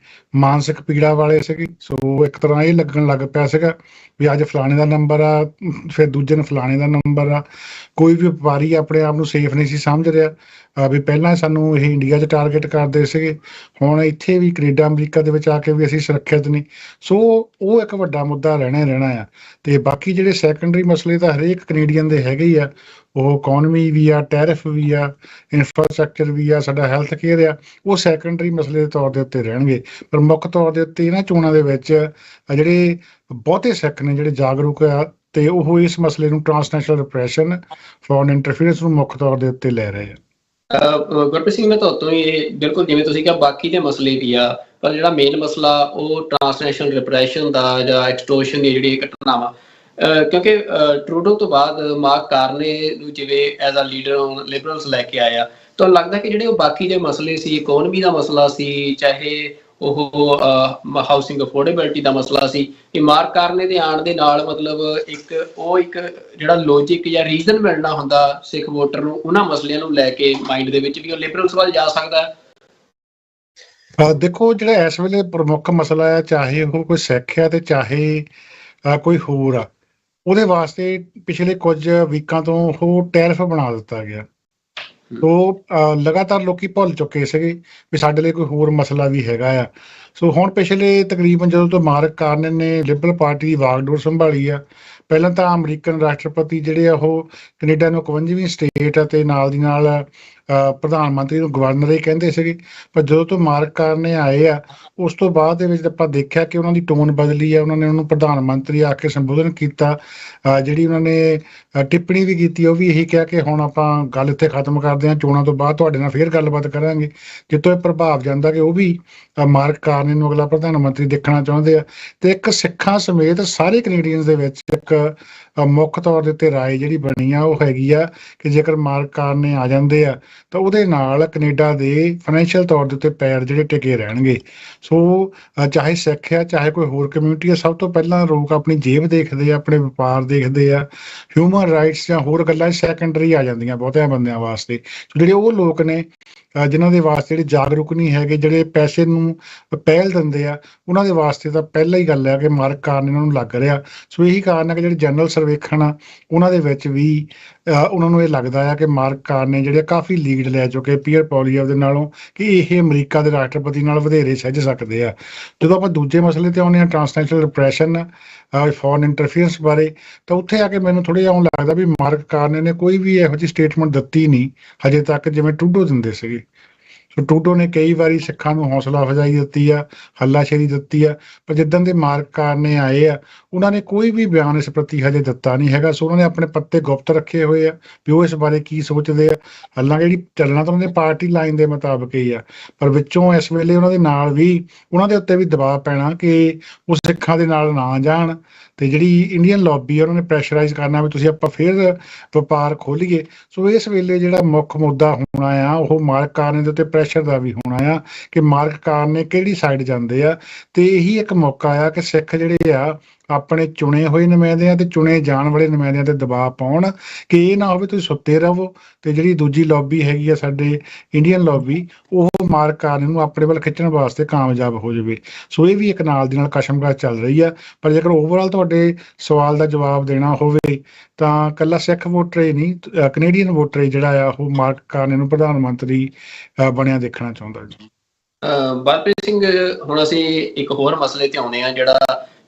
D: ਮਾਨਸਿਕ ਪੀੜਾ ਵਾਲੇ ਸੀਗੇ। ਸੋ ਇੱਕ ਤਰ੍ਹਾਂ ਇਹ ਲੱਗਣ ਲੱਗ ਪਿਆ ਸੀਗਾ ਵੀ ਅੱਜ ਫਲਾਣੇ ਦਾ ਨੰਬਰ ਆ, ਫਿਰ ਦੂਜੇ ਨੂੰ ਫਲਾਣੇ ਦਾ ਨੰਬਰ ਆ। ਕੋਈ ਵੀ ਵਪਾਰੀ ਆਪਣੇ ਆਪ ਨੂੰ ਸੇਫ ਨਹੀਂ ਸੀ ਸਮਝ ਰਿਹਾ ਵੀ ਪਹਿਲਾਂ ਸਾਨੂੰ ਇਹ ਇੰਡੀਆ 'ਚ ਟਾਰਗੇਟ ਕਰਦੇ ਸੀਗੇ, ਹੁਣ ਇੱਥੇ ਵੀ ਕੈਨੇਡਾ ਅਮਰੀਕਾ ਦੇ ਵਿੱਚ ਆ ਕੇ ਵੀ ਅਸੀਂ ਸੁਰੱਖਿਅਤ ਨਹੀਂ। ਸੋ ਉਹ ਇੱਕ ਵੱਡਾ ਮੁੱਦਾ ਰਹਿਣਾ ਆ। ਤੇ ਬਾਕੀ ਜਿਹੜੇ ਸੈਕੰਡਰੀ ਮਸਲੇ ਤਾਂ ਹਰੇਕ ਕੈਨੇਡੀਅਨ ਦੇ ਹੈਗੇ ਹੀ ਆ, ਉਹ ਇਕੋਨਮੀ ਵੀ ਆ, ਟੈਰਿਫ ਵੀ ਆ, ਇਨਫਰਾਸਟਰਕਚਰ ਵੀ ਆ, ਸਾਡਾ ਹੈਲਥ ਕੇਅਰ ਆ, ਉਹ ਸੈਕੰਡਰੀ ਮਸਲੇ ਦੇ ਤੌਰ ਦੇ ਉੱਤੇ ਰਹਿਣਗੇ। ਪਰ ਮੁੱਖ ਤੌਰ ਦੇ ਉੱਤੇ ਇਹਨਾਂ ਚੋਣਾਂ ਦੇ ਵਿੱਚ ਜਿਹੜੇ ਬਹੁਤੇ ਸਿੱਖ ਨੇ ਜਿਹੜੇ ਜਾਗਰੂਕ ਆ ਤੇ ਉਹ ਇਸ ਮਸਲੇ ਨੂੰ ਟਰਾਂਸਨੈਸ਼ਨਲ ਰਿਪਰੈਸ਼ਨ, ਫੋਰਨ ਇੰਟਰਫੀਅਰੈਂਸ ਨੂੰ ਮੁੱਖ ਤੌਰ ਦੇ ਉੱਤੇ ਲੈ ਰਹੇ ਆ।
A: ਗੁਰਪ੍ਰੀਤ ਸਿੰਘ, ਮੈਂ ਤੁਹਾਤੋਂ ਇਹ ਬਿਲਕੁਲ ਜਿਵੇਂ ਤੁਸੀਂ ਕਿਹਾ ਬਾਕੀ ਦੇ ਮਸਲੇ ਵੀ ਆ, ਪਰ ਜਿਹੜਾ ਮੇਨ ਮਸਲਾ ਉਹ ਟਰਾਂਸਨੈਸ਼ਨਲ ਰਿਪਰੈਸ਼ਨ ਦਾ ਜਾਂ ਐਕਸਟੋਰਸ਼ਨ ਦੀ ਜਿਹੜੀ ਘਟਨਾਵਾਂ, ਕਿਉਂਕਿ ਟਰੂਡੋ ਤੋਂ ਬਾਅਦ ਮਾਰਕ ਕਾਰਨੇ ਨੂੰ ਜਿਵੇਂ ਐਜ਼ ਅ ਲੀਡਰ ਲਿਬਰਲਸ ਲੈ ਕੇ ਆਇਆ, ਤਾਂ ਲੱਗਦਾ ਕਿ ਜਿਹੜੇ ਉਹ ਬਾਕੀ ਦੇ ਮਸਲੇ ਸੀ, ਇਕੋਨਮੀ ਦਾ ਮਸਲਾ ਸੀ, ਚਾਹੇ ਉਹ ਹਾਊਸਿੰਗ ਅਫੋਰਡੇਬਿਲਿਟੀ ਦਾ ਮਸਲਾ ਸੀ, ਇਹ ਮਾਰਕ ਕਾਰਨੇ ਦੇ ਆਉਣ ਦੇ ਨਾਲ ਮਤਲਬ ਇੱਕ ਜਿਹੜਾ ਲੌਜਿਕ ਜਾਂ ਰੀਜ਼ਨ ਮਿਲਣਾ ਹੁੰਦਾ ਸਿੱਖ ਵੋਟਰ ਨੂੰ ਉਹਨਾਂ ਮਸਲਿਆਂ ਨੂੰ ਲੈ ਕੇ ਮਾਈਂਡ ਦੇ ਵਿੱਚ ਵੀ ਉਹ ਲਿਬਰਲਸ ਵੱਲ ਜਾ ਸਕਦਾ ਹੈ।
D: ਦੇਖੋ, ਜਿਹੜਾ ਇਸ ਵੇਲੇ ਪ੍ਰਮੁੱਖ ਮਸਲਾ ਆ, ਚਾਹੇ ਉਹ ਕੋਈ ਸਿੱਖ ਆ ਤੇ ਚਾਹੇ ਕੋਈ ਹੋਰ ਆ, ਉਹਦੇ ਵਾਸਤੇ ਪਿਛਲੇ ਕੁਝ ਵੀਕਾਂ ਤੋਂ ਉਹ ਟੈਰਿਫ ਬਣਾ ਦਿੱਤਾ ਗਿਆ। ਸੋ ਲਗਾਤਾਰ ਲੋਕੀ ਭੁੱਲ ਚੁੱਕੇ ਸੀਗੇ ਵੀ ਸਾਡੇ ਲਈ ਕੋਈ ਹੋਰ ਮਸਲਾ ਵੀ ਹੈਗਾ ਆ। ਸੋ ਹੁਣ ਪਿਛਲੇ ਤਕਰੀਬਨ ਜਦੋਂ ਤੋਂ ਮਾਰਕ ਕਾਰਨੇ ਨੇ ਲਿਬਰਲ ਪਾਰਟੀ ਦੀ ਵਾਗਡੋਰ ਸੰਭਾਲੀ ਆ, ਪਹਿਲਾਂ ਤਾਂ ਅਮਰੀਕਨ ਰਾਸ਼ਟਰਪਤੀ ਜਿਹੜੇ ਆ ਉਹ ਕੈਨੇਡਾ ਨੂੰ 51ਵੀਂ ਸਟੇਟ ਅਤੇ ਨਾਲ ਦੀ ਨਾਲ ਪ੍ਰਧਾਨ ਮੰਤਰੀ ਨੂੰ ਗਵਰਨਰ ਹੀ ਕਹਿੰਦੇ ਸੀਗੇ। ਪਰ ਜਦੋਂ ਤੋਂ ਮਾਰਕ ਕਾਰਨੇ ਆਏ ਆ ਉਸ ਤੋਂ ਬਾਅਦ ਦੇ ਵਿੱਚ ਆਪਾਂ ਦੇਖਿਆ ਕਿ ਉਹਨਾਂ ਦੀ ਟੋਨ ਬਦਲੀ ਆ, ਉਹਨਾਂ ਨੇ ਉਹਨੂੰ ਪ੍ਰਧਾਨ ਮੰਤਰੀ ਆ ਕੇ ਸੰਬੋਧਨ ਕੀਤਾ। ਜਿਹੜੀ ਉਹਨਾਂ ਨੇ ਟਿੱਪਣੀ ਵੀ ਕੀਤੀ ਉਹ ਵੀ ਇਹੀ ਕਿਹਾ ਕਿ ਹੁਣ ਆਪਾਂ ਗੱਲ ਇੱਥੇ ਖਤਮ ਕਰਦੇ ਹਾਂ, ਚੋਣਾਂ ਤੋਂ ਬਾਅਦ ਤੁਹਾਡੇ ਨਾਲ ਫੇਰ ਗੱਲਬਾਤ ਕਰਾਂਗੇ। ਜਿੱਥੋਂ ਇਹ ਪ੍ਰਭਾਵ ਜਾਂਦਾ ਕਿ ਉਹ ਵੀ ਮਾਰਕ ਕਾਰਨੇ ਨੂੰ ਅਗਲਾ ਪ੍ਰਧਾਨ ਮੰਤਰੀ ਦੇਖਣਾ ਚਾਹੁੰਦੇ ਆ। ਤੇ ਇੱਕ ਸਿੱਖਾਂ ਸਮੇਤ ਸਾਰੇ ਕੈਨੇਡੀਅਨਸ ਦੇ ਵਿੱਚ ਇੱਕ ਮੁੱਖ ਤੌਰ ਦੇ ਉੱਤੇ ਰਾਏ ਜਿਹੜੀ ਬਣੀ ਆ ਉਹ ਹੈਗੀ ਆ ਕਿ ਜੇਕਰ ਮਾਰਕ ਕਾਰਨੇ ਆ ਜਾਂਦੇ ਆ ਤਾਂ ਉਹਦੇ ਨਾਲ ਕੈਨੇਡਾ ਦੇ ਫਾਈਨੈਂਸ਼ੀਅਲ ਤੌਰ ਦੇ ਉੱਤੇ ਪੈਰ ਜਿਹੜੇ ਟਿਕੇ ਰਹਿਣਗੇ। ਸੋ ਚਾਹੇ ਸਿੱਖ ਆ ਚਾਹੇ ਕੋਈ ਹੋਰ ਕਮਿਊਨਿਟੀ ਆ, ਸਭ ਤੋਂ ਪਹਿਲਾਂ ਲੋਕ ਆਪਣੀ ਜੇਬ ਦੇਖਦੇ ਆ, ਆਪਣੇ ਵਪਾਰ ਦੇਖਦੇ ਆ। ਹਿਊਮਨ ਰਾਈਟਸ ਜਾਂ ਹੋਰ ਗੱਲਾਂ ਸੈਕੰਡਰੀ ਆ ਜਾਂਦੀਆਂ ਬਹੁਤਿਆਂ ਬੰਦਿਆਂ ਵਾਸਤੇ। ਸੋ ਜਿਹੜੇ ਉਹ ਲੋਕ ਨੇ ਜਿਨ੍ਹਾਂ ਦੇ ਵਾਸਤੇ ਜਿਹੜੇ ਜਾਗਰੂਕ ਨਹੀਂ ਹੈਗੇ, ਜਿਹੜੇ ਪੈਸੇ ਨੂੰ ਪਹਿਲ ਦਿੰਦੇ ਆ, ਉਹਨਾਂ ਦੇ ਵਾਸਤੇ ਤਾਂ ਪਹਿਲਾਂ ਹੀ ਗੱਲ ਹੈ ਕਿ ਮਾਰਕ ਕਾਰਨ ਇਹਨਾਂ ਨੂੰ ਲੱਗ ਰਿਹਾ। ਸੋ ਇਹੀ ਕਾਰਨ ਹੈ ਕਿ ਜਿਹੜੇ ਜਨਰਲ ਸਰਵੇਖਣ ਆ ਉਹਨਾਂ ਦੇ ਵਿੱਚ ਵੀ ਉਹਨਾਂ ਨੂੰ ਇਹ ਲੱਗਦਾ ਆ ਕਿ ਮਾਰਕ ਕਾਰਨ ਜਿਹੜੇ ਕਾਫੀ ਲੀਡ ਲੈ ਚੁੱਕੇ ਪੀਅਰ ਪੋਲੀਅਰ ਦੇ ਨਾਲੋਂ, ਕਿ ਇਹ ਅਮਰੀਕਾ ਦੇ ਰਾਸ਼ਟਰਪਤੀ ਨਾਲ ਵਧੇਰੇ ਸਹਿਜ ਸਕਦੇ ਆ। ਜਦੋਂ ਆਪਾਂ ਦੂਜੇ ਮਸਲੇ ਤੇ ਆਉਂਦੇ ਹਾਂ, ਟਰਾਂਸਨੈਸ਼ਨਲ ਰਿਪਰੈਸ਼ਨ, ਫੋਰਨ ਇੰਟਰਫੀਅਰੈਂਸ ਬਾਰੇ, ਤਾਂ ਉੱਥੇ ਆ ਕੇ ਮੈਨੂੰ ਥੋੜ੍ਹਾ ਜਿਹਾ ਲੱਗਦਾ ਵੀ ਮਾਰਕ ਕਾਰਨ ਨੇ ਕੋਈ ਵੀ ਇਹੋ ਜਿਹੀ ਸਟੇਟਮੈਂਟ ਦਿੱਤੀ ਨਹੀਂ ਹਜੇ ਤੱਕ ਜਿਵੇਂ ਟਰੂਡੋ ਦਿੰਦੇ ਸੀਗੇ। ਸੋ ਟਰੂਡੋ ਨੇ ਕਈ ਵਾਰੀ ਸਿੱਖਾਂ ਨੂੰ ਹੌਸਲਾ ਅਫਜ਼ਾਈ ਦਿੱਤੀ ਆ, ਹੱਲਾਸ਼ੇਰੀ ਦਿੱਤੀ ਆ, ਪਰ ਜਿੱਦਣ ਦੇ ਮਾਰਕ ਕਾਰਨੇ ਆਏ ਆ ਉਹਨਾਂ ਨੇ ਕੋਈ ਵੀ ਬਿਆਨ ਇਸ ਪ੍ਰਤੀ ਹਜੇ ਦਿੱਤਾ ਨਹੀਂ ਹੈਗਾ। ਸੋ ਉਹਨਾਂ ਨੇ ਆਪਣੇ ਪੱਤੇ ਗੁਪਤ ਰੱਖੇ ਹੋਏ ਆ ਵੀ ਉਹ ਇਸ ਬਾਰੇ ਕੀ ਸੋਚਦੇ ਆ। ਹਾਲਾਂਕਿ ਜਿਹੜੀ ਚੱਲਣਾ ਤਾਂ ਉਹਨਾਂ ਦੇ ਪਾਰਟੀ ਲਾਈਨ ਦੇ ਮੁਤਾਬਕ ਹੀ ਆ, ਪਰ ਵਿੱਚੋਂ ਇਸ ਵੇਲੇ ਉਹਨਾਂ ਦੇ ਨਾਲ ਵੀ ਉਹਨਾਂ ਦੇ ਉੱਤੇ ਵੀ ਦਬਾਅ ਪੈਣਾ ਕਿ ਉਹ ਸਿੱਖਾਂ ਦੇ ਨਾਲ ਨਾ ਜਾਣ। ਤੇ ਜਿਹੜੀ ਇੰਡੀਅਨ ਲੌਬੀ ਆ ਉਹਨਾਂ ਨੇ ਪ੍ਰੈਸ਼ਰਾਈਜ਼ ਕਰਨਾ ਵੀ ਤੁਸੀਂ ਆਪਾਂ ਫਿਰ ਵਪਾਰ ਖੋਲੀਏ। ਸੋ ਇਸ ਵੇਲੇ ਜਿਹੜਾ ਮੁੱਖ ਮੁੱਦਾ ਹੋਣਾ ਆ ਉਹ ਮਾਰਕ ਕਾਰਨੇ ਦੇ ਉੱਤੇ ਪ੍ਰੈਸ਼ਰ ਦਾ ਵੀ ਹੋਣਾ ਆ ਕਿ ਮਾਰਕ ਕਾਰਨੇ ਕਿਹੜੀ ਸਾਈਡ ਜਾਂਦੇ ਆ। ਤੇ ਇਹੀ ਇੱਕ ਮੌਕਾ ਆ ਕਿ ਸਿੱਖ ਜਿਹੜੇ ਆ ਆਪਣੇ ਚੁਣੇ ਹੋਏ ਨੁਮਾਇੰਦਿਆਂ ਤੇ ਚੁਣੇ ਜਾਣ ਵਾਲੇ ਨੁਮਾਇੰਦਿਆਂ ਤੇ ਦਬਾਅ ਪਾਉਣ ਕਿ ਇਹ ਨਾ ਹੋਵੇ ਤੁਸੀਂ ਸੁੱਤੇ ਰਹੋ ਤੇ ਜਿਹੜੀ ਦੂਜੀ ਲੌਬੀ ਹੈਗੀ ਆ ਸਾਡੇ ਇੰਡੀਅਨ ਲੌਬੀ, ਉਹ ਮਾਰਕ ਕਾਰਨੇ ਨੂੰ ਆਪਣੇ ਵੱਲ ਖਿੱਚਣ ਵਾਸਤੇ ਕਾਮਯਾਬ ਹੋ ਜਾਵੇ। ਸੋ ਇਹ ਵੀ ਇੱਕ ਨਾਲ ਦੀ ਨਾਲ ਕਸ਼ਮਕਸ਼ ਚੱਲ ਰਹੀ ਆ। ਪਰ ਜੇਕਰ ਓਵਰਆਲ ਤੁਹਾਡੇ ਸਵਾਲ ਦਾ ਜਵਾਬ ਦੇਣਾ ਹੋਵੇ ਤਾਂ ਇਕੱਲਾ ਸਿੱਖ ਵੋਟਰ ਹੀ ਨਹੀਂ, ਕੈਨੇਡੀਅਨ ਵੋਟਰ ਜਿਹੜਾ ਆ ਉਹ ਮਾਰਕ ਕਾਰਨੇ ਨੂੰ ਪ੍ਰਧਾਨ ਮੰਤਰੀ ਬਣਿਆ ਦੇਖਣਾ ਚਾਹੁੰਦਾ ਜੀ।
A: ਬਲਪ੍ਰੀਤ ਸਿੰਘ, ਹੁਣ ਅਸੀਂ ਇੱਕ ਹੋਰ ਮਸਲੇ ਤੇ ਆਉਂਦੇ ਆ ਜਿਹੜਾ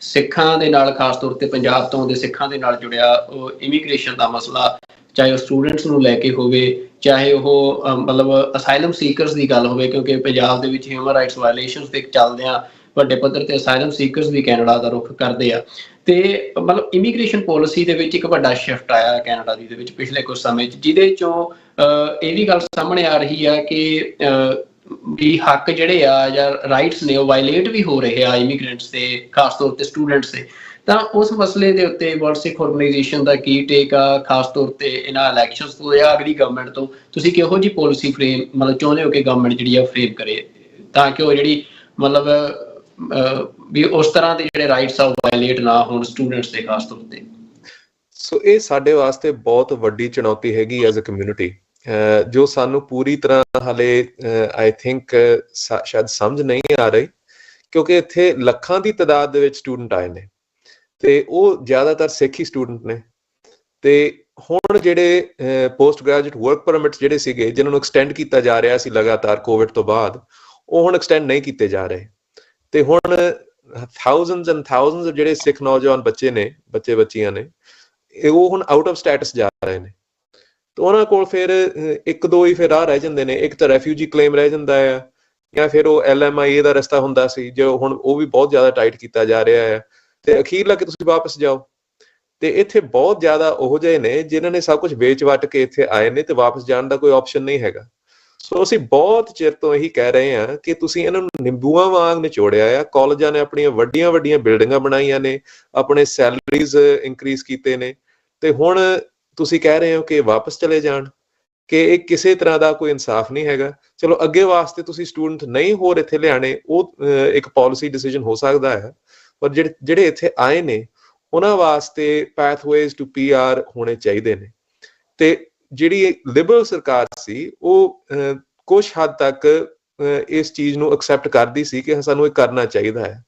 A: ਸਿੱਖਾਂ ਦੇ ਨਾਲ, ਖਾਸ ਤੌਰ ਤੇ ਪੰਜਾਬ ਤੋਂ ਆਉਂਦੇ ਸਿੱਖਾਂ ਦੇ ਨਾਲ ਜੁੜਿਆ, ਉਹ ਇਮੀਗ੍ਰੇਸ਼ਨ ਦਾ ਮਸਲਾ, ਚਾਹੇ ਉਹ ਸਟੂਡੈਂਟਸ ਨੂੰ ਲੈ ਕੇ ਹੋਵੇ, ਚਾਹੇ ਉਹ ਮਤਲਬ ਅਸਾਈਲਮ ਸੀਕਰਸ ਦੀ ਗੱਲ ਹੋਵੇ, ਕਿਉਂਕਿ ਪੰਜਾਬ ਦੇ ਵਿੱਚ ਹਿਊਮਨ ਰਾਈਟਸ ਵਾਇਲੇਸ਼ਨਸ ਤੇ ਚੱਲਦਿਆਂ ਵੱਡੇ ਪੱਧਰ ਤੇ ਅਸਾਈਲਮ ਸੀਕਰਸ ਵੀ ਕੈਨੇਡਾ ਦਾ ਰੁੱਖ ਕਰਦੇ ਆ। ਤੇ ਮਤਲਬ ਇਮੀਗ੍ਰੇਸ਼ਨ ਪੋਲਿਸੀ ਦੇ ਵਿੱਚ ਇੱਕ ਵੱਡਾ ਸ਼ਿਫਟ ਆਇਆ ਕੈਨੇਡਾ ਦੀ ਦੇ ਵਿੱਚ ਪਿਛਲੇ ਕੁਝ ਸਮੇਂ 'ਚ, ਜਿਹਦੇ ਚੋਂ ਇਹ ਵੀ ਗੱਲ ਸਾਹਮਣੇ ਆ ਰਹੀ ਆ ਕਿ ਵੀ ਹੱਕ ਜਿਹੜੇ ਆ ਜਾਂ ਰਾਈਟਸ ਨੇ ਉਹ ਵਾਇਲੇਟ ਵੀ ਹੋ ਰਹੇ ਆ ਇਮੀਗ੍ਰੈਂਟਸ ਦੇ, ਖਾਸ ਤੌਰ ਤੇ ਸਟੂਡੈਂਟਸ ਦੇ, ਤਾਂ ਉਸ ਮਸਲੇ ਦੇ ਉੱਤੇ ਵਰਲਡ ਸਿੱਖ ਆਰਗੇਨਾਈਜੇਸ਼ਨ ਦਾ ਕੀ ਟੇਕ ਆ, ਖਾਸ ਤੌਰ ਤੇ ਇਹਨਾਂ ਇਲੈਕਸ਼ਨਸ ਤੋਂ ਜਾਂ ਅਗਲੀ ਗਵਰਨਮੈਂਟ ਤੋਂ ਤੁਸੀਂ ਕਿਹੋ ਜਿਹੀ ਪੋਲਿਸੀ ਫਰੇਮ ਮਤਲਬ ਚਾਹੁੰਦੇ ਹੋ ਕਿ ਗਵਰਨਮੈਂਟ ਜਿਹੜੀ ਆ ਫਰੇਮ ਕਰੇ, ਤਾਂ ਕਿ ਉਹ ਜਿਹੜੀ ਮਤਲਬ ਵੀ ਉਸ ਤਰ੍ਹਾਂ ਦੇ ਜਿਹੜੇ ਰਾਈਟਸ ਆ ਉਹ ਵਾਇਲੇਟ ਨਾ ਹੋਣ ਸਟੂਡੈਂਟਸ ਦੇ ਖਾਸ ਤੌਰ ਤੇ?
B: ਸੋ ਇਹ ਸਾਡੇ ਵਾਸਤੇ ਬਹੁਤ ਵੱਡੀ ਚੁਣੌਤੀ ਹੈਗੀ ਐਜ਼ ਅ ਕਮਿਊਨਿਟੀ, ਜੋ ਸਾਨੂੰ ਪੂਰੀ ਤਰ੍ਹਾਂ ਹਾਲੇ ਆਈ ਥਿੰਕ ਸ਼ਾਇਦ ਸਮਝ ਨਹੀਂ ਆ ਰਹੀ, ਕਿਉਂਕਿ ਇੱਥੇ ਲੱਖਾਂ ਦੀ ਤਾਦਾਦ ਦੇ ਵਿੱਚ ਸਟੂਡੈਂਟ ਆਏ ਨੇ ਤੇ ਉਹ ਜ਼ਿਆਦਾਤਰ ਸਿੱਖ ਹੀ ਸਟੂਡੈਂਟ ਨੇ। ਤੇ ਹੁਣ ਜਿਹੜੇ ਪੋਸਟ ਗ੍ਰੈਜੂਏਟ ਵਰਕ ਪਰਮਿਟਸ ਜਿਹੜੇ ਸੀਗੇ ਜਿਨ੍ਹਾਂ ਨੂੰ ਐਕਸਟੈਂਡ ਕੀਤਾ ਜਾ ਰਿਹਾ ਸੀ ਲਗਾਤਾਰ ਕੋਵਿਡ ਤੋਂ ਬਾਅਦ, ਉਹ ਹੁਣ ਐਕਸਟੈਂਡ ਨਹੀਂ ਕੀਤੇ ਜਾ ਰਹੇ। ਤੇ ਹੁਣ ਥਾਊਜ਼ੈਂਡਸ ਐਂਡ ਥਾਊਜ਼ੈਂਡਸ ਜਿਹੜੇ ਸਿੱਖ ਨੌਜਵਾਨ ਬੱਚੇ ਨੇ, ਬੱਚੇ ਬੱਚੀਆਂ ਨੇ, ਉਹ ਹੁਣ ਆਊਟ ਆਫ ਸਟੇਟਸ ਜਾ ਰਹੇ ਨੇ। ਤੇ ਉਹਨਾਂ ਕੋਲ ਫਿਰ ਇੱਕ ਦੋ ਹੀ ਫਿਰ ਰਾਹ ਰਹਿ ਜਾਂਦੇ ਨੇ, ਇੱਕ ਤਾਂ ਰੈਫਿਊਜੀ ਕਲੇਮ ਰਹਿ ਜਾਂਦਾ ਆ, ਜਾਂ ਫਿਰ ਉਹ LMIA ਦਾ ਰਸਤਾ ਹੁੰਦਾ ਸੀ ਜੋ ਹੁਣ ਉਹ ਵੀ ਬਹੁਤ ਜ਼ਿਆਦਾ ਟਾਈਟ ਕੀਤਾ ਜਾ ਰਿਹਾ ਹੈ, ਤੇ ਅਖੀਰਲਾ ਕਿ ਤੁਸੀਂ ਵਾਪਸ ਜਾਓ। ਤੇ ਇੱਥੇ ਬਹੁਤ ਜ਼ਿਆਦਾ ਉਹੋ ਜਿਹੇ ਨੇ ਜਿਨ੍ਹਾਂ ਨੇ ਸਭ ਕੁਝ ਵੇਚ ਵੱਟ ਕੇ ਇੱਥੇ ਆਏ ਨੇ ਤੇ ਵਾਪਸ ਜਾਣ ਦਾ ਕੋਈ ਆਪਸ਼ਨ ਨਹੀਂ ਹੈਗਾ। ਸੋ ਅਸੀਂ ਬਹੁਤ ਚਿਰ ਤੋਂ ਇਹੀ ਕਹਿ ਰਹੇ ਹਾਂ ਕਿ ਤੁਸੀਂ ਇਹਨਾਂ ਨੂੰ ਨਿੰਬੂਆਂ ਵਾਂਗ ਨਿਚੋੜਿਆ ਆ। ਕਾਲਜਾਂ ਨੇ ਆਪਣੀਆਂ ਵੱਡੀਆਂ ਵੱਡੀਆਂ ਬਿਲਡਿੰਗਾਂ ਬਣਾਈਆਂ ਨੇ, ਆਪਣੇ ਸੈਲਰੀਜ਼ ਇਨਕਰੀਜ਼ ਕੀਤੇ ਨੇ, ਤੇ ਹੁਣ ਤੁਸੀਂ ਕਹਿ ਰਹੇ ਹੋ ਕਿ ਵਾਪਸ ਚਲੇ ਜਾਣ, ਕਿ ਇਹ ਕਿਸੇ ਤਰ੍ਹਾਂ ਦਾ ਕੋਈ ਇਨਸਾਫ ਨਹੀਂ ਹੈਗਾ। ਚਲੋ ਅੱਗੇ ਵਾਸਤੇ ਤੁਸੀਂ ਸਟੂਡੈਂਟ ਨਹੀਂ ਹੋਰ ਇੱਥੇ ਲਿਆਣੇ, ਉਹ ਇੱਕ ਪਾਲਿਸੀ ਡਿਸੀਜਨ ਹੋ ਸਕਦਾ ਹੈ, ਪਰ ਜਿਹੜੇ ਇੱਥੇ ਆਏ ਨੇ ਉਹਨਾਂ ਵਾਸਤੇ ਪੈਥਵੇਜ਼ ਟੂ PR ਹੋਣੇ ਚਾਹੀਦੇ ਨੇ। ਤੇ ਜਿਹੜੀ ਲਿਬਰਲ ਸਰਕਾਰ ਸੀ ਉਹ ਕੁਝ ਹੱਦ ਤੱਕ ਇਸ ਚੀਜ਼ ਨੂੰ ਐਕਸੈਪਟ ਕਰਦੀ ਸੀ ਕਿ ਸਾਨੂੰ ਇਹ ਕਰਨਾ ਚਾਹੀਦਾ ਹੈ,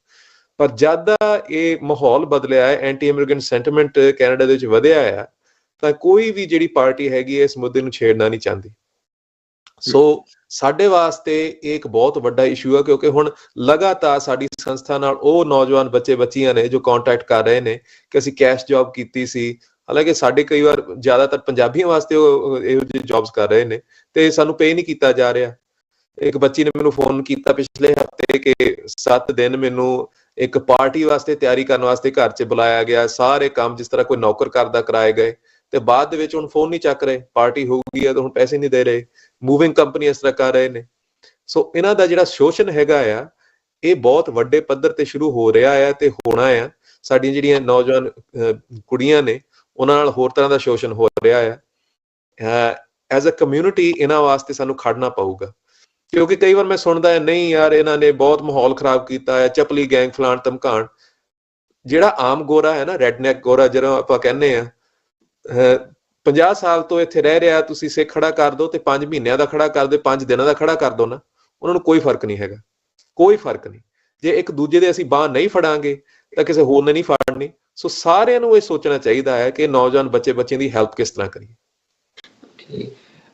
B: ਪਰ ਜਦ ਦਾ ਇਹ ਮਾਹੌਲ ਬਦਲਿਆ ਹੈ, ਐਂਟੀ ਇਮੀਗ੍ਰੈਂਟ ਸੈਂਟੀਮੈਂਟ ਕੈਨੇਡਾ ਦੇ ਵਿੱਚ ਵਧਿਆ ਆ, ਤਾਂ ਕੋਈ ਵੀ ਜਿਹੜੀ ਪਾਰਟੀ ਹੈਗੀ ਹੈ ਇਸ ਮੁੱਦੇ ਨੂੰ ਛੇੜਨਾ ਨਹੀਂ ਚਾਹੁੰਦੀ। ਸੋ ਸਾਡੇ ਵਾਸਤੇ ਇਹ ਇੱਕ ਬਹੁਤ ਵੱਡਾ ਇਸ਼ੂ ਹੈ, ਕਿਉਂਕਿ ਹੁਣ ਲਗਾਤਾਰ ਸਾਡੀ ਸੰਸਥਾ ਨਾਲ ਉਹ ਨੌਜਵਾਨ ਬੱਚੇ ਬੱਚੀਆਂ ਨੇ ਜੋ ਕੰਟੈਕਟ ਕਰ ਰਹੇ ਨੇ ਕਿ ਅਸੀਂ ਕੈਸ਼ ਜੌਬ ਕੀਤੀ ਸੀ, ਹਾਲਾਂਕਿ ਸਾਡੇ ਕਈ ਵਾਰ ਜ਼ਿਆਦਾਤਰ ਪੰਜਾਬੀਆਂ ਵਾਸਤੇ ਉਹ ਇਹੋ ਜਿਹੇ ਜੌਬਸ ਕਰ ਰਹੇ ਨੇ ਤੇ ਸਾਨੂੰ ਪੇ ਨਹੀਂ ਕੀਤਾ ਜਾ ਰਿਹਾ। ਇੱਕ ਬੱਚੀ ਨੇ ਮੈਨੂੰ ਫੋਨ ਕੀਤਾ ਪਿਛਲੇ ਹਫ਼ਤੇ ਕਿ 7 ਦਿਨ ਮੈਨੂੰ ਇੱਕ ਪਾਰਟੀ ਵਾਸਤੇ ਤਿਆਰੀ ਕਰਨ ਵਾਸਤੇ ਘਰ 'ਚ ਬੁਲਾਇਆ ਗਿਆ, ਸਾਰੇ ਕੰਮ ਜਿਸ ਤਰ੍ਹਾਂ ਕੋਈ ਨੌਕਰ ਕਰਦਾ ਕਰਾਏ ਗਏ, ਤੇ ਬਾਅਦ ਦੇ ਵਿੱਚ ਹੁਣ ਫੋਨ ਨਹੀਂ ਚੱਕ ਰਹੇ, ਪਾਰਟੀ ਹੋ ਗਈ ਹੈ ਤੇ ਹੁਣ ਪੈਸੇ ਨਹੀਂ ਦੇ ਰਹੇ, ਮੂਵਿੰਗ ਕੰਪਨੀ ਇਸ ਤਰ੍ਹਾਂ ਕਰ ਰਹੇ ਨੇ। ਸੋ ਇਹਨਾਂ ਦਾ ਜਿਹੜਾ ਸ਼ੋਸ਼ਣ ਹੈਗਾ ਆ ਇਹ ਬਹੁਤ ਵੱਡੇ ਪੱਧਰ ਤੇ ਸ਼ੁਰੂ ਹੋ ਰਿਹਾ ਆ ਤੇ ਹੋਣਾ ਆ। ਸਾਡੀਆਂ ਜਿਹੜੀਆਂ ਨੌਜਵਾਨ ਕੁੜੀਆਂ ਨੇ ਉਹਨਾਂ ਨਾਲ ਹੋਰ ਤਰ੍ਹਾਂ ਦਾ ਸ਼ੋਸ਼ਣ ਹੋ ਰਿਹਾ ਆ। ਐਜ਼ ਅ ਕਮਿਊਨਿਟੀ ਇਹਨਾਂ ਵਾਸਤੇ ਸਾਨੂੰ ਖੜਨਾ ਪਊਗਾ, ਕਿਉਂਕਿ ਕਈ ਵਾਰ ਮੈਂ ਸੁਣਦਾ ਹੈ ਨਹੀਂ ਯਾਰ ਇਹਨਾਂ ਨੇ ਬਹੁਤ ਮਾਹੌਲ ਖਰਾਬ ਕੀਤਾ ਹੈ, ਚਪਲੀ ਗੈਂਗ ਫਲਾਣ ਧਮਕਾਣ। ਜਿਹੜਾ ਆਮ ਗੋਰਾ ਹੈ ਨਾ, ਰੈਡਨੈਕ ਗੋਰਾ ਜਿਹੜਾ ਆਪਾਂ ਕਹਿੰਦੇ ਆ, 50 ਸਾਲ ਤੋਂ ਇੱਥੇ ਰਹਿ ਰਿਹਾ, ਤੁਸੀਂ ਸਿੱਖ ਖੜਾ ਕਰ ਦੋ ਤੇ 5 ਮਹੀਨਿਆਂ ਦਾ ਖੜਾ ਕਰ ਦੋ, 5 ਦਿਨਾਂ ਦਾ ਖੜਾ ਕਰ ਦੋ ਨਾ, ਉਹਨਾਂ ਨੂੰ ਕੋਈ ਫਰਕ ਨਹੀਂ ਹੈਗਾ, ਕੋਈ ਫਰਕ ਨਹੀਂ। ਜੇ ਇੱਕ ਦੂਜੇ ਦੇ ਅਸੀਂ ਬਾਂਹ ਨਹੀਂ ਫੜਾਂਗੇ ਤਾਂ ਕਿਸੇ ਹੋਰ ਨੇ ਨਹੀਂ ਫੜਨੀ। ਸੋ ਸਾਰਿਆਂ ਨੂੰ ਇਹ ਸੋਚਣਾ ਚਾਹੀਦਾ ਹੈ ਕਿ ਨੌਜਵਾਨ ਬੱਚੇ ਬੱਚਿਆਂ ਦੀ ਹੈਲਪ ਕਿਸ ਤਰ੍ਹਾਂ ਕਰੀਏ।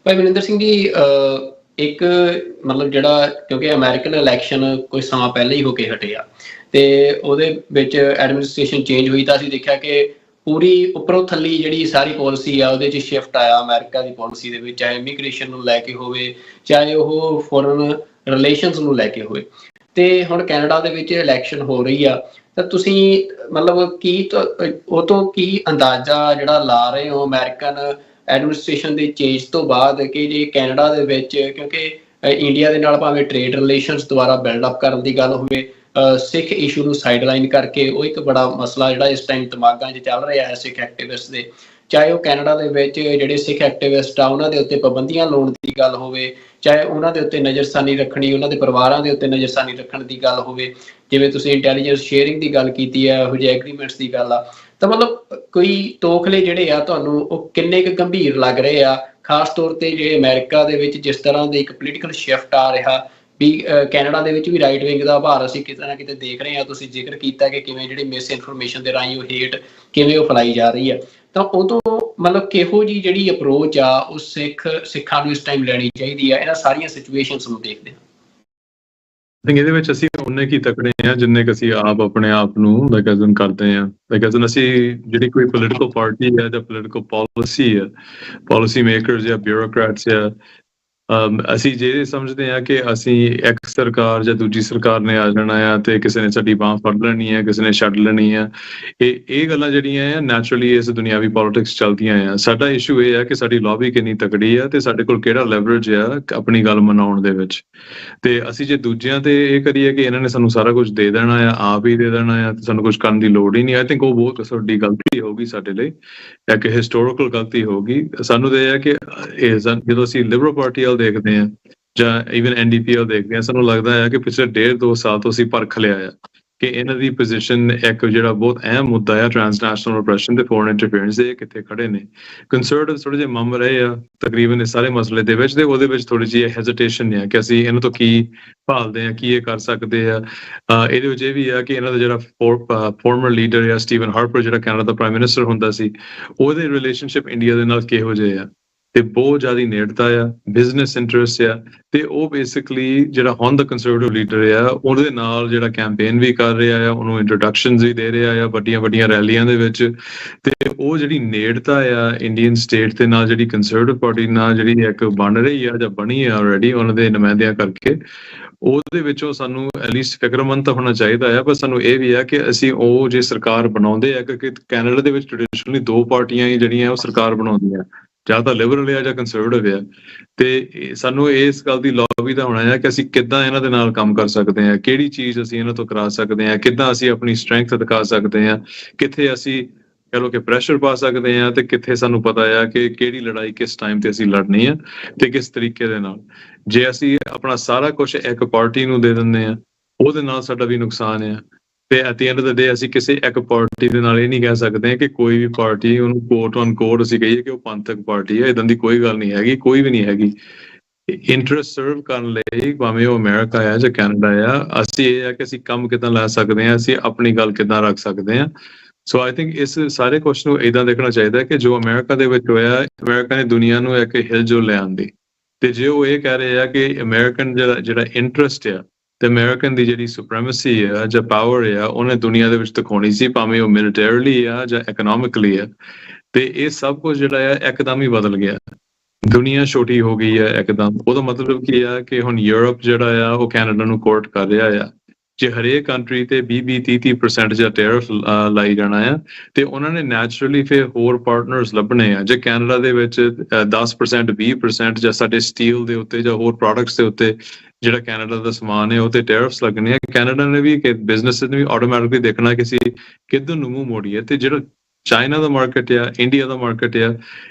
A: ਭਾਈ ਮਨਿੰਦਰ ਸਿੰਘ ਜੀ, ਇੱਕ ਮਤਲਬ ਜਿਹੜਾ ਕਿਉਂਕਿ ਅਮਰੀਕਨ ਇਲੈਕਸ਼ਨ ਕੋਈ ਸਮਾਂ ਪਹਿਲਾਂ ਹੀ ਹੋ ਕੇ ਹਟਿਆ ਤੇ ਉਹਦੇ ਵਿੱਚ ਐਡਮਿਨਿਸਟ੍ਰੇਸ਼ਨ ਚੇਂਜ ਹੋਈ, ਤਾਂ ਅਸੀਂ ਦੇਖਿਆ ਕਿ ਪੂਰੀ ਉੱਪਰੋਂ ਥੱਲੀ ਜਿਹੜੀ ਸਾਰੀ ਪਾਲਿਸੀ ਆ ਉਹਦੇ 'ਚ ਸ਼ਿਫਟ ਆਇਆ ਅਮਰੀਕਾ ਦੀ ਪਾਲਿਸੀ ਦੇ ਵਿੱਚ, ਚਾਹੇ ਇਮੀਗ੍ਰੇਸ਼ਨ ਨੂੰ ਲੈ ਕੇ ਹੋਵੇ, ਚਾਹੇ ਉਹ ਫੋਰਨ ਰਿਲੇਸ਼ਨਸ ਨੂੰ ਲੈ ਕੇ ਹੋਵੇ। ਤੇ ਹੁਣ ਕੈਨੇਡਾ ਦੇ ਵਿੱਚ ਇਲੈਕਸ਼ਨ ਹੋ ਰਹੀ ਆ, ਤਾਂ ਤੁਸੀਂ ਮਤਲਬ ਕੀ ਉਹ ਤੋਂ ਕੀ ਅੰਦਾਜ਼ਾ ਜਿਹੜਾ ਲਾ ਰਹੇ ਹੋ ਅਮਰੀਕਨ ਐਡਮਿਨਿਸਟ੍ਰੇਸ਼ਨ ਦੇ ਚੇਂਜ ਤੋਂ ਬਾਅਦ, ਕਿ ਜੇ ਕੈਨੇਡਾ ਦੇ ਵਿੱਚ ਕਿਉਂਕਿ ਇੰਡੀਆ ਦੇ ਨਾਲ ਭਾਵੇਂ ਟ੍ਰੇਡ ਰਿਲੇਸ਼ਨਸ ਦੁਆਰਾ ਬਿਲਡ ਅਪ ਕਰਨ ਦੀ ਗੱਲ ਹੋਵੇ, ਸਿੱਖ ਇਸ਼ੂ ਨੂੰ ਸਾਈਡਲਾਈਨ ਕਰਕੇ ਉਹ ਇੱਕ ਬੜਾ ਮਸਲਾ ਜਿਹੜਾ ਇਸ ਟਾਈਮ ਦਿਮਾਗਾਂ 'ਚ ਚੱਲ ਰਿਹਾ ਹੈ ਸਿੱਖ ਐਕਟਿਵਿਸਟ ਦੇ, ਚਾਹੇ ਉਹ ਕੈਨੇਡਾ ਦੇ ਵਿੱਚ ਜਿਹੜੇ ਸਿੱਖ ਐਕਟਿਵਿਸਟ ਆ ਉਹਨਾਂ ਦੇ ਉੱਤੇ ਪਾਬੰਦੀਆਂ ਲਾਉਣ ਦੀ ਗੱਲ ਹੋਵੇ, ਚਾਹੇ ਉਹਨਾਂ ਦੇ ਉੱਤੇ ਨਜ਼ਰਸਾਨੀ ਰੱਖਣੀ, ਉਹਨਾਂ ਦੇ ਪਰਿਵਾਰਾਂ ਦੇ ਉੱਤੇ ਨਜ਼ਰਸਾਨੀ ਰੱਖਣ ਦੀ ਗੱਲ ਹੋਵੇ, ਜਿਵੇਂ ਤੁਸੀਂ ਇੰਟੈਲੀਜੈਂਸ ਸ਼ੇਅਰਿੰਗ ਦੀ ਗੱਲ ਕੀਤੀ ਹੈ, ਇਹੋ ਜਿਹੇ ਐਗਰੀਮੈਂਟਸ ਦੀ ਗੱਲ ਆ, ਤਾਂ ਮਤਲਬ ਕੋਈ ਤੋਖਲੇ ਜਿਹੜੇ ਆ ਤੁਹਾਨੂੰ ਉਹ ਕਿੰਨੇ ਕੁ ਗੰਭੀਰ ਲੱਗ ਰਹੇ ਆ, ਖਾਸ ਤੌਰ ਤੇ ਜਿਹੜੇ ਅਮਰੀਕਾ ਦੇ ਵਿੱਚ ਜਿਸ ਤਰ੍ਹਾਂ ਦੇ ਇੱਕ ਪੋਲੀਟੀਕਲ ਸ਼ਿਫਟ ਆ ਰਿਹਾ ਵੀ ਕੈਨੇਡਾ ਦੇ ਵਿੱਚ ਵੀ ਰਾਈਟ ਵਿੰਗ ਦਾ ਭਾਰ ਅਸੀਂ ਕਿਤੇ ਨਾ ਕਿਤੇ ਦੇਖ ਰਹੇ ਹਾਂ। ਤੁਸੀਂ ਜ਼ਿਕਰ ਕੀਤਾ ਕਿ ਕਿਵੇਂ ਜਿਹੜੀ ਮਿਸ ਇਨਫੋਰਮੇਸ਼ਨ ਦੇ ਰਾਹੀਂ ਉਹ ਹੇਟ ਕਿਵੇਂ ਉਹ ਫੈਲਾਈ ਜਾ ਰਹੀ ਆ, ਤਾਂ ਉਦੋਂ ਮਤਲਬ ਕਿਹੋ ਜਿਹੀ ਜਿਹੜੀ ਅਪਰੋਚ ਆ ਉਹ ਸਿੱਖਾਂ ਨੂੰ ਇਸ ਟਾਈਮ ਲੈਣੀ ਚਾਹੀਦੀ ਆ ਇਹਨਾਂ ਸਾਰੀਆਂ ਸਿਚੁਏਸ਼ਨਸ ਨੂੰ ਦੇਖਦੇ ਹਾਂ?
C: ਇਹਦੇ ਵਿੱਚ ਅਸੀਂ ਉਨੇ ਕੀ ਤਕੜੇ ਹਾਂ ਜਿੰਨੇ ਕਿ ਅਸੀਂ ਆਪ ਆਪਣੇ ਆਪ ਨੂੰ ਲਾਈਕ ਐਜ਼ ਇਨ ਕਰਦੇ ਹਾਂ। ਲਾਈਕ ਐਜ਼ ਇਨ ਅਸੀਂ ਜਿਹੜੀ ਕੋਈ ਪੋਲੀਟੀਕਲ ਪਾਰਟੀ ਹੈ ਜਾਂ ਪੋਲੀਟੀਕਲ ਪਾਲਿਸੀ ਹੈ, ਪਾਲਿਸੀ ਮੇਕਰਸ ਜਾਂ ਬਿਊਰੋਕਰੈਟਸ ਜਾਂ ਅਸੀਂ ਜੇ ਸਮਝਦੇ ਹਾਂ ਕਿ ਅਸੀਂ ਇੱਕ ਸਰਕਾਰ ਜਾਂ ਦੂਜੀ ਸਰਕਾਰ ਨੇ ਆ ਜਾਣਾ ਆ ਤੇ ਕਿਸੇ ਨੇ ਸਾਡੀ ਬਾਂਹ ਫੜ ਲੈਣੀ ਹੈ, ਕਿਸੇ ਨੇ ਛੱਡ ਲੈਣੀ ਆ, ਇਹ ਗੱਲਾਂ ਜਿਹੜੀਆਂ ਆ ਨੈਚੁਰਲੀ ਇਸ ਦੁਨਿਆਵੀ ਪੋਲਿਟਿਕਸ ਚੱਲਦੀਆਂ ਆ। ਸਾਡਾ ਇਸ਼ੂ ਇਹ ਆ ਕਿ ਸਾਡੀ ਲੌਬੀ ਕਿੰਨੀ ਤਕੜੀ ਆ ਤੇ ਸਾਡੇ ਕੋਲ ਕਿਹੜਾ ਲੈਵਰੇਜ ਆ ਆਪਣੀ ਗੱਲ ਮਨਾਉਣ ਦੇ ਵਿੱਚ। ਤੇ ਅਸੀਂ ਜੇ ਦੂਜਿਆਂ ਤੇ ਇਹ ਕਰੀਏ ਕਿ ਇਹਨਾਂ ਨੇ ਸਾਨੂੰ ਸਾਰਾ ਕੁਝ ਦੇ ਦੇਣਾ ਆ, ਆਪ ਹੀ ਦੇ ਦੇਣਾ ਆ ਤੇ ਸਾਨੂੰ ਕੁਝ ਕਰਨ ਦੀ ਲੋੜ ਹੀ ਨਹੀਂ, ਆਈ ਥਿੰਕ ਉਹ ਬਹੁਤ ਵੱਡੀ ਗਲਤੀ ਹੋਊਗੀ ਸਾਡੇ ਲਈ, ਇੱਕ ਹਿਸਟੋਰੀਕਲ ਗਲਤੀ ਹੋਊਗੀ। ਸਾਨੂੰ ਤੇ ਇਹ ਹੈ ਕਿ ਜਦੋਂ ਅਸੀਂ ਲਿਬਰਲ ਪਾਰਟੀ ਵੱਲ ਦੇਖਦੇ ਹਾਂ ਜਾਂ ਈਵਨ NDP ਵੱਲ ਦੇਖਦੇ ਹਾਂ, ਸਾਨੂੰ ਲੱਗਦਾ ਹੈ ਕਿ ਪਿਛਲੇ 1.5-2 ਸਾਲ ਤੋਂ ਅਸੀਂ ਪਰਖ ਲਿਆ ਆ ਕਿ ਇਹਨਾਂ ਦੀ ਪੋਜੀਸ਼ਨ ਇੱਕ ਜਿਹੜਾ ਬਹੁਤ ਅਹਿਮ ਮੁੱਦਾ ਆ ਟ੍ਰਾਂਸਨੈਸ਼ਨਲ ਆਪਰੇਸ਼ਨ ਤੇ ਫੋਰਨ ਇੰਟਰਫੇਰੈਂਸ ਦੇ ਕਿੱਥੇ ਖੜੇ ਨੇ। ਕੰਜ਼ਰਵੇਟਿਵ ਥੋੜੇ ਜਿਹੇ ਮਮ ਰਹੇ ਆ ਤਕਰੀਬਨ ਇਸ ਸਾਰੇ ਮਸਲੇ ਦੇ ਵਿੱਚ, ਤੇ ਉਹਦੇ ਵਿੱਚ ਥੋੜੀ ਜਿਹੀ ਹੈਜ਼ਿਟੇਸ਼ਨ ਹੈ ਕਿ ਅਸੀਂ ਇਹਨਾਂ ਤੋਂ ਕੀ ਭਾਲਦੇ ਆ, ਕੀ ਇਹ ਕਰ ਸਕਦੇ ਆ। ਇਹਦੇ ਵਿੱਚ ਇਹ ਵੀ ਆ ਕਿ ਇਹਨਾਂ ਦਾ ਜਿਹੜਾ ਫਾਰਮਰ ਲੀਡਰ ਆ ਸਟੀਵਨ ਹਾਰਪਰ, ਜਿਹੜਾ ਕੈਨੇਡਾ ਦਾ ਪ੍ਰਾਈਮ ਮਿਨਿਸਟਰ ਹੁੰਦਾ ਸੀ, ਉਹਦੇ ਰਿਲੇਸ਼ਨਸ਼ਿਪ ਇੰਡੀਆ ਦੇ ਨਾਲ ਕਿਹੋ ਜਿਹੇ ਆ ਤੇ ਬਹੁਤ ਜ਼ਿਆਦਾ ਨੇੜਤਾ ਆ, ਬਿਜ਼ਨਸ ਇੰਟਰਸਟ ਆ, ਤੇ ਉਹ ਬੇਸਿਕਲੀ ਜਿਹੜਾ ਹੁਣ ਦਾ ਕੰਜ਼ਰਵੇਟਿਵ ਲੀਡਰ ਆ ਉਹਦੇ ਨਾਲ ਜਿਹੜਾ ਕੈਂਪੇਨ ਵੀ ਕਰ ਰਿਹਾ ਆ, ਉਹਨੂੰ ਇੰਟਰੋਡਕਸ਼ਨਸ ਵੀ ਦੇ ਰਿਹਾ ਆ ਵੱਡੀਆਂ ਰੈਲੀਆਂ ਦੇ ਵਿੱਚ। ਤੇ ਉਹ ਜਿਹੜੀ ਨੇੜਤਾ ਆ ਇੰਡੀਅਨ ਸਟੇਟ ਦੇ ਨਾਲ, ਜਿਹੜੀ ਕੰਜ਼ਰਵੇਟਿਵ ਪਾਰਟੀ ਨਾਲ ਜਿਹੜੀ ਇੱਕ ਬਣ ਰਹੀ ਆ ਜਾਂ ਬਣੀ ਆ ਆਲਰੇਡੀ ਉਹਨਾਂ ਦੇ ਨੁਮਾਇੰਦਿਆਂ ਕਰਕੇ, ਉਹਦੇ ਵਿੱਚੋਂ ਸਾਨੂੰ ਐਟਲੀਸਟ ਫਿਕਰਮੰਦ ਤਾਂ ਹੋਣਾ ਚਾਹੀਦਾ ਆ। ਪਰ ਸਾਨੂੰ ਇਹ ਵੀ ਆ ਕਿ ਅਸੀਂ ਉਹ ਜੇ ਸਰਕਾਰ ਬਣਾਉਂਦੇ ਆ, ਕਿਉਂਕਿ ਕੈਨੇਡਾ ਦੇ ਵਿੱਚ ਟ੍ਰੈਡੀਸ਼ਨਲੀ 2 ਪਾਰਟੀਆਂ ਹੀ ਜਿਹੜੀਆਂ ਉਹ ਸਰਕਾਰ ਬਣਾਉਂਦੀਆਂ, ਜਾਂ ਤਾਂ ਲਿਬਰਲ ਆ ਜਾਂ ਕੰਜ਼ਰਵੇਟਿਵ ਆ। ਤੇ ਸਾਨੂੰ ਇਸ ਗੱਲ ਦੀ ਲੌਬੀ ਦਾ ਹੋਣਾ ਆ ਕਿ ਅਸੀਂ ਕਿੱਦਾਂ ਇਹਨਾਂ ਦੇ ਨਾਲ ਕੰਮ ਕਰ ਸਕਦੇ ਹਾਂ, ਕਿਹੜੀ ਚੀਜ਼ ਅਸੀਂ ਇਹਨਾਂ ਤੋਂ ਕਰਾ ਸਕਦੇ ਹਾਂ, ਕਿੱਦਾਂ ਅਸੀਂ ਆਪਣੀ ਸਟਰੈਂਥ ਦਿਖਾ ਸਕਦੇ ਹਾਂ, ਕਿੱਥੇ ਅਸੀਂ ਕਹ ਲਓ ਕਿ ਪ੍ਰੈਸ਼ਰ ਪਾ ਸਕਦੇ ਹਾਂ ਤੇ ਕਿੱਥੇ ਸਾਨੂੰ ਪਤਾ ਆ ਕਿ ਕਿਹੜੀ ਲੜਾਈ ਕਿਸ ਟਾਈਮ ਤੇ ਅਸੀਂ ਲੜਨੀ ਆ ਤੇ ਕਿਸ ਤਰੀਕੇ ਦੇ ਨਾਲ। ਜੇ ਅਸੀਂ ਆਪਣਾ ਸਾਰਾ ਕੁਝ ਇੱਕ ਪਾਰਟੀ ਨੂੰ ਦੇ ਦਿੰਦੇ ਆ, ਉਹਦੇ ਨਾਲ ਸਾਡਾ ਵੀ ਨੁਕਸਾਨ ਆ। ਤੇ at the end of the day ਅਸੀਂ ਕਿਸੇ ਇੱਕ ਪਾਰਟੀ ਦੇ ਨਾਲ ਇਹ ਨਹੀਂ ਕਹਿ ਸਕਦੇ ਕਿ ਕੋਈ ਵੀ ਪਾਰਟੀ ਉਹਨੂੰ ਕੋਟ ਔਨ ਕੋਟ ਅਸੀਂ ਕਹੀਏ ਕਿ ਉਹ ਪੰਥਕ ਪਾਰਟੀ ਹੈ। ਇਦਾਂ ਦੀ ਕੋਈ ਗੱਲ ਨਹੀਂ ਹੈਗੀ, ਕੋਈ ਵੀ ਨਹੀਂ ਹੈਗੀ। ਇੰਟਰਸਟ ਸਰਵ ਕਰਨ ਲਈ ਭਾਵੇਂ ਉਹ ਅਮਰੀਕਾ ਆ ਜਾਂ ਕੈਨੇਡਾ ਆ, ਅਸੀਂ ਇਹ ਆ ਕਿ ਅਸੀਂ ਕੰਮ ਕਿੱਦਾਂ ਲੈ ਸਕਦੇ ਹਾਂ, ਅਸੀਂ ਆਪਣੀ ਗੱਲ ਕਿੱਦਾਂ ਰੱਖ ਸਕਦੇ ਹਾਂ। ਸੋ ਆਈ ਥਿੰਕ ਇਸ ਸਾਰੇ ਕੁਛ ਨੂੰ ਇਦਾਂ ਦੇਖਣਾ ਚਾਹੀਦਾ ਕਿ ਜੋ ਅਮਰੀਕਾ ਦੇ ਵਿੱਚ ਹੋਇਆ, ਅਮਰੀਕਾ ਨੇ ਦੁਨੀਆ ਨੂੰ ਇੱਕ ਹਿਲਜੁਲ ਲਿਆਂਦੀ, ਤੇ ਜੇ ਉਹ ਇਹ ਕਹਿ ਰਹੇ ਆ ਕਿ ਅਮਰੀਕਨ ਜਿਹੜਾ ਇੰਟਰਸਟ ਆ ਤੇ ਅਮਰੀਕਨ ਦੀ ਜਿਹੜੀ ਸੁਪਰੀਮੇਸੀ ਆ ਜਾਂ ਪਾਵਰ ਆ ਉਹਨੇ ਦੁਨੀਆ ਦੇ ਵਿੱਚ ਦਿਖਾਉਣੀ ਸੀ, ਭਾਵੇਂ ਉਹ ਮਿਲੀਟਰੀਲੀ ਆ ਜਾਂ ਇਕਨੋਮਿਕਲੀ ਆ। ਤੇ ਇਹ ਸਭ ਕੁਝ ਜਿਹੜਾ ਆ ਇੱਕਦਮ ਹੀ ਬਦਲ ਗਿਆ, ਦੁਨੀਆ ਛੋਟੀ ਹੋ ਗਈ ਆ ਇੱਕਦਮ। ਉਹਦਾ ਮਤਲਬ ਕੀ ਆ ਕਿ ਹੁਣ ਯੂਰਪ ਜਿਹੜਾ ਆ ਉਹ ਕੈਨੇਡਾ ਨੂੰ ਕੋਰਟ ਕਰ ਰਿਹਾ ਆ। ਜੇ ਹਰੇਕ ਕੰਟਰੀ ਤੇ 20-30% ਜਾਂ ਟੈਰਿਫ ਲਾਈ ਜਾਣਾ ਆ ਤੇ ਉਹਨਾਂ ਨੇ ਨੈਚੁਰਲੀ ਫਿਰ ਹੋਰ ਪਾਰਟਨਰਸ ਲੱਭਣੇ ਆ। ਜੇ ਕੈਨੇਡਾ ਦੇ ਵਿੱਚ 10% 20% ਜਾਂ ਸਾਡੇ ਸਟੀਲ ਦੇ ਉੱਤੇ ਜਾਂ ਹੋਰ ਪ੍ਰੋਡਕਟਸ ਦੇ ਉੱਤੇ ਜਿਹੜਾ ਕੈਨੇਡਾ ਦਾ ਸਮਾਨ ਹੈ ਉਹ ਤੇ ਟੈਰਿਫਸ ਲੱਗਣੇ ਆ, ਕੈਨੇਡਾ ਨੇ ਵੀ ਬਿਜ਼ਨਸ ਨੇ ਵੀ ਆਟੋਮੈਟਿਕਲੀ ਦੇਖਣਾ ਕਿ ਅਸੀਂ ਕਿੱਧਰ ਨੂੰ ਮੂੰਹ ਮੋੜੀਏ। ਤੇ ਜਿਹੜਾ ਚਾਈਨਾ ਦਾ ਮਾਰਕੀਟ ਆ, ਇੰਡੀਆ ਦਾ ਮਾਰਕੀਟ ਆ,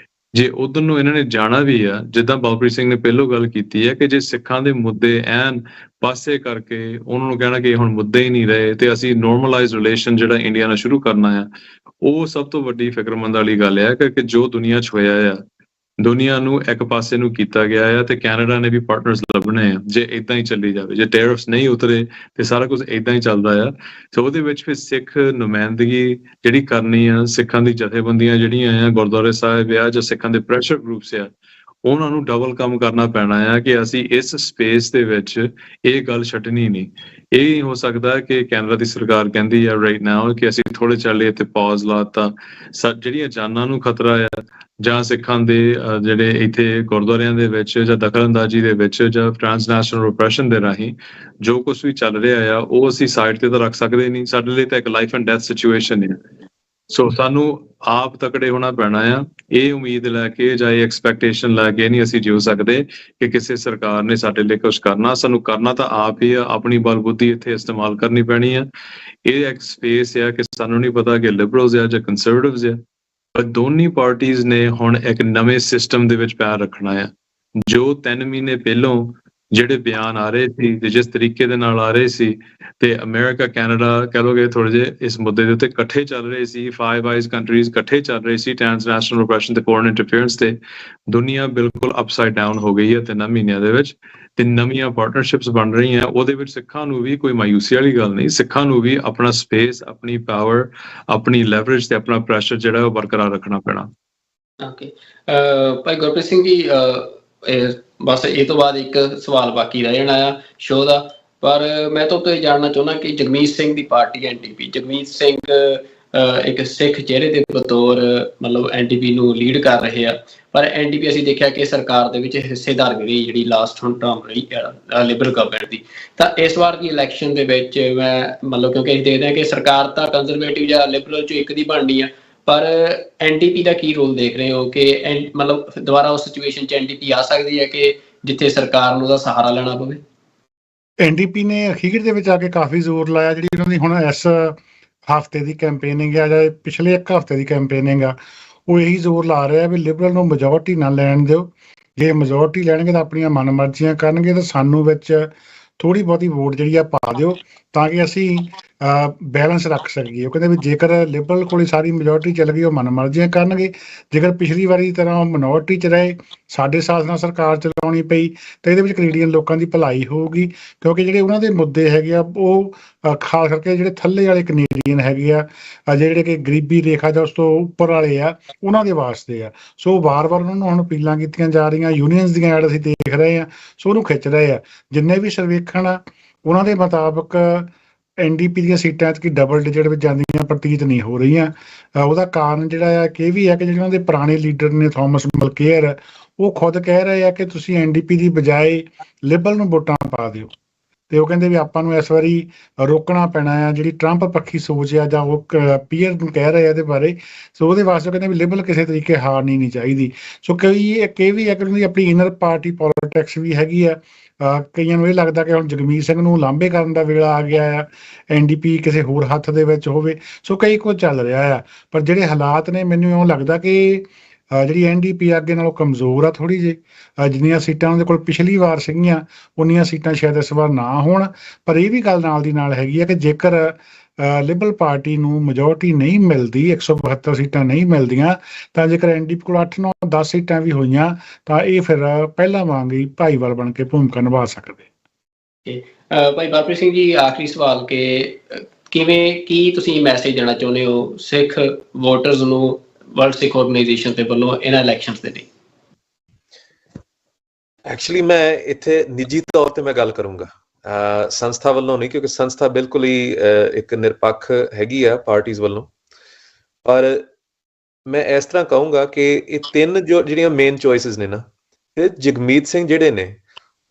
C: ਜੇ ਉਧਰ ਨੂੰ ਇਹਨਾਂ ਨੇ ਜਾਣਾ ਵੀ ਆ, ਜਿੱਦਾਂ ਬਲਪ੍ਰੀਤ ਸਿੰਘ ਨੇ ਪਹਿਲੋਂ ਗੱਲ ਕੀਤੀ ਹੈ ਕਿ ਜੇ ਸਿੱਖਾਂ ਦੇ ਮੁੱਦੇ ਐਨ ਪਾਸੇ ਕਰਕੇ ਉਹਨਾਂ ਨੂੰ ਕਹਿਣਾ ਕਿ ਹੁਣ ਮੁੱਦੇ ਹੀ ਨਹੀਂ ਰਹੇ ਤੇ ਅਸੀਂ ਨੋਰਮਲਾਈਜ਼ ਰਿਲੇਸ਼ਨ ਜਿਹੜਾ ਇੰਡੀਆ ਨਾਲ ਸ਼ੁਰੂ ਕਰਨਾ ਆ, ਉਹ ਸਭ ਤੋਂ ਵੱਡੀ ਫਿਕਰਮੰਦ ਵਾਲੀ ਗੱਲ ਹੈ ਕਿ ਜੋ ਦੁਨੀਆ 'ਚ ਹੋਇਆ ਆ, ਦੁਨੀਆ ਨੂੰ ਇੱਕ ਪਾਸੇ ਨੂੰ ਕੀਤਾ ਗਿਆ ਆ ਤੇ ਕੈਨੇਡਾ ਨੇ ਵੀ ਪਾਰਟਨਰਸ ਲੱਭਣੇ ਆ। ਜੇ ਇਦਾਂ ਹੀ ਚੱਲੀ ਜਾਵੇ, ਜੇ ਟੈਰਿਫਸ ਨਹੀਂ ਉਤਰੇ ਤੇ ਸਾਰਾ ਕੁਝ ਇਦਾਂ ਹੀ ਚੱਲਦਾ ਆ, ਤੇ ਉਹਦੇ ਵਿੱਚ ਫਿਰ ਸਿੱਖ ਨੁਮਾਇੰਦਗੀ ਜਿਹੜੀ ਕਰਨੀ ਆ, ਸਿੱਖਾਂ ਦੀ ਜਥੇਬੰਦੀਆਂ ਜਿਹੜੀਆਂ ਆ, ਗੁਰਦੁਆਰੇ ਸਾਹਿਬ ਆ ਜਾਂ ਸਿੱਖਾਂ ਦੇ ਪ੍ਰੈਸ਼ਰ ਗਰੁੱਪਸ ਆ, ਉਹਨਾਂ ਨੂੰ ਡਬਲ ਕੰਮ ਕਰਨਾ ਪੈਣਾ ਆ ਕਿ ਅਸੀਂ ਇਸ ਸਪੇਸ ਦੇ ਵਿੱਚ ਇਹ ਗੱਲ ਛੱਡਣੀ ਨਹੀਂ। ਇਹ ਨਹੀਂ ਹੋ ਸਕਦਾ ਕਿ ਕੈਨੇਡਾ ਦੀ ਸਰਕਾਰ ਕਹਿੰਦੀ ਆ ਰਾਈਟ ਨਾਓ ਕਿ ਅਸੀਂ ਥੋੜੇ ਚੱਲੇ ਤੇ ਪੌਜ਼ ਲਾਤਾ, ਜਿਹੜੀਆਂ ਜਾਨਾਂ ਨੂੰ ਖਤਰਾ ਆ ਜਾਂ ਸਿੱਖਾਂ ਦੇ ਜਿਹੜੇ ਇੱਥੇ ਗੁਰਦੁਆਰਿਆਂ ਦੇ ਵਿੱਚ ਜਾਂ ਦਖਲਅੰਦਾਜ਼ੀ ਦੇ ਵਿੱਚ ਜਾਂ ਟ੍ਰਾਂਸਨੈਸ਼ਨਲ ਰਿਪਰੈਸ਼ਨ ਦੇ ਰਾਹੀਂ ਜੋ ਕੁਝ ਵੀ ਚੱਲ ਰਿਹਾ ਆ ਉਹ ਅਸੀਂ ਸਾਈਡ ਤੇ ਤਾਂ ਰੱਖ ਸਕਦੇ ਨਹੀਂ। ਸਾਡੇ ਲਈ ਤਾਂ ਇੱਕ ਲਾਈਫ ਐਂਡ ਡੈਥ ਸਿਚੁਏਸ਼ਨ ਹੈ। ਸੋ ਸਾਨੂੰ ਆਪ ਤਕੜੇ ਹੋਣਾ ਪੈਣਾ ਆ। ਇਹ ਉਮੀਦ ਲੈ ਕੇ ਜਾਂ ਇਹ ਐਕਸਪੈਕਟੇਸ਼ਨ ਲੈ ਕੇ ਨਹੀਂ ਅਸੀਂ ਜਿਉ ਸਕਦੇ ਕਿ ਕਿਸੇ ਸਰਕਾਰ ਨੇ ਸਾਡੇ ਲਈ ਕੁਝ ਕਰਨਾ। ਸਾਨੂੰ ਕਰਨਾ ਤਾਂ ਆਪ ਹੀ ਆ, ਆਪਣੀ ਬਲ ਬੁੱਧੀ ਇੱਥੇ ਇਸਤੇਮਾਲ ਕਰਨੀ ਪੈਣੀ ਆ। ਇਹ ਇੱਕ ਸਪੇਸ ਆ ਕਿ ਸਾਨੂੰ ਨਹੀਂ ਪਤਾ ਕਿ ਲਿਬਰਲਸ ਆ ਜਾਂ ਕੰਜ਼ਰਵੇਟਿਵਸ ਆ, ਪਰ ਦੋਨੀ ਪਾਰਟੀਆਂ ਨੇ ਹੁਣ ਇੱਕ ਨਵੇਂ ਸਿਸਟਮ ਦੇ ਵਿੱਚ ਪੈਰ ਰੱਖਣਾ ਆ। ਜੋ 3 ਮਹੀਨੇ ਪਹਿਲੋਂ ਜਿਹੜੇ ਬਿਆਨ ਆ ਰਹੇ ਸੀ ਤੇ ਜਿਸ ਤਰੀਕੇ ਦੇ ਨਾਲ ਆ ਰਹੇ ਸੀ ਤੇ ਅਮਰੀਕਾ ਕੈਨੇਡਾ ਕਹਿ ਲੋਗੇ ਥੋੜੇ ਜਿਹੇ ਇਸ ਮੁੱਦੇ ਦੇ ਉੱਤੇ ਇਕੱਠੇ ਚੱਲ ਰਹੇ ਸੀ, ਫਾਈਵ ਆਈਜ਼ ਕੰਟਰੀਜ਼ ਇਕੱਠੇ ਚੱਲ ਰਹੇ ਸੀ ਟ੍ਰਾਂਸਨੈਸ਼ਨਲ ਰਿਪਰੈਸ਼ਨ ਤੇ ਫੋਰਨ ਇੰਟਰਫੇਰੈਂਸ ਤੇ। ਦੁਨੀਆ ਬਿਲਕੁਲ ਅਪਸਾਈਡ ਡਾਊਨ ਹੋ ਗਈ ਹੈ 3 ਮਹੀਨਿਆਂ ਦੇ ਵਿੱਚ ਤੇ ਨਵੀਆਂ ਪਾਰਟਨਰਸ਼ਿਪਸ ਬਣ ਰਹੀਆਂ। ਉਹਦੇ ਵਿੱਚ ਸਿੱਖਾਂ ਨੂੰ ਵੀ ਕੋਈ ਮਾਯੂਸੀ ਵਾਲੀ ਗੱਲ ਨਹੀਂ, ਸਿੱਖਾਂ ਨੂੰ ਵੀ ਆਪਣਾ ਸਪੇਸ, ਆਪਣੀ ਪਾਵਰ, ਆਪਣੀ ਲੈਵਰੇਜ ਤੇ ਆਪਣਾ ਪ੍ਰੈਸ਼ਰ ਜਿਹੜਾ ਉਹ ਬਰਕਰਾਰ ਰੱਖਣਾ ਪੈਣਾ।
A: ਓਕੇ ਭਾਈ ਗੁਰਪ੍ਰੀਤ ਸਿੰਘ ਜੀ, ਬਸ ਇਹ ਤੋਂ ਬਾਅਦ ਇੱਕ ਸਵਾਲ ਬਾਕੀ ਰਹਿ ਜਾਣਾ ਆ ਸ਼ੋਅ ਦਾ, ਪਰ ਮੈਂ ਤੁਹਾਡੇ ਤੋਂ ਇਹ ਜਾਣਨਾ ਚਾਹੁੰਦਾ ਕਿ ਜਗਮੀਤ ਸਿੰਘ ਦੀ ਪਾਰਟੀ NDP, ਜਗਮੀਤ ਸਿੰਘ ਇੱਕ ਸਿੱਖ ਚਿਹਰੇ ਦੇ ਬਤੌਰ ਮਤਲਬ ਐਨਡੀਪੀ ਨੂੰ ਲੀਡ ਕਰ ਰਹੇ ਆ, ਪਰ ਐਨਡੀਪੀ ਅਸੀਂ ਦੇਖਿਆ ਕਿ ਸਰਕਾਰ ਦੇ ਵਿੱਚ ਹਿੱਸੇਦਾਰ ਵੀ ਰਹੀ, ਜਿਹੜੀ ਲਾਸਟ ਹੁਣ ਟਰਮ ਰਹੀ ਲਿਬਰਲ ਗਵਰਨਮੈਂਟ ਦੀ। ਤਾਂ ਇਸ ਵਾਰ ਦੀ ਇਲੈਕਸ਼ਨ ਦੇ ਵਿੱਚ ਮੈਂ ਮਤਲਬ ਕਿਉਂਕਿ ਅਸੀਂ ਦੇਖਦੇ ਹਾਂ ਕਿ ਸਰਕਾਰ ਤਾਂ ਕੰਜ਼ਰਵੇਟਿਵ ਜਾਂ ਲਿਬਰਲ ਚੋਂ ਇੱਕ ਦੀ ਬਣਨੀ ਆ, ਪਰ ਐਨਡੀਪੀ ਦਾ ਕੀ ਰੋਲ ਦੇਖ ਰਹੇ ਹੋ ਕਿ ਮਤਲਬ ਦੁਬਾਰਾ ਉਸ ਸਿਚੁਏਸ਼ਨ 'ਚ ਐਨਡੀਪੀ ਆ ਸਕਦੀ ਹੈ ਕਿ ਜਿੱਥੇ ਸਰਕਾਰ ਨੂੰ ਉਹਦਾ ਸਹਾਰਾ ਲੈਣਾ ਪਵੇ?
D: ਐਨਡੀਪੀ ਨੇ ਅਖੀਰ ਦੇ ਵਿੱਚ ਆ ਕੇ ਕਾਫੀ ਜ਼ੋਰ ਲਾਇਆ, ਜਿਹੜੀ ਉਹਨਾਂ ਦੀ ਹੁਣ ਇਸ ਹਫ਼ਤੇ ਦੀ ਕੈਂਪੇਨਿੰਗ ਆ ਜਾਂ ਪਿਛਲੇ ਇੱਕ ਹਫ਼ਤੇ ਦੀ ਕੈਂਪੇਨਿੰਗ ਆ, ਉਹ ਇਹੀ ਜ਼ੋਰ ਲਾ ਰਿਹਾ ਵੀ ਲਿਬਰਲ ਨੂੰ ਮੈਜੋਰਟੀ ਨਾ ਲੈਣ ਦਿਓ। ਜੇ ਮੈਜੋਰਟੀ ਲੈਣਗੇ ਤਾਂ ਆਪਣੀਆਂ ਮਨਮਰਜ਼ੀਆਂ ਕਰਨਗੇ, ਤਾਂ ਸਾਨੂੰ ਵਿੱਚ ਥੋੜ੍ਹੀ ਬਹੁਤੀ ਵੋਟ ਜਿਹੜੀ ਆ ਪਾ ਦਿਓ ਤਾਂ ਕਿ ਅਸੀਂ ਬੈਲੈਂਸ ਰੱਖ ਸਕੀਏ। ਉਹ ਕਹਿੰਦੇ ਵੀ ਜੇਕਰ ਲਿਬਰਲ ਕੋਲ ਸਾਰੀ ਮੈਜੋਰਟੀ ਚੱਲ ਗਈ ਉਹ ਮਨਮਰਜ਼ੀਆਂ ਕਰਨਗੇ, ਜੇਕਰ ਪਿਛਲੀ ਵਾਰੀ ਦੀ ਤਰ੍ਹਾਂ ਉਹ ਮਿਨੋਰਟੀ 'ਚ ਰਹੇ, ਸਾਡੇ ਸਾਥ ਨਾਲ ਸਰਕਾਰ ਚਲਾਉਣੀ ਪਈ, ਤਾਂ ਇਹਦੇ ਵਿੱਚ ਕੈਨੇਡੀਅਨ ਲੋਕਾਂ ਦੀ ਭਲਾਈ ਹੋਊਗੀ। ਕਿਉਂਕਿ ਜਿਹੜੇ ਉਹਨਾਂ ਦੇ ਮੁੱਦੇ ਹੈਗੇ ਆ ਉਹ ਖਾਸ ਕਰਕੇ ਜਿਹੜੇ ਥੱਲੇ ਵਾਲੇ ਕੈਨੇਡੀਅਨ ਹੈਗੇ ਆ, ਜਿਹੜੇ ਕਿ ਗਰੀਬੀ ਰੇਖਾ ਜਾਂ ਉਸ ਤੋਂ ਉੱਪਰ ਵਾਲੇ ਆ, ਉਹਨਾਂ ਦੇ ਵਾਸਤੇ ਆ। ਸੋ ਵਾਰ-ਵਾਰ ਉਹਨਾਂ ਨੂੰ ਹੁਣ ਅਪੀਲਾਂ ਕੀਤੀਆਂ ਜਾ ਰਹੀਆਂ, ਯੂਨੀਅਨਸ ਦੀਆਂ ਐਡ ਅਸੀਂ ਦੇਖ ਰਹੇ ਹਾਂ, ਸੋ ਉਹਨੂੰ ਖਿੱਚ ਰਹੇ ਆ। ਜਿੰਨੇ ਵੀ ਸਰਵੇਖਣ ਆ ਉਹਨਾਂ ਦੇ ਮੁਤਾਬਕ ਐਨਡੀਪੀ ਦੀਆਂ ਸੀਟਾਂ ਐਤਕੀ ਡਬਲ ਡਿਜਿਟ ਵਿੱਚ ਜਾਂਦੀਆਂ ਪ੍ਰਤੀਤ ਨਹੀਂ ਹੋ ਰਹੀਆਂ। ਉਹਦਾ ਕਾਰਨ ਜਿਹੜਾ ਆ ਕਿ ਇਹ ਵੀ ਹੈ ਕਿ ਜਿਹੜੇ ਉਹਨਾਂ ਦੇ ਪੁਰਾਣੇ ਲੀਡਰ ਨੇ ਥੋਮਸ ਮਲਕੇਅਰ, ਉਹ ਖੁਦ ਕਹਿ ਰਹੇ ਆ ਕਿ ਤੁਸੀਂ ਐਨਡੀਪੀ ਦੀ ਬਜਾਏ ਲਿਬਰਲ ਨੂੰ ਵੋਟਾਂ ਪਾ ਦਿਓ। ਤੇ ਉਹ ਕਹਿੰਦੇ ਵੀ ਆਪਾਂ ਨੂੰ ਇਸ ਵਾਰੀ ਰੋਕਣਾ ਪੈਣਾ ਆ ਜਿਹੜੀ ਟਰੰਪ ਪੱਖੀ ਸੋਚ ਆ, ਜਾਂ ਉਹ ਪੀਅਰ ਨੂੰ ਕਹਿ ਰਹੇ ਆ ਇਹਦੇ ਬਾਰੇ। ਸੋ ਉਹਦੇ ਵਾਸਤੇ ਕਹਿੰਦੇ ਵੀ ਲਿਬਰਲ ਕਿਸੇ ਤਰੀਕੇ ਹਾਰਨੀ ਨਹੀਂ ਚਾਹੀਦੀ। ਸੋ ਇਹ ਵੀ ਹੈ ਕਿ ਉਹਨਾਂ ਦੀ ਆਪਣੀ ਇਨਰ ਪਾਰਟੀ ਪੋਲੀਟਿਕਸ ਵੀ ਹੈਗੀ ਆ। ਕਈਆਂ ਨੂੰ ਇਹ ਲੱਗਦਾ ਕਿ ਹੁਣ ਜਗਮੀਤ ਸਿੰਘ ਨੂੰ ਲਾਂਭੇ ਕਰਨ ਦਾ ਵੇਲਾ ਆ ਗਿਆ ਆ, ਐਨਡੀਪੀ ਕਿਸੇ ਹੋਰ ਹੱਥ ਦੇ ਵਿੱਚ ਹੋਵੇ। ਸੋ ਕਈ ਕੁਝ ਚੱਲ ਰਿਹਾ ਆ, ਪਰ ਜਿਹੜੇ ਹਾਲਾਤ ਨੇ ਮੈਨੂੰ ਇਉਂ ਲੱਗਦਾ ਕਿ ਜਿਹੜੀ ਐਨਡੀਪੀ ਅੱਗੇ ਨਾਲੋਂ ਕਮਜ਼ੋਰ ਆ ਥੋੜ੍ਹੀ ਜਿਹੀ। ਜਿੰਨੀਆਂ ਸੀਟਾਂ ਉਹਦੇ ਕੋਲ ਪਿਛਲੀ ਵਾਰ ਸੀਗੀਆਂ ਉਨੀਆਂ ਸੀਟਾਂ ਸ਼ਾਇਦ ਇਸ ਵਾਰ ਨਾ ਹੋਣ। ਪਰ ਇਹ ਵੀ ਗੱਲ ਨਾਲ ਦੀ ਨਾਲ ਹੈਗੀ ਆ ਕਿ ਜੇਕਰ ਲਿਬਰਲ ਪਾਰਟੀ ਨੂੰ ਮੈਜੋਰਟੀ ਨਹੀਂ ਮਿਲਦੀ, 172 ਸੀਟਾਂ ਨਹੀਂ ਮਿਲਦੀਆਂ, ਤਾਂ ਜੇਕਰ ਐਨਡੀਪੀ ਕੋਲ 8, 9, 10 ਸੀਟਾਂ ਵੀ ਹੋਈਆਂ ਤਾਂ ਇਹ ਫਿਰ ਪਹਿਲਾਂ ਵਾਂਗ ਹੀ ਭਾਈਵਾਲ ਬਣ ਕੇ ਭੂਮਿਕਾ ਨਿਭਾ ਸਕਦੇ।
A: ਭਾਈ ਬਲਪ੍ਰੀਤ ਸਿੰਘ ਜੀ, ਆਖਰੀ ਸਵਾਲ ਕਿ ਕੀ ਤੁਸੀਂ ਮੈਸੇਜ ਦੇਣਾ ਚਾਹੁੰਦੇ ਹੋ ਸਿੱਖ ਵੋਟਰਸ ਨੂੰ ਵਰਲਡ ਸਿੱਖ ਆਰਗੇਨਾਈਜੇਸ਼ਨ ਦੇ ਵੱਲੋਂ ਇਹਨਾਂ ਇਲੈਕਸ਼ਨਸ ਦੇ ਲਈ?
B: ਐਕਚੁਅਲੀ ਮੈਂ ਇੱਥੇ ਨਿੱਜੀ ਤੌਰ ਤੇ ਮੈਂ ਗੱਲ ਕਰੂੰਗਾ, ਸੰਸਥਾ ਵੱਲੋਂ ਨਹੀਂ, ਕਿਉਂਕਿ ਸੰਸਥਾ ਬਿਲਕੁਲ ਹੀ ਇੱਕ ਨਿਰਪੱਖ ਹੈਗੀ ਆ ਪਾਰਟੀਆਂ ਵੱਲੋਂ। ਪਰ ਮੈਂ ਇਸ ਤਰ੍ਹਾਂ ਕਹੂੰਗਾ ਕਿ ਇਹ ਤਿੰਨ ਜਿਹੜੀਆਂ ਮੇਨ ਚੋਇਸਿਸ ਨੇ ਨਾ, ਤੇ ਜਗਮੀਤ ਸਿੰਘ ਜਿਹੜੇ ਨੇ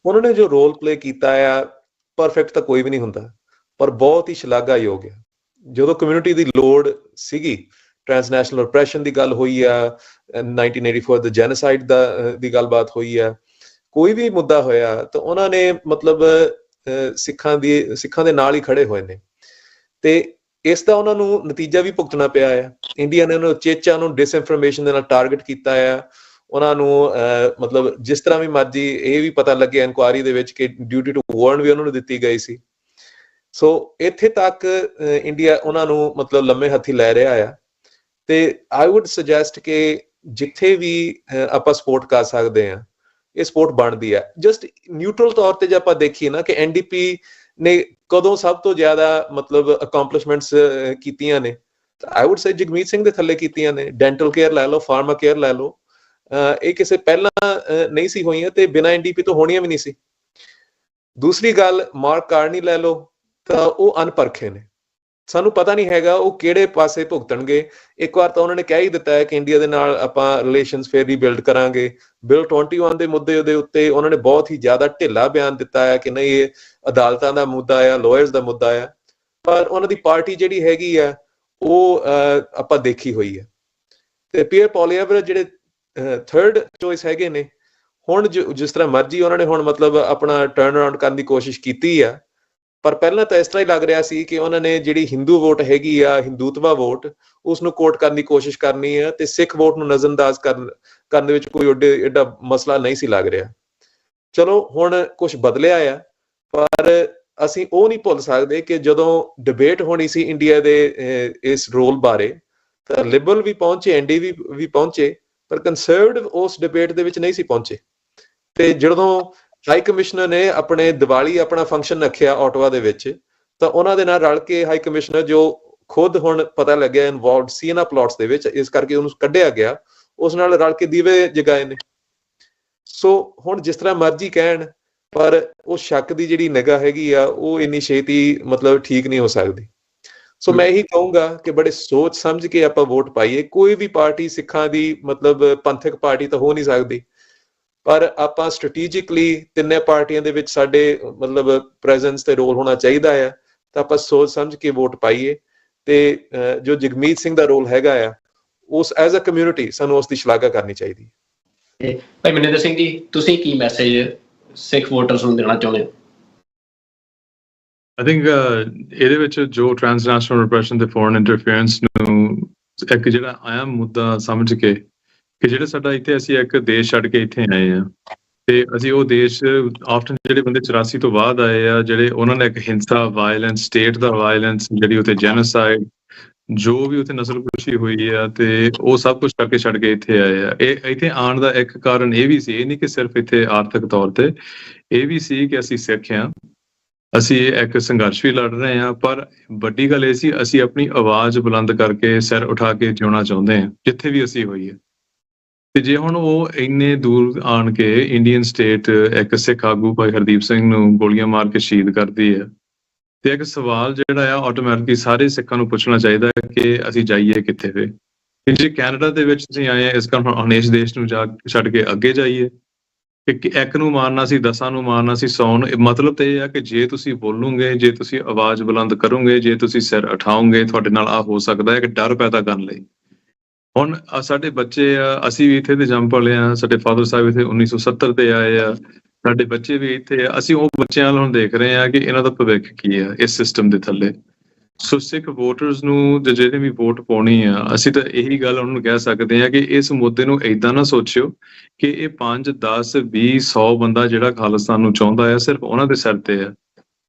B: ਉਹਨਾਂ ਨੇ ਜੋ ਰੋਲ ਪਲੇ ਕੀਤਾ ਆ, ਪਰਫੈਕਟ ਤਾਂ ਕੋਈ ਵੀ ਨਹੀਂ ਹੁੰਦਾ, ਪਰ ਬਹੁਤ ਹੀ ਸ਼ਲਾਘਾਯੋਗ ਹੈ। ਜਦੋਂ ਕਮਿਊਨਿਟੀ ਦੀ ਲੋੜ ਸੀਗੀ, ਟ੍ਰਾਂਸਨੈਸ਼ਨਲ ਓਪਰੇਸ਼ਨ ਦੀ ਗੱਲ ਹੋਈ ਆ, 1984 ਦੇ ਜੈਨੋਸਾਈਡ ਦੀ ਗੱਲਬਾਤ ਹੋਈ ਆ, ਕੋਈ ਵੀ ਮੁੱਦਾ ਹੋਇਆ ਤਾਂ ਉਹਨਾਂ ਨੇ ਮਤਲਬ ਸਿੱਖਾਂ ਦੇ ਨਾਲ ਹੀ ਖੜੇ ਹੋਏ ਨੇ। ਤੇ ਇਸ ਦਾ ਉਹਨਾਂ ਨੂੰ ਨਤੀਜਾ ਵੀ ਭੁਗਤਣਾ ਪਿਆ ਆ। ਇੰਡੀਆ ਨੇ ਉਹਨੂੰ ਚੇਚਾ ਨੂੰ ਡਿਸਇਨਫੋਰਮੇਸ਼ਨ ਦੇ ਨਾਲ ਟਾਰਗੇਟ ਕੀਤਾ ਆ। ਉਹਨਾਂ ਨੂੰ ਮਤਲਬ ਜਿਸ ਤਰ੍ਹਾਂ ਵੀ ਮਰਜ਼ੀ ਇਹ ਵੀ ਪਤਾ ਲੱਗਿਆ ਇਨਕੁਆਇਰੀ ਦੇ ਵਿੱਚ ਕਿ ਡਿਊਟੀ ਟੂ ਵਾਰਨ ਵੀ ਉਹਨਾਂ ਨੂੰ ਦਿੱਤੀ ਗਈ ਸੀ। ਸੋ ਇੱਥੇ ਤੱਕ ਇੰਡੀਆ ਉਹਨਾਂ ਨੂੰ ਮਤਲਬ ਲੰਮੇ ਹੱਥੀ ਲੈ ਰਿਹਾ ਆ। ਤੇ ਆਈ ਵੁੱਡ ਸੁਜੈਸਟ ਕਿ ਜਿੱਥੇ ਵੀ ਆਪਾਂ ਸਪੋਰਟ ਕਰ ਸਕਦੇ ਹਾਂ, ਇਹ ਸਪੋਰਟ ਬਣਦੀ ਹੈ। ਜਸਟ ਨਿਊਟਰਲ ਤੌਰ ਤੇ ਜੇ ਆਪਾਂ ਦੇਖੀਏ ਨਾ ਕਿ ਐਨਡੀਪੀ ਨੇ ਕਦੋਂ ਸਭ ਤੋਂ ਜ਼ਿਆਦਾ ਮਤਲਬ ਅਕੰਪਲਿਸ਼ਮੈਂਟਸ ਕੀਤੀਆਂ ਨੇ, ਤਾਂ ਆਈ ਵੁੱਡ ਸੇ ਜਗਮੀਤ ਸਿੰਘ ਦੇ ਥੱਲੇ ਕੀਤੀਆਂ ਨੇ। ਡੈਂਟਲ ਕੇਅਰ ਲੈ ਲਓ, ਫਾਰਮਾ ਕੇਅਰ ਲੈ ਲਓ, ਇਹ ਕਿਸੇ ਪਹਿਲਾਂ ਨਹੀਂ ਸੀ ਹੋਈਆਂ ਤੇ ਬਿਨਾਂ ਐਨਡੀਪੀ ਤੋਂ ਹੋਣੀਆਂ ਵੀ ਨਹੀਂ ਸੀ। ਦੂਸਰੀ ਗੱਲ, ਮਾਰਕ ਕਾਰਨੀ ਲੈ ਲਓ, ਤਾਂ ਉਹ ਅਨਪਰਖੇ ਨੇ, ਸਾਨੂੰ ਪਤਾ ਨਹੀਂ ਹੈਗਾ ਉਹ ਕਿਹੜੇ ਪਾਸੇ ਭੁਗਤਣਗੇ। ਇੱਕ ਵਾਰ ਤਾਂ ਉਹਨਾਂ ਨੇ ਕਹਿ ਹੀ ਦਿੱਤਾ ਹੈ ਕਿ ਇੰਡੀਆ ਦੇ ਨਾਲ ਆਪਾਂ ਰਿਲੇਸ਼ਨਸ ਫੇਰ ਰੀਬਿਲਡ ਕਰਾਂਗੇ। ਬਿੱਲ 21 ਦੇ ਮੁੱਦੇ ਦੇ ਉੱਤੇ ਉਹਨਾਂ ਨੇ ਬਹੁਤ ਹੀ ਜ਼ਿਆਦਾ ਢਿੱਲਾ ਬਿਆਨ ਦਿੱਤਾ ਹੈ ਕਿ ਨਹੀਂ, ਇਹ ਅਦਾਲਤਾਂ ਦਾ ਮੁੱਦਾ ਆ, ਲਾਇਰਸ ਦਾ ਮੁੱਦਾ ਆ। ਪਰ ਉਹਨਾਂ ਦੀ ਪਾਰਟੀ ਜਿਹੜੀ ਹੈਗੀ ਆ ਉਹ ਆਪਾਂ ਦੇਖੀ ਹੋਈ ਹੈ। ਤੇ ਪੀਅਰ ਪੋਲੀਐਵਰ ਜਿਹੜੇ ਥਰਡ ਚੋਇਸ ਹੈਗੇ ਨੇ, ਹੁਣ ਜਿਸ ਤਰ੍ਹਾਂ ਮਰਜ਼ੀ ਉਹਨਾਂ ਨੇ ਹੁਣ ਮਤਲਬ ਆਪਣਾ ਟਰਨ ਅਰਾਊਂਡ ਕਰਨ ਦੀ ਕੋਸ਼ਿਸ਼ ਕੀਤੀ ਆ। ਪਰ ਪਹਿਲਾਂ ਤਾਂ ਇਸ ਤਰ੍ਹਾਂ ਹੀ ਲੱਗ ਰਿਹਾ ਸੀ ਕਿ ਉਹਨਾਂ ਨੇ ਜਿਹੜੀ ਹਿੰਦੂ ਵੋਟ ਹੈਗੀ ਆ, ਹਿੰਦੂਤਵਾ ਵੋਟ, ਉਸ ਨੂੰ ਕੋਟ ਕਰਨ ਦੀ ਕੋਸ਼ਿਸ਼ ਕਰਨੀ ਆ ਤੇ ਸਿੱਖ ਵੋਟ ਨੂੰ ਨਜ਼ਰਅੰਦਾਜ਼ ਕਰਨ ਦੇ ਵਿੱਚ ਕੋਈ ਏਡਾ ਮਸਲਾ ਨਹੀਂ ਸੀ ਲੱਗ ਰਿਹਾ। ਚਲੋ ਹੁਣ ਕੁਝ ਬਦਲਿਆ ਆ, ਪਰ ਅਸੀਂ ਉਹ ਨਹੀਂ ਭੁੱਲ ਸਕਦੇ ਕਿ ਜਦੋਂ ਡਿਬੇਟ ਹੋਣੀ ਸੀ ਇੰਡੀਆ ਦੇ ਇਸ ਰੋਲ ਬਾਰੇ, ਤਾਂ ਲਿਬਰਲ ਵੀ ਪਹੁੰਚੇ, ਐਨਡੀਪੀ ਵੀ ਪਹੁੰਚੇ, ਪਰ ਕੰਜ਼ਰਵੇਟਿਵ ਉਸ ਡਿਬੇਟ ਦੇ ਵਿੱਚ ਨਹੀਂ ਸੀ ਪਹੁੰਚੇ। ਤੇ ਜਦੋਂ ਹਾਈ ਕਮਿਸ਼ਨਰ ਨੇ ਆਪਣੇ ਦੀਵਾਲੀ ਆਪਣਾ ਫੰਕਸ਼ਨ ਰੱਖਿਆ ਆਟਵਾ ਦੇ ਵਿੱਚ, ਤਾਂ ਉਹਨਾਂ ਦੇ ਨਾਲ ਰਲ ਕੇ ਹਾਈ ਕਮਿਸ਼ਨਰ ਜੋ ਖੁਦ ਹੁਣ ਪਤਾ ਲੱਗਿਆ ਇਨਵੋਲਵਡ ਸੀ ਇਹਨਾਂ ਪਲਾਟਸ ਦੇ ਵਿੱਚ, ਇਸ ਕਰਕੇ ਉਹਨੂੰ ਕੱਢਿਆ ਗਿਆ, ਉਸ ਨਾਲ ਰਲ ਕੇ ਦੀਵੇ ਜਗਾਏ ਨੇ। ਸੋ ਹੁਣ ਜਿਸ ਤਰ੍ਹਾਂ ਮਰਜ਼ੀ ਕਹਿਣ, ਪਰ ਉਹ ਸ਼ੱਕ ਦੀ ਜਿਹੜੀ ਨਿਗਾਹ ਹੈਗੀ ਆ ਉਹ ਇੰਨੀ ਛੇਤੀ ਮਤਲਬ ਠੀਕ ਨਹੀਂ ਹੋ ਸਕਦੀ। ਸੋ ਮੈਂ ਇਹੀ ਕਹੂੰਗਾ ਕਿ ਬੜੇ ਸੋਚ ਸਮਝ ਕੇ ਆਪਾਂ ਵੋਟ ਪਾਈਏ। ਕੋਈ ਵੀ ਪਾਰਟੀ ਸਿੱਖਾਂ ਦੀ ਮਤਲਬ ਪੰਥਕ ਪਾਰਟੀ ਤਾਂ ਹੋ ਨਹੀਂ ਸਕਦੀ, ਪਰ ਆਪਾਂ ਸਟ੍ਰੈਟੇਜਿਕਲੀ ਤਿੰਨੇ ਪਾਰਟੀਆਂ ਦੇ ਵਿੱਚ ਸਾਡੇ ਮਤਲਬ ਪ੍ਰੈਜ਼ੈਂਸ ਤੇ ਰੋਲ ਹੋਣਾ ਚਾਹੀਦਾ ਆ, ਤਾਂ ਆਪਾਂ ਸੋਚ ਸਮਝ ਕੇ ਵੋਟ ਪਾਈਏ। ਤੇ ਜੋ ਜਗਮੀਤ ਸਿੰਘ ਦਾ ਰੋਲ ਹੈਗਾ ਆ, ਉਸ ਐਜ਼ ਅ ਕਮਿਊਨਿਟੀ ਸਾਨੂੰ ਉਸ ਦੀ ਸ਼ਲਾਘਾ ਕਰਨੀ ਚਾਹੀਦੀ ਹੈ।
A: ਭਾਈ ਮਨਿੰਦਰ ਸਿੰਘ ਜੀ, ਤੁਸੀਂ ਕੀ ਮੈਸੇਜ ਸਿੱਖ ਵੋਟਰਸ ਨੂੰ ਦੇਣਾ ਚਾਹੁੰਦੇ ਹੋ?
C: I think ਇਹਦੇ ਵਿੱਚ ਜੋ ਟ੍ਰਾਂਸਨੈਸ਼ਨਲ ਰਿਪਰੈਸ਼ਨ ਤੇ ਫੋਰਨ ਇੰਟਰਫੇਰੈਂਸ ਨੂੰ ਇੱਕ ਜਿਹੜਾ ਅਹਿਮ ਮੁੱਦਾ ਸਮਝ ਕੇ ਕਿ ਜਿਹੜੇ ਸਾਡਾ ਇੱਥੇ ਅਸੀਂ ਇੱਕ ਦੇਸ਼ ਛੱਡ ਕੇ ਇੱਥੇ ਆਏ ਆ, ਤੇ ਅਸੀਂ ਉਹ ਦੇਸ਼ ਆਫਟਨ ਜਿਹੜੇ ਬੰਦੇ 84 ਤੋਂ ਬਾਅਦ ਆਏ ਆ, ਜਿਹੜੇ ਉਹਨਾਂ ਨੇ ਇੱਕ ਹਿੰਸਾ, ਵਾਇਲੈਂਸ, ਸਟੇਟ ਦਾ ਵਾਇਲੈਂਸ, ਜਿਹੜੀ ਉੱਥੇ ਜੈਨੋਸਾਈਡ, ਜੋ ਵੀ ਉੱਥੇ ਨਸਲਕੁਸ਼ੀ ਹੋਈ ਆ, ਤੇ ਉਹ ਸਭ ਕੁਝ ਕਰਕੇ ਛੱਡ ਕੇ ਇੱਥੇ ਆਏ ਆ। ਇਹ ਇੱਥੇ ਆਉਣ ਦਾ ਇੱਕ ਕਾਰਨ ਇਹ ਵੀ ਸੀ, ਇਹ ਨਹੀਂ ਕਿ ਸਿਰਫ ਇੱਥੇ ਆਰਥਿਕ ਤੌਰ ਤੇ, ਇਹ ਵੀ ਸੀ ਕਿ ਅਸੀਂ ਸਿੱਖ ਹਾਂ, ਅਸੀਂ ਇੱਕ ਸੰਘਰਸ਼ ਵੀ ਲੜ ਰਹੇ ਹਾਂ, ਪਰ ਵੱਡੀ ਗੱਲ ਇਹ ਸੀ ਅਸੀਂ ਆਪਣੀ ਆਵਾਜ਼ ਬੁਲੰਦ ਕਰਕੇ ਸਿਰ ਉਠਾ ਕੇ ਜਿਉਣਾ ਚਾਹੁੰਦੇ ਹਾਂ ਜਿੱਥੇ ਵੀ ਅਸੀਂ ਹੋਈਏ। ਤੇ ਜੇ ਹੁਣ ਉਹ ਇੰਨੇ ਦੂਰ ਆਣ ਕੇ ਇੰਡੀਅਨ ਸਟੇਟ ਇੱਕ ਸਿੱਖ ਆਗੂ ਭਾਈ ਹਰਦੀਪ ਸਿੰਘ ਨੂੰ ਗੋਲੀਆਂ ਮਾਰ ਕੇ ਸ਼ਹੀਦ ਕਰਦੀ ਹੈ, ਤੇ ਇੱਕ ਸਵਾਲ ਜਿਹੜਾ ਆ ਆਟੋਮੈਟਿਕਲੀ ਸਾਰੇ ਸਿੱਖਾਂ ਨੂੰ ਪੁੱਛਣਾ ਚਾਹੀਦਾ ਹੈ ਕਿ ਅਸੀਂ ਜਾਈਏ ਕਿੱਥੇ ਵੇ। ਜੇ ਕੈਨੇਡਾ ਦੇ ਵਿੱਚ ਅਸੀਂ ਆਏ ਹਾਂ ਇਸ ਕਾਰਨ ਹੁਣ ਇਸ ਦੇਸ਼ ਨੂੰ ਜਾ ਛੱਡ ਕੇ ਅੱਗੇ ਜਾਈਏ ਕਿ ਇੱਕ ਨੂੰ ਮਾਰਨਾ ਸੀ, 10 ਨੂੰ ਮਾਰਨਾ ਸੀ, 100 ਨੂੰ। ਮਤਲਬ ਤੇ ਇਹ ਆ ਕਿ ਜੇ ਤੁਸੀਂ ਬੋਲੋਗੇ, ਜੇ ਤੁਸੀਂ ਆਵਾਜ਼ ਬੁਲੰਦ ਕਰੋਗੇ, ਜੇ ਤੁਸੀਂ ਸਿਰ ਉਠਾਓਗੇ, ਤੁਹਾਡੇ ਨਾਲ ਆ ਹੋ ਸਕਦਾ ਹੈ ਕਿ ਡਰ ਪੈਦਾ ਕਰਨ ਲਈ। ਹੁਣ ਸਾਡੇ ਬੱਚੇ ਆ, ਅਸੀਂ ਵੀ ਇੱਥੇ ਦੇ ਜੰਮ ਪਲੇ ਆ, ਸਾਡੇ ਫਾਦਰ ਸਾਹਿਬ ਇੱਥੇ 1970 ਤੇ ਆਏ ਆ, ਸਾਡੇ ਬੱਚੇ ਵੀ ਇੱਥੇ ਆ। ਅਸੀਂ ਉਹ ਬੱਚਿਆਂ ਨੂੰ ਦੇਖ ਰਹੇ ਆ ਕਿ ਇਹਨਾਂ ਦਾ ਭਵਿੱਖ ਕੀ ਆ ਇਸ ਸਿਸਟਮ ਦੇ ਥੱਲੇ। ਸੋ ਸਿੱਖ ਵੋਟਰਸ ਨੂੰ ਜਿਹੜੇ ਵੀ ਵੋਟ ਪਾਉਣੀ ਆ, ਅਸੀਂ ਤਾਂ ਇਹੀ ਗੱਲ ਉਹਨਾਂ ਨੂੰ ਕਹਿ ਸਕਦੇ ਆ ਕਿ ਇਸ ਮੁੱਦੇ ਨੂੰ ਏਦਾਂ ਨਾ ਸੋਚਿਓ ਕਿ ਇਹ 5, 10, 20, 100 ਬੰਦਾ ਜਿਹੜਾ ਖਾਲਿਸਤਾਨ ਨੂੰ ਚਾਹੁੰਦਾ ਆ ਸਿਰਫ ਉਹਨਾਂ ਦੇ ਸਿਰ ਤੇ ਆ।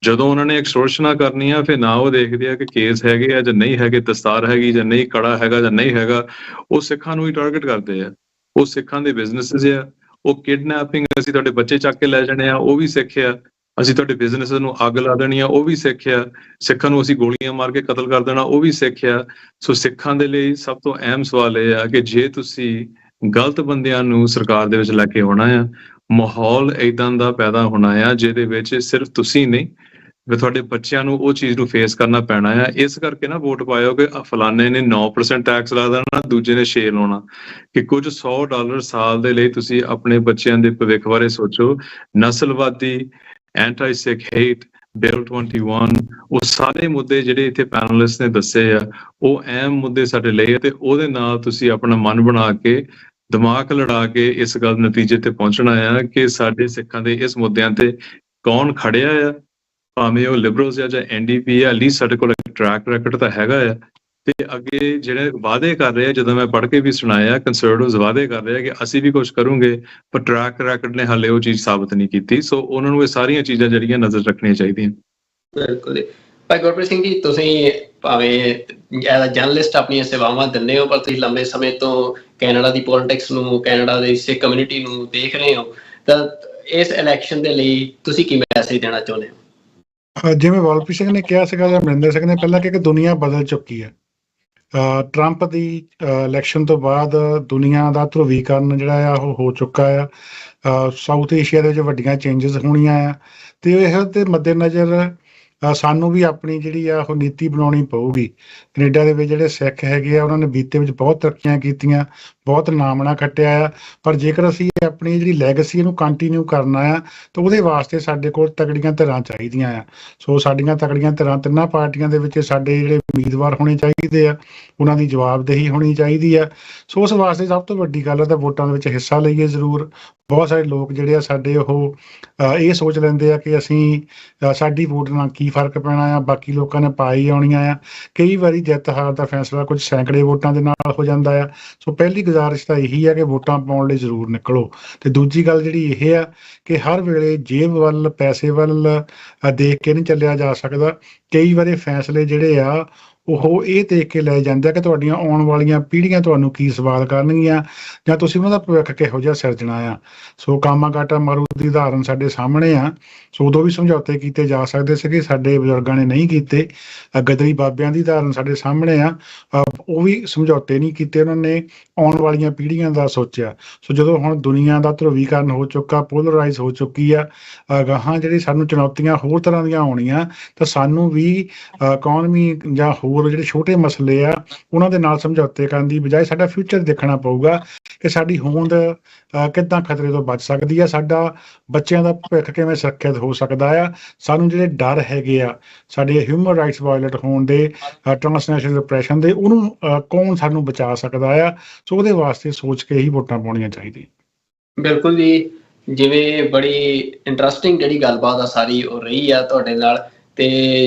C: ਜਦੋਂ ਉਹਨਾਂ ਨੇ ਐਕਸਟੋਰਸ਼ਨਾਂ ਕਰਨੀ ਆ, ਫਿਰ ਨਾ ਉਹ ਦੇਖਦੇ ਆ ਕਿ ਕੇਸ ਹੈਗੇ ਆ ਜਾਂ ਨਹੀਂ ਹੈਗੇ, ਦਸਤਾਰ ਹੈਗੀ ਜਾਂ ਨਹੀਂ, ਕੜਾ ਹੈਗਾ ਜਾਂ ਨਹੀਂ ਹੈਗਾ, ਉਹ ਸਿੱਖਾਂ ਨੂੰ ਹੀ ਟਾਰਗੇਟ ਕਰਦੇ ਆ। ਉਹ ਸਿੱਖਾਂ ਦੇ ਬਿਜ਼ਨੈਸਿਸ ਆ, ਉਹ ਕਿਡਨੈਪਿੰਗ, ਅਸੀਂ ਤੁਹਾਡੇ ਬੱਚੇ ਚੱਕ ਕੇ ਲੈ ਜਾਣੇ ਆ, ਉਹ ਵੀ ਸਿੱਖ ਆ। ਅਸੀਂ ਤੁਹਾਡੇ ਬਿਜ਼ਨਸ ਨੂੰ ਅੱਗ ਲਾ ਦੇਣੀ ਆ, ਉਹ ਵੀ ਸਿੱਖ ਆ। ਸਿੱਖਾਂ ਨੂੰ ਅਸੀਂ ਗੋਲੀਆਂ ਮਾਰ ਕੇ ਕਤਲ ਕਰ ਦੇਣਾ, ਉਹ ਵੀ ਸਿੱਖ ਆ। ਸੋ ਸਿੱਖਾਂ ਦੇ ਲਈ ਸਭ ਤੋਂ ਅਹਿਮ ਸਵਾਲ ਇਹ ਆ ਕਿ ਜੇ ਤੁਸੀਂ ਗਲਤ ਬੰਦਿਆਂ ਨੂੰ ਸਰਕਾਰ ਦੇ ਵਿੱਚ ਲੈ ਕੇ ਆਉਣਾ ਆ, ਮਾਹੌਲ ਏਦਾਂ ਦਾ ਪੈਦਾ ਹੋਣਾ ਆ ਜਿਹਦੇ ਵਿੱਚ ਸਿਰਫ ਤੁਸੀਂ ਨਹੀਂ, ਤੁਹਾਡੇ ਬੱਚਿਆਂ ਨੂੰ ਉਹ ਚੀਜ਼ ਨੂੰ ਫੇਸ ਕਰਨਾ ਪੈਣਾ ਆ। ਇਸ ਕਰਕੇ ਨਾ ਵੋਟ ਪਾਇਓ ਕਿ ਫਲਾਣੇ ਨੇ 9% ਟੈਕਸ ਲਾ ਦੇਣਾ, ਦੂਜੇ ਨੇ 6 ਲਾਉਣਾ, ਕਿ ਕੁਝ $100 ਸਾਲ ਦੇ ਲਈ ਤੁਸੀਂ ਆਪਣੇ ਬੱਚਿਆਂ ਦੇ ਭਵਿੱਖ ਬਾਰੇ ਸੋਚੋ। ਨਸਲਵਾਦੀ, ਐਂਟੀ ਸਿੱਖ ਹੇਟ, ਬਿੱਲ 21, ਉਹ ਸਾਰੇ ਮੁੱਦੇ ਜਿਹੜੇ ਇੱਥੇ ਪੈਨਲਿਸਟ ਨੇ ਦੱਸੇ ਆ, ਉਹ ਅਹਿਮ ਮੁੱਦੇ ਸਾਡੇ ਲਈ ਆ, ਤੇ ਉਹਦੇ ਨਾਲ ਤੁਸੀਂ ਆਪਣਾ ਮਨ ਬਣਾ ਕੇ, ਦਿਮਾਗ ਲੜਾ ਕੇ ਇਸ ਗੱਲ ਨਤੀਜੇ ਤੇ ਪਹੁੰਚਣਾ ਆ ਕਿ ਸਾਡੇ ਸਿੱਖਾਂ ਦੇ ਇਸ ਮੁੱਦਿਆਂ ਤੇ ਕੌਣ ਖੜਿਆ ਆ, ਭਾਵੇਂ ਉਹ ਲਿਬਰਲਸ ਆ ਜਾਂ NDP ਆ, ਐਟਲੀਸਟ ਸਾਡੇ ਕੋਲ ਇੱਕ ਟਰੈਕ ਰੈਕਡ ਤਾਂ ਹੈਗਾ ਆ। ਤੇ ਅੱਗੇ ਜਿਹੜੇ ਵਾਅਦੇ ਕਰ ਰਹੇ ਆ, ਜਦੋਂ ਮੈਂ ਪੜ੍ਹ ਕੇ ਵੀ ਸੁਣਾਇਆ, ਕੰਸਰਵੇਟਿਵਸ ਵਾਅਦੇ ਕਰ ਰਹੇ ਆ ਕਿ ਅਸੀਂ ਵੀ ਕੁਝ ਕਰੂੰਗੇ, ਪਰ ਟਰੈਕ ਰੈਕਡ ਨੇ ਹਾਲੇ ਉਹ ਚੀਜ਼ ਸਾਬਤ ਨਹੀਂ ਕੀਤੀ। ਸੋ ਉਹਨਾਂ ਨੂੰ ਇਹ ਸਾਰੀਆਂ ਚੀਜ਼ਾਂ ਜਿਹੜੀਆਂ ਨਜ਼ਰ ਰੱਖਣੀਆਂ ਚਾਹੀਦੀਆਂ।
A: ਬਿਲਕੁਲ ਭਾਈ ਗੁਰਪ੍ਰੀਤ ਸਿੰਘ ਜੀ, ਤੁਸੀਂ ਭਾਵੇਂ ਐਜ਼ ਅ ਜਰਨਲਿਸਟ ਆਪਣੀਆਂ ਸੇਵਾਵਾਂ ਦਿੰਦੇ ਹੋ, ਪਰ ਤੁਸੀਂ ਲੰਬੇ ਸਮੇਂ ਤੋਂ ਕੈਨੇਡਾ ਦੀ ਪੋਲਿਟਿਕਸ ਨੂੰ, ਕੈਨੇਡਾ ਦੀ ਸਿੱਖ ਕਮਿਊਨਿਟੀ ਨੂੰ ਦੇਖ ਰਹੇ ਹੋ, ਤਾਂ ਇਸ ਇਲੈਕਸ਼ਨ ਦੇ ਲਈ ਤੁਸੀਂ ਕੀ ਮੈਸੇਜ ਦੇਣਾ ਚਾਹੁੰਦੇ ਹੋ?
D: ਜਿਵੇਂ ਵਾਲਪੀ ਸਿੰਘ ਨੇ ਕਿਹਾ ਸੀਗਾ ਜਾਂ ਮਰਿੰਦਰ ਸਿੰਘ ਨੇ ਪਹਿਲਾਂ ਕਿ ਦੁਨੀਆ ਬਦਲ ਚੁੱਕੀ ਹੈ। ਟਰੰਪ ਦੀ ਇਲੈਕਸ਼ਨ ਤੋਂ ਬਾਅਦ ਦੁਨੀਆ ਦਾ ਧਰੁਵੀਕਰਨ ਜਿਹੜਾ ਆ ਉਹ ਹੋ ਚੁੱਕਾ ਆ। ਸਾਊਥ ਏਸ਼ੀਆ ਦੇ ਵਿੱਚ ਵੱਡੀਆਂ ਚੇਂਜਸ ਹੋਣੀਆਂ ਆ, ਤੇ ਇਹ ਤੇ ਮੱਦੇਨਜ਼ਰ ਸਾਨੂੰ ਵੀ ਆਪਣੀ ਜਿਹੜੀ ਆ ਉਹ ਨੀਤੀ ਬਣਾਉਣੀ ਪਊਗੀ। ਕੈਨੇਡਾ ਦੇ ਵਿੱਚ ਜਿਹੜੇ ਸਿੱਖ ਹੈਗੇ ਆ, ਉਹਨਾਂ ਨੇ ਬੀਤੇ ਵਿੱਚ ਬਹੁਤ ਤਰੱਕੀਆਂ ਕੀਤੀਆਂ, ਬਹੁਤ ਨਾਮਣਾ ਖੱਟਿਆ ਆ, ਪਰ ਜੇਕਰ ਅਸੀਂ ਆਪਣੀ ਜਿਹੜੀ ਲੈਗੇਸੀ ਇਹਨੂੰ ਕੰਟੀਨਿਊ ਕਰਨਾ ਆ ਤਾਂ ਉਹਦੇ ਵਾਸਤੇ ਸਾਡੇ ਕੋਲ ਤਕੜੀਆਂ ਧਿਰਾਂ ਚਾਹੀਦੀਆਂ ਆ। ਸੋ ਸਾਡੀਆਂ ਤਕੜੀਆਂ ਧਿਰਾਂ ਤਿੰਨਾਂ ਪਾਰਟੀਆਂ ਦੇ ਵਿੱਚ ਸਾਡੇ ਜਿਹੜੇ ਉਮੀਦਵਾਰ ਹੋਣੇ ਚਾਹੀਦੇ ਆ, ਉਹਨਾਂ ਦੀ ਜਵਾਬਦੇਹੀ ਹੋਣੀ ਚਾਹੀਦੀ ਆ। ਸੋ ਉਸ ਵਾਸਤੇ ਸਭ ਤੋਂ ਵੱਡੀ ਗੱਲ ਹੈ ਤਾਂ ਵੋਟਾਂ ਦੇ ਵਿੱਚ ਹਿੱਸਾ ਲਈਏ ਜ਼ਰੂਰ। ਬਹੁਤ ਸਾਰੇ ਲੋਕ ਜਿਹੜੇ ਆ ਸਾਡੇ ਉਹ ਇਹ ਸੋਚ ਲੈਂਦੇ ਆ ਕਿ ਅਸੀਂ ਸਾਡੀ ਵੋਟ ਨਾਲ ਕੀ ਫਰਕ ਪੈਣਾ ਆ, ਬਾਕੀ ਲੋਕਾਂ ਨੇ ਪਾਈ ਆਉਣੀਆਂ ਆ। ਕਈ ਵਾਰੀ ਜਿੱਤ ਹਾਰ ਦਾ ਫੈਸਲਾ ਕੁਝ ਸੈਂਕੜੇ ਵੋਟਾਂ ਦੇ ਨਾਲ ਹੋ ਜਾਂਦਾ ਆ। ਸੋ ਪਹਿਲੀ ਗੁਜ਼ਾਰਿਸ਼ ਤਾਂ ਇਹੀ ਆ ਕਿ ਵੋਟਾਂ ਪਾਉਣ ਲਈ ਜ਼ਰੂਰ ਨਿਕਲੋ। ਤੇ ਦੂਜੀ ਗੱਲ ਜਿਹੜੀ ਇਹ ਆ ਕਿ ਹਰ ਵੇਲੇ ਜੇਬ ਵੱਲ, ਪੈਸੇ ਵੱਲ ਦੇਖ ਕੇ ਨਹੀਂ ਚੱਲਿਆ ਜਾ ਸਕਦਾ। ਕਈ ਵਾਰੀ ਫੈਸਲੇ ਜਿਹੜੇ ਆ ਉਹ ਇਹ ਦੇਖ ਕੇ ਲੈ ਜਾਂਦੇ ਆ ਕਿ ਤੁਹਾਡੀਆਂ ਆਉਣ ਵਾਲੀਆਂ ਪੀੜ੍ਹੀਆਂ ਤੁਹਾਨੂੰ ਕੀ ਸਵਾਲ ਕਰਨਗੀਆਂ, ਜਾਂ ਤੁਸੀਂ ਉਹਨਾਂ ਦਾ ਭਵਿੱਖ ਕਿਹੋ ਜਿਹਾ ਸਿਰਜਣਾ ਆ। ਸੋ ਕਾਮਾਗਾਟਾ ਮਾਰੂ ਦੀ ਉਦਾਹਰਨ ਸਾਡੇ ਸਾਹਮਣੇ ਆ। ਸੋ ਉਦੋਂ ਵੀ ਸਮਝੌਤੇ ਕੀਤੇ ਜਾ ਸਕਦੇ ਸੀਗੇ, ਸਾਡੇ ਬਜ਼ੁਰਗਾਂ ਨੇ ਨਹੀਂ ਕੀਤੇ। ਗਦਰੀ ਬਾਬਿਆਂ ਦੀ ਉਦਾਹਰਨ ਸਾਡੇ ਸਾਹਮਣੇ ਆ, ਉਹ ਵੀ ਸਮਝੌਤੇ ਨਹੀਂ ਕੀਤੇ, ਉਹਨਾਂ ਨੇ ਆਉਣ ਵਾਲੀਆਂ ਪੀੜ੍ਹੀਆਂ ਦਾ ਸੋਚਿਆ। ਸੋ ਜਦੋਂ ਹੁਣ ਦੁਨੀਆ ਦਾ ਧਰੁਵੀਕਰਨ ਹੋ ਚੁੱਕਾ, ਪੋਲਰਾਈਜ਼ ਹੋ ਚੁੱਕੀ ਆ, ਗਾਹਾਂ ਜਿਹੜੀ ਸਾਨੂੰ ਚੁਣੌਤੀਆਂ ਹੋਰ ਤਰ੍ਹਾਂ ਦੀਆਂ ਆਉਣੀਆਂ, ਤਾਂ ਸਾਨੂੰ ਵੀ ਇਕਨੋਮੀ ਜਾਂ ਹੋਰ ਹੋਰ ਜਿਹੜੇ ਛੋਟੇ ਮਸਲੇ ਆ ਉਹਨਾਂ ਦੇ ਨਾਲ ਸਮਝੌਤੇ ਕਰਨ ਦੀ ਬਜਾਏ ਸਾਡਾ ਫਿਊਚਰ ਦੇਖਣਾ ਪਊਗਾ ਕਿ ਸਾਡੀ ਹੋਂਦ ਕਿੱਦਾਂ ਖਤਰੇ ਤੋਂ ਬਚ ਸਕਦੀ ਆ, ਸਾਡਾ ਬੱਚਿਆਂ ਦਾ ਭਵਿੱਖ ਕਿਵੇਂ ਸੁਰੱਖਿਅਤ ਹੋ ਸਕਦਾ ਆ, ਸਾਨੂੰ ਜਿਹੜੇ ਡਰ ਹੈਗੇ ਆ ਸਾਡੇ ਹਿਊਮਨ ਰਾਈਟਸ ਵਾਇਲੇਟ ਹੋਣ ਦੇ, ਟਰਾਂਸਨੈਸ਼ਨਲ ਰਿਪਰੈਸ਼ਨ ਦੇ, ਉਹਨੂੰ ਕੌਣ ਸਾਨੂੰ ਬਚਾ ਸਕਦਾ ਆ। ਸੋ ਉਹਦੇ ਵਾਸਤੇ ਸੋਚ ਕੇ ਹੀ ਵੋਟਾਂ ਪਾਉਣੀਆਂ ਚਾਹੀਦੀਆਂ।
A: ਬਿਲਕੁਲ ਜੀ, ਜਿਵੇਂ ਬੜੀ ਇੰਟਰਸਟਿੰਗ ਜਿਹੜੀ ਗੱਲਬਾਤ ਆ ਸਾਰੀ ਉਹ ਰਹੀ ਆ ਤੁਹਾਡੇ ਨਾਲ, ਤੇ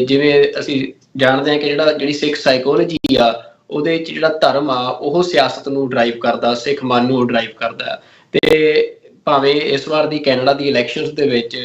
A: ਜਿਵੇਂ ਅਸੀਂ ਜਾਣਦੇ ਹਾਂ ਕਿ ਜਿਹੜੀ ਸਿੱਖ ਸਾਈਕੋਲੋਜੀ ਆ ਉਹਦੇ ਵਿੱਚ ਜਿਹੜਾ ਧਰਮ ਆ ਉਹ ਸਿਆਸਤ ਨੂੰ ਡਰਾਈਵ ਕਰਦਾ, ਸਿੱਖ ਮਨ ਨੂੰ ਡਰਾਈਵ ਕਰਦਾ। ਤੇ ਭਾਵੇਂ ਇਸ ਵਾਰ ਦੀ ਕੈਨੇਡਾ ਦੀ ਇਲੈਕਸ਼ਨਸ ਦੇ ਵਿੱਚ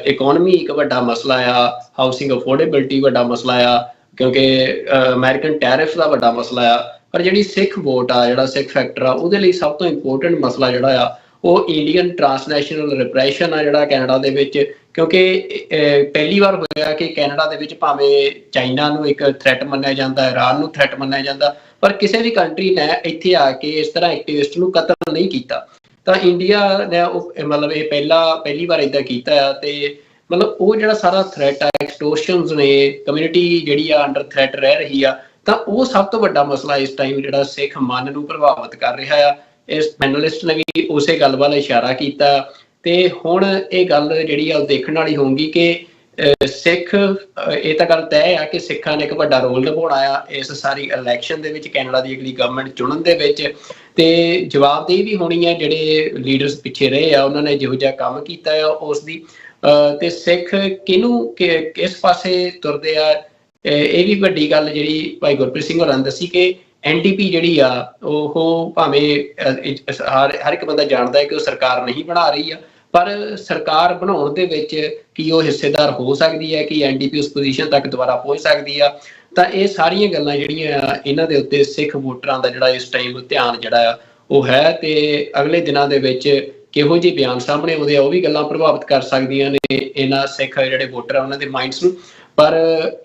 A: ਇਕੋਨਮੀ ਇੱਕ ਵੱਡਾ ਮਸਲਾ ਆ, ਹਾਊਸਿੰਗ ਅਫੋਰਡੇਬਿਲਟੀ ਵੱਡਾ ਮਸਲਾ ਆ, ਕਿਉਂਕਿ ਅਮਰੀਕਨ ਟੈਰਿਫ ਦਾ ਵੱਡਾ ਮਸਲਾ ਆ, ਪਰ ਜਿਹੜੀ ਸਿੱਖ ਵੋਟ ਆ, ਜਿਹੜਾ ਸਿੱਖ ਫੈਕਟਰ ਆ, ਉਹਦੇ ਲਈ ਸਭ ਤੋਂ ਇੰਪੋਰਟੈਂਟ ਮਸਲਾ ਜਿਹੜਾ ਆ ਉਹ ਇੰਡੀਅਨ ਟਰਾਂਸਨੈਸ਼ਨਲ ਰਿਪਰੈਸ਼ਨ ਆ ਜਿਹੜਾ ਕੈਨੇਡਾ ਦੇ ਵਿੱਚ। ਕਿਉਂਕਿ ਪਹਿਲੀ ਵਾਰ ਹੋਇਆ ਕਿ ਕੈਨੇਡਾ ਦੇ ਵਿੱਚ ਭਾਵੇਂ ਚਾਈਨਾ ਨੂੰ ਇੱਕ ਥ੍ਰੈਟ ਮੰਨਿਆ ਜਾਂਦਾ, ਇਰਾਨ ਨੂੰ ਥ੍ਰੈਟ ਮੰਨਿਆ ਜਾਂਦਾ, ਪਰ ਕਿਸੇ ਵੀ ਕੰਟਰੀ ਨੇ ਇੱਥੇ ਆ ਕੇ ਇਸ ਤਰ੍ਹਾਂ ਐਕਟਿਵਿਸਟ ਨੂੰ ਕਤਲ ਨਹੀਂ ਕੀਤਾ। ਤਾਂ ਇੰਡੀਆ ਨੇ ਉਹ ਮਤਲਬ ਇਹ ਪਹਿਲੀ ਵਾਰ ਏਦਾਂ ਕੀਤਾ ਆ। ਤੇ ਮਤਲਬ ਉਹ ਜਿਹੜਾ ਸਾਰਾ ਥ੍ਰੈਟ ਆ, ਐਕਸਟੋਰਸ਼ਨਸ ਨੇ, ਕਮਿਊਨਿਟੀ ਜਿਹੜੀ ਆ ਅੰਡਰ ਥ੍ਰੈਟ ਰਹਿ ਰਹੀ ਆ, ਤਾਂ ਉਹ ਸਭ ਤੋਂ ਵੱਡਾ ਮਸਲਾ ਇਸ ਟਾਈਮ ਜਿਹੜਾ ਸਿੱਖ ਮਨ ਨੂੰ ਪ੍ਰਭਾਵਿਤ ਕਰ ਰਿਹਾ ਆ। ਇਸ ਪੈਨਲਿਸਟ ਨੇ ਵੀ ਉਸੇ ਗੱਲ ਵੱਲ ਇਸ਼ਾਰਾ ਕੀਤਾ। ਤੇ ਹੁਣ ਇਹ ਗੱਲ ਜਿਹੜੀ ਆ ਉਹ ਦੇਖਣ ਵਾਲੀ ਹੋਊਗੀ ਕਿ ਸਿੱਖ, ਇਹ ਤਾਂ ਗੱਲ ਤੈਅ ਆ ਕਿ ਸਿੱਖਾਂ ਨੇ ਇੱਕ ਵੱਡਾ ਰੋਲ ਨਿਭਾਉਣਾ ਆ ਇਸ ਸਾਰੀ ਇਲੈਕਸ਼ਨ ਦੇ ਵਿੱਚ, ਕੈਨੇਡਾ ਦੀ ਅਗਲੀ ਗਵਰਨਮੈਂਟ ਚੁਣਨ ਦੇ ਵਿੱਚ। ਤੇ ਜਵਾਬਦੇਹੀ ਵੀ ਹੋਣੀ ਹੈ ਜਿਹੜੇ ਲੀਡਰਸ ਪਿੱਛੇ ਰਹੇ ਆ, ਉਹਨਾਂ ਨੇ ਜਿਹੋ ਜਿਹਾ ਕੰਮ ਕੀਤਾ ਆ ਉਸ ਦੀ। ਤੇ ਸਿੱਖ ਕਿਸ ਪਾਸੇ ਤੁਰਦੇ ਆ, ਇਹ ਵੀ ਵੱਡੀ ਗੱਲ ਜਿਹੜੀ ਭਾਈ ਗੁਰਪ੍ਰੀਤ ਸਿੰਘ ਹੋਰਾਂ ਨੇ ਦੱਸੀ ਕਿ NDP ਜਿਹੜੀ ਆ ਉਹ ਭਾਵੇਂ ਹਰ ਇੱਕ ਬੰਦਾ ਜਾਣਦਾ ਹੈ ਕਿ ਉਹ ਸਰਕਾਰ ਨਹੀਂ ਬਣਾ ਰਹੀ ਆ, ਪਰ ਸਰਕਾਰ ਬਣਾਉਣ ਦੇ ਵਿੱਚ ਕੀ ਉਹ ਹਿੱਸੇਦਾਰ ਹੋ ਸਕਦੀ ਹੈ, ਕਿ NDP ਉਸ ਪੋਜੀਸ਼ਨ ਤੱਕ ਦੁਬਾਰਾ ਪਹੁੰਚ ਸਕਦੀ ਆ। ਤਾਂ ਇਹ ਸਾਰੀਆਂ ਗੱਲਾਂ ਜਿਹੜੀਆਂ ਆ ਇਹਨਾਂ ਦੇ ਉੱਤੇ ਸਿੱਖ ਵੋਟਰਾਂ ਦਾ ਜਿਹੜਾ ਇਸ ਟਾਈਮ ਧਿਆਨ ਜਿਹੜਾ ਆ ਉਹ ਹੈ। ਤੇ ਅਗਲੇ ਦਿਨਾਂ ਦੇ ਵਿੱਚ ਕਿਹੋ ਜਿਹੇ ਬਿਆਨ ਸਾਹਮਣੇ ਆਉਂਦੇ ਆ ਉਹ ਵੀ ਗੱਲਾਂ ਪ੍ਰਭਾਵਿਤ ਕਰ ਸਕਦੀਆਂ ਨੇ ਇਹਨਾਂ ਸਿੱਖ ਜਿਹੜੇ ਵੋਟਰ ਆ ਉਹਨਾਂ ਦੇ ਮਾਈਂਡਸ ਨੂੰ। ਪਰ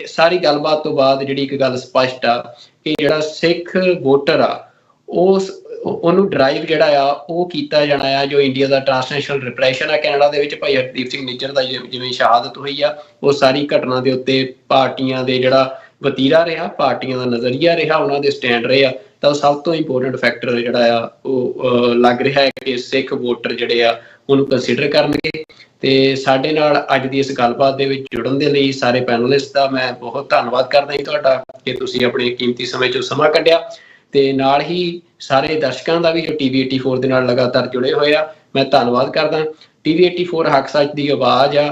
A: ਸਾਰੀ ਗੱਲਬਾਤ ਤੋਂ ਬਾਅਦ ਜਿਹੜੀ ਇੱਕ ਗੱਲ ਸਪਸ਼ਟ ਆ ਕਿ ਜਿਹੜਾ ਸਿੱਖ ਵੋਟਰ ਆ ਉਹਨੂੰ ਡਰਾਈਵ ਜਿਹੜਾ ਆ ਉਹ ਕੀਤਾ ਜਾਣਾ ਆ ਜੋ ਇੰਡੀਆ ਦਾ ਟਰਾਂਸਨੈਸ਼ਨਲ ਰਿਪਰੈਸ਼ਨ ਆ ਕੈਨੇਡਾ ਦੇ ਵਿੱਚ। ਭਾਈ ਹਰਦੀਪ ਸਿੰਘ ਨਿੱਜਰ ਦਾ ਜਿਵੇਂ ਸ਼ਹਾਦਤ ਹੋਈ ਆ, ਉਹ ਸਾਰੀ ਘਟਨਾ ਦੇ ਉੱਤੇ ਪਾਰਟੀਆਂ ਦੇ ਜਿਹੜਾ ਵਤੀਰਾ ਰਿਹਾ, ਪਾਰਟੀਆਂ ਦਾ ਨਜ਼ਰੀਆ ਰਿਹਾ, ਉਹਨਾਂ ਦੇ ਸਟੈਂਡ ਰਹੇ ਆ। ਤਾਂ ਉਹ ਸਭ ਤੋਂ ਇੰਪੋਰਟੈਂਟ ਫੈਕਟਰ ਜਿਹੜਾ ਆ ਉਹ ਲੱਗ ਰਿਹਾ ਹੈ ਕਿ ਸਿੱਖ ਵੋਟਰ ਜਿਹੜੇ ਆ ਉਹਨੂੰ ਕੰਸੀਡਰ ਕਰਨਗੇ। ਤੇ ਸਾਡੇ ਨਾਲ ਅੱਜ ਦੀ ਇਸ ਗੱਲਬਾਤ ਦੇ ਵਿੱਚ ਜੁੜਨ ਦੇ ਲਈ ਸਾਰੇ ਪੈਨਲਿਸਟ ਦਾ ਮੈਂ ਬਹੁਤ ਧੰਨਵਾਦ ਕਰਦਾ ਜੀ ਤੁਹਾਡਾ ਕਿ ਤੁਸੀਂ ਆਪਣੇ ਕੀਮਤੀ ਸਮੇਂ 'ਚੋਂ ਸਮਾਂ ਕੱਢਿਆ। ਤੇ ਨਾਲ ਹੀ ਸਾਰੇ ਦਰਸ਼ਕਾਂ ਦਾ ਵੀ ਜੋ TV84 ਦੇ ਨਾਲ ਲਗਾਤਾਰ ਜੁੜੇ ਹੋਏ ਆ, ਮੈਂ ਧੰਨਵਾਦ ਕਰਦਾ। TV84 ਹੱਕ ਸੱਚ ਦੀ ਆਵਾਜ਼ ਆ।